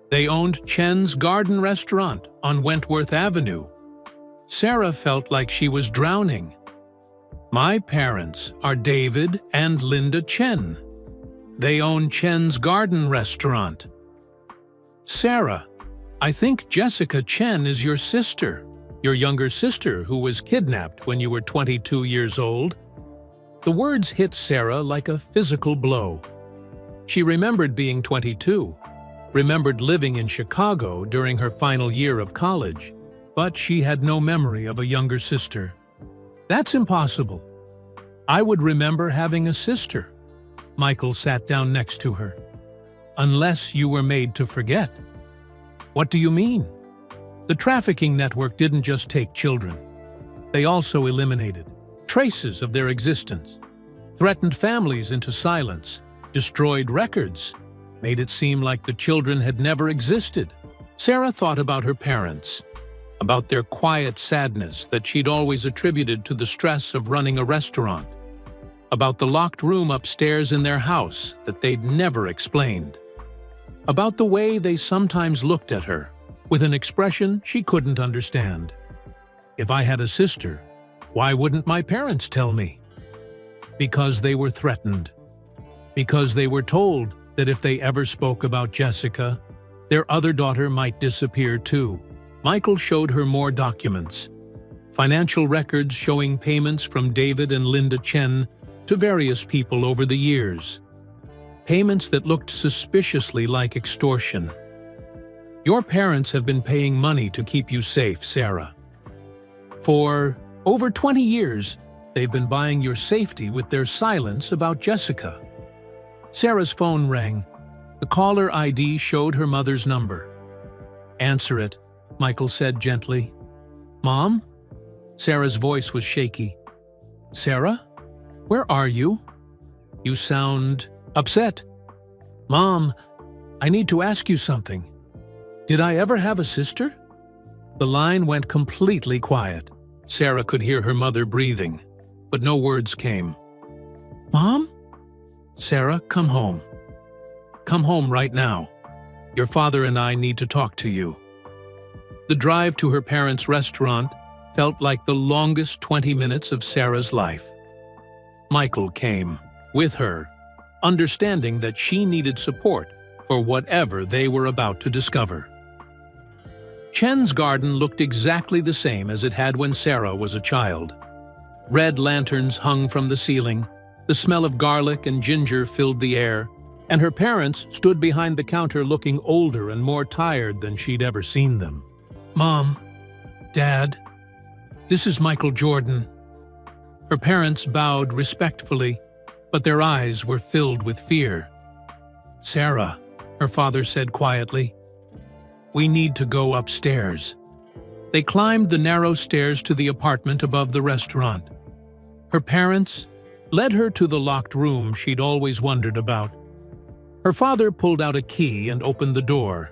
They owned Chen's Garden Restaurant on Wentworth Avenue. Sarah felt like she was drowning. My parents are David and Linda Chen. They own Chen's Garden Restaurant. Sarah, I think Jessica Chen is your sister, your younger sister who was kidnapped when you were 22 years old. The words hit Sarah like a physical blow. She remembered being 22, remembered living in Chicago during her final year of college, but she had no memory of a younger sister. That's impossible. I would remember having a sister. Michael sat down next to her. Unless you were made to forget. What do you mean? The trafficking network didn't just take children. They also eliminated traces of their existence, threatened families into silence, destroyed records, made it seem like the children had never existed. Sarah thought about her parents, about their quiet sadness that she'd always attributed to the stress of running a restaurant, about the locked room upstairs in their house that they'd never explained, about the way they sometimes looked at her with an expression she couldn't understand. If I had a sister, why wouldn't my parents tell me? Because they were threatened. Because they were told that if they ever spoke about Jessica, their other daughter might disappear too. Michael showed her more documents. Financial records showing payments from David and Linda Chen to various people over the years. Payments that looked suspiciously like extortion. Your parents have been paying money to keep you safe, Sarah. For over 20 years, they've been buying your safety with their silence about Jessica. Sarah's phone rang. The caller ID showed her mother's number. Answer it, Michael said gently. Mom? Sarah's voice was shaky. Sarah? Where are you? You sound upset. Mom, I need to ask you something. Did I ever have a sister? The line went completely quiet. Sarah could hear her mother breathing, but no words came. Mom? Sarah, come home. Come home right now. Your father and I need to talk to you. The drive to her parents' restaurant felt like the longest 20 minutes of Sarah's life. Michael came with her, understanding that she needed support for whatever they were about to discover. Chen's garden looked exactly the same as it had when Sarah was a child. Red lanterns hung from the ceiling, the smell of garlic and ginger filled the air, and her parents stood behind the counter looking older and more tired than she'd ever seen them. Mom, Dad, this is Michael Jordan. Her parents bowed respectfully, but their eyes were filled with fear. Sarah, her father said quietly, we need to go upstairs. They climbed the narrow stairs to the apartment above the restaurant. Her parents led her to the locked room she'd always wondered about. Her father pulled out a key and opened the door.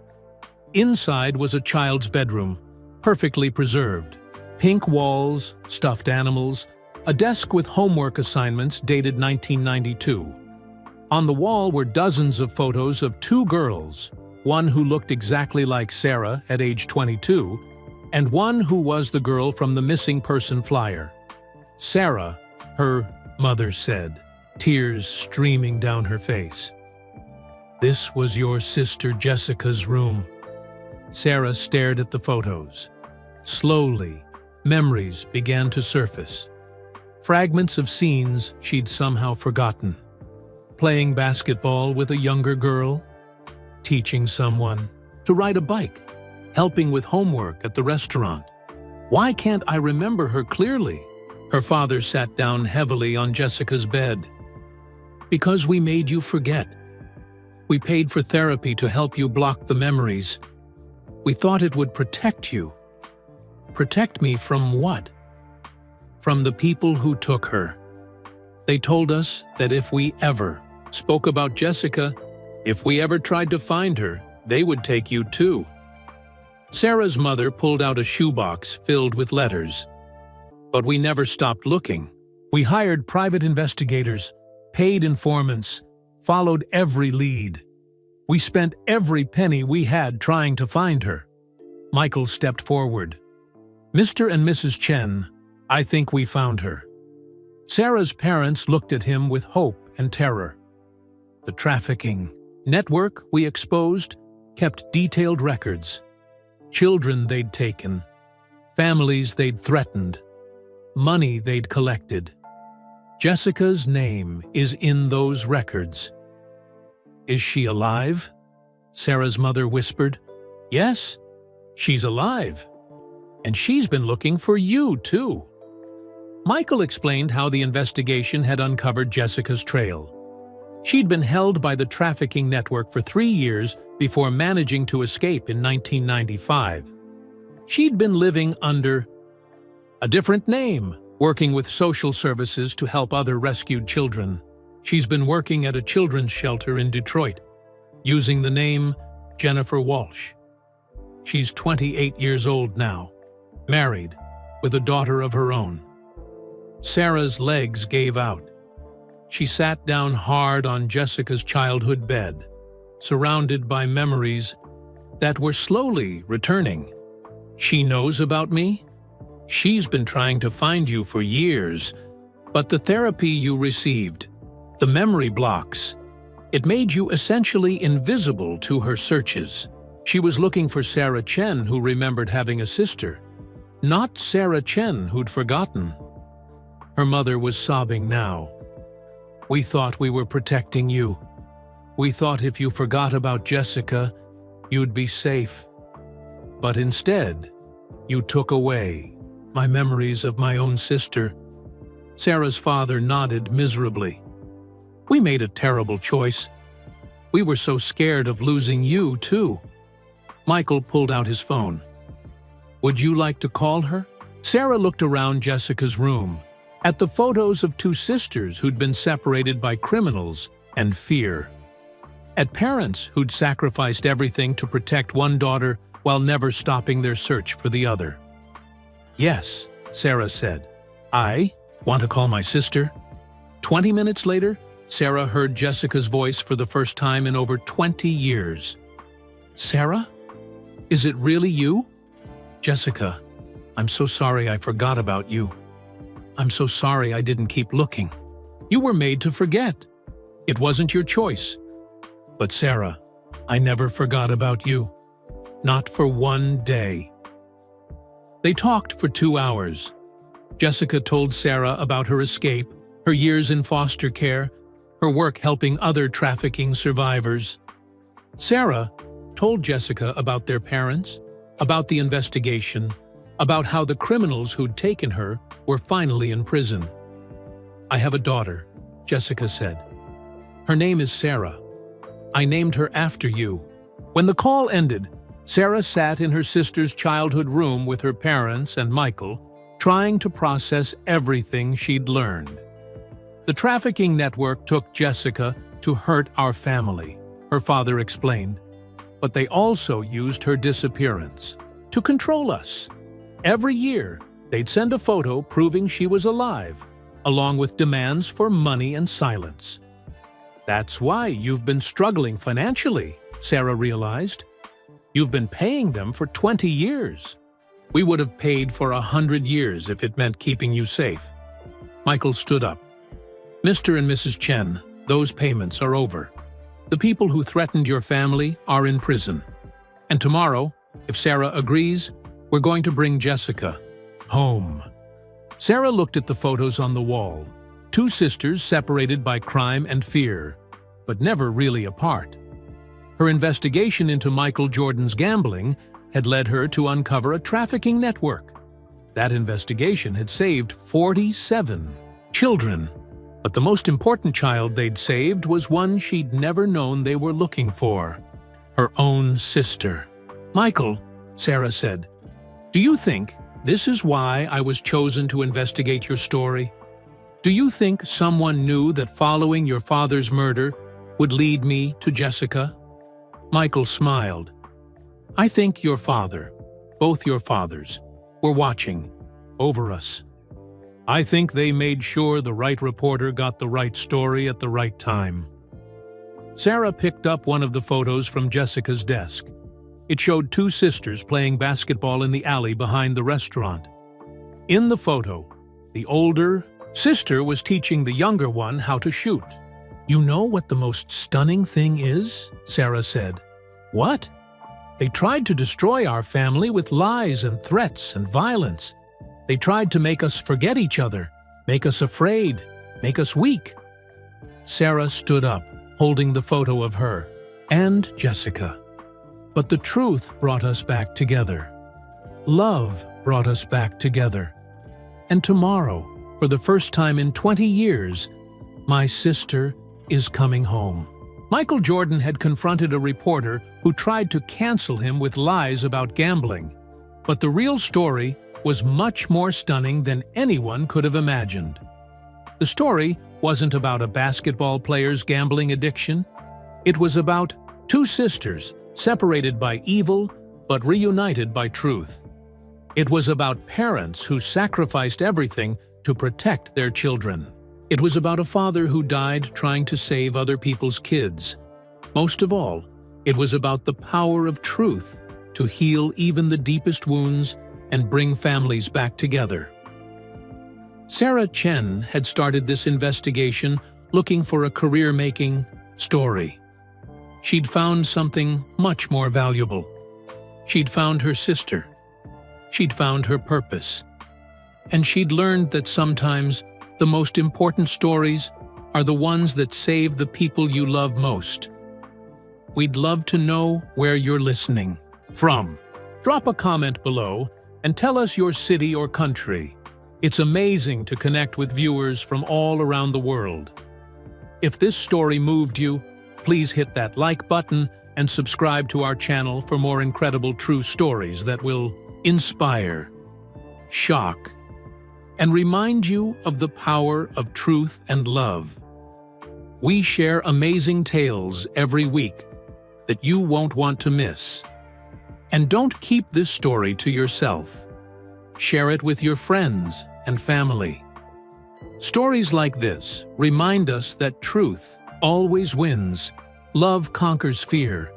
Inside was a child's bedroom, perfectly preserved. Pink walls, stuffed animals, a desk with homework assignments dated 1992. On the wall were dozens of photos of two girls, one who looked exactly like Sarah at age 22, and one who was the girl from the missing person flyer. Sarah, her mother said, tears streaming down her face. This was your sister Jessica's room. Sarah stared at the photos. Slowly, memories began to surface. Fragments of scenes she'd somehow forgotten. Playing basketball with a younger girl, teaching someone to ride a bike, helping with homework at the restaurant. Why can't I remember her clearly? Her father sat down heavily on Jessica's bed. Because we made you forget. We paid for therapy to help you block the memories. We thought it would protect you. Protect me from what? From the people who took her. They told us that if we ever spoke about Jessica, if we ever tried to find her, they would take you too. Sarah's mother pulled out a shoebox filled with letters. But we never stopped looking. We hired private investigators, paid informants, followed every lead. We spent every penny we had trying to find her. Michael stepped forward. Mr. and Mrs. Chen, I think we found her. Sarah's parents looked at him with hope and terror. The trafficking network we exposed kept detailed records. Children they'd taken, families they'd threatened, money they'd collected. Jessica's name is in those records. Is she alive? Sarah's mother whispered. Yes, she's alive. And she's been looking for you, too. Michael explained how the investigation had uncovered Jessica's trail. She'd been held by the trafficking network for 3 years before managing to escape in 1995. She'd been living under a different name, working with social services to help other rescued children. She's been working at a children's shelter in Detroit, using the name Jennifer Walsh. She's 28 years old now, married, with a daughter of her own. Sarah's legs gave out. She sat down hard on Jessica's childhood bed, surrounded by memories that were slowly returning. She knows about me? She's been trying to find you for years, but the therapy you received, the memory blocks, it made you essentially invisible to her searches. She was looking for Sarah Chen, who remembered having a sister, not Sarah Chen, who'd forgotten. Her mother was sobbing now. We thought we were protecting you. We thought if you forgot about Jessica, you'd be safe. But instead, you took away my memories of my own sister. Sarah's father nodded miserably. We made a terrible choice. We were so scared of losing you, too. Michael pulled out his phone. Would you like to call her? Sarah looked around Jessica's room, at the photos of two sisters who'd been separated by criminals and fear. at parents who'd sacrificed everything to protect one daughter while never stopping their search for the other. "Yes," Sarah said. "I want to call my sister." 20 minutes later, Sarah heard Jessica's voice for the first time in over 20 years. "Sarah? Is it really you?" "Jessica, I'm so sorry I forgot about you. I'm so sorry I didn't keep looking. You were made to forget. It wasn't your choice. But Sarah, I never forgot about you. Not for one day." They talked for 2 hours. Jessica told Sarah about her escape, her years in foster care, her work helping other trafficking survivors. Sarah told Jessica about their parents, about the investigation, about how the criminals who'd taken her were finally in prison. "I have a daughter," Jessica said. "Her name is Sarah. I named her after you." When the call ended, Sarah sat in her sister's childhood room with her parents and Michael, trying to process everything she'd learned. "The trafficking network took Jessica to hurt our family," her father explained. "But they also used her disappearance to control us. Every year, they'd send a photo proving she was alive, along with demands for money and silence." "That's why you've been struggling financially," Sarah realized. "You've been paying them for 20 years. We would have paid for 100 years if it meant keeping you safe." Michael stood up. "Mr. and Mrs. Chen, those payments are over. The people who threatened your family are in prison. And tomorrow, if Sarah agrees, we're going to bring Jessica home." Sarah looked at the photos on the wall. 2 sisters separated by crime and fear, but never really apart. Her investigation into Michael Jordan's gambling had led her to uncover a trafficking network. That investigation had saved 47 children, but the most important child they'd saved was one she'd never known they were looking for: her own sister. "Michael," Sarah said, "do you think this is why I was chosen to investigate your story? Do you think someone knew that following your father's murder would lead me to Jessica?" Michael smiled. "I think your father, both your fathers, were watching over us. I think they made sure the right reporter got the right story at the right time." Sarah picked up one of the photos from Jessica's desk. It showed 2 sisters playing basketball in the alley behind the restaurant. In the photo, the older sister was teaching the younger one how to shoot. "You know what the most stunning thing is?" Sarah said. "What?" "They tried to destroy our family with lies and threats and violence. They tried to make us forget each other, make us afraid, make us weak." Sarah stood up, holding the photo of her and Jessica. "But the truth brought us back together. Love brought us back together. And tomorrow, for the first time in 20 years, my sister is coming home." Michael Jordan had confronted a reporter who tried to cancel him with lies about gambling. But the real story was much more stunning than anyone could have imagined. The story wasn't about a basketball player's gambling addiction. It was about 2 sisters separated by evil but reunited by truth. It was about parents who sacrificed everything to protect their children. It was about a father who died trying to save other people's kids. Most of all, it was about the power of truth to heal even the deepest wounds and bring families back together. Sarah Chen had started this investigation looking for a career-making story. She'd found something much more valuable. She'd found her sister. She'd found her purpose. And she'd learned that sometimes the most important stories are the ones that save the people you love most. We'd love to know where you're listening from. Drop a comment below and tell us your city or country. It's amazing to connect with viewers from all around the world. If this story moved you, please hit that like button and subscribe to our channel for more incredible true stories that will inspire, shock, and remind you of the power of truth and love. We share amazing tales every week that you won't want to miss. And don't keep this story to yourself. Share it with your friends and family. Stories like this remind us that truth always wins, love conquers fear,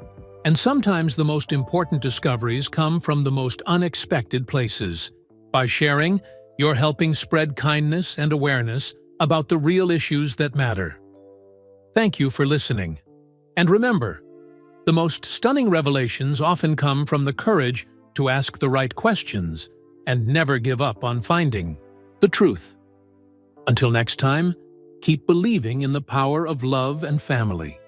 and sometimes the most important discoveries come from the most unexpected places. By sharing, you're helping spread kindness and awareness about the real issues that matter. Thank you for listening. And remember, the most stunning revelations often come from the courage to ask the right questions and never give up on finding the truth. Until next time, keep believing in the power of love and family.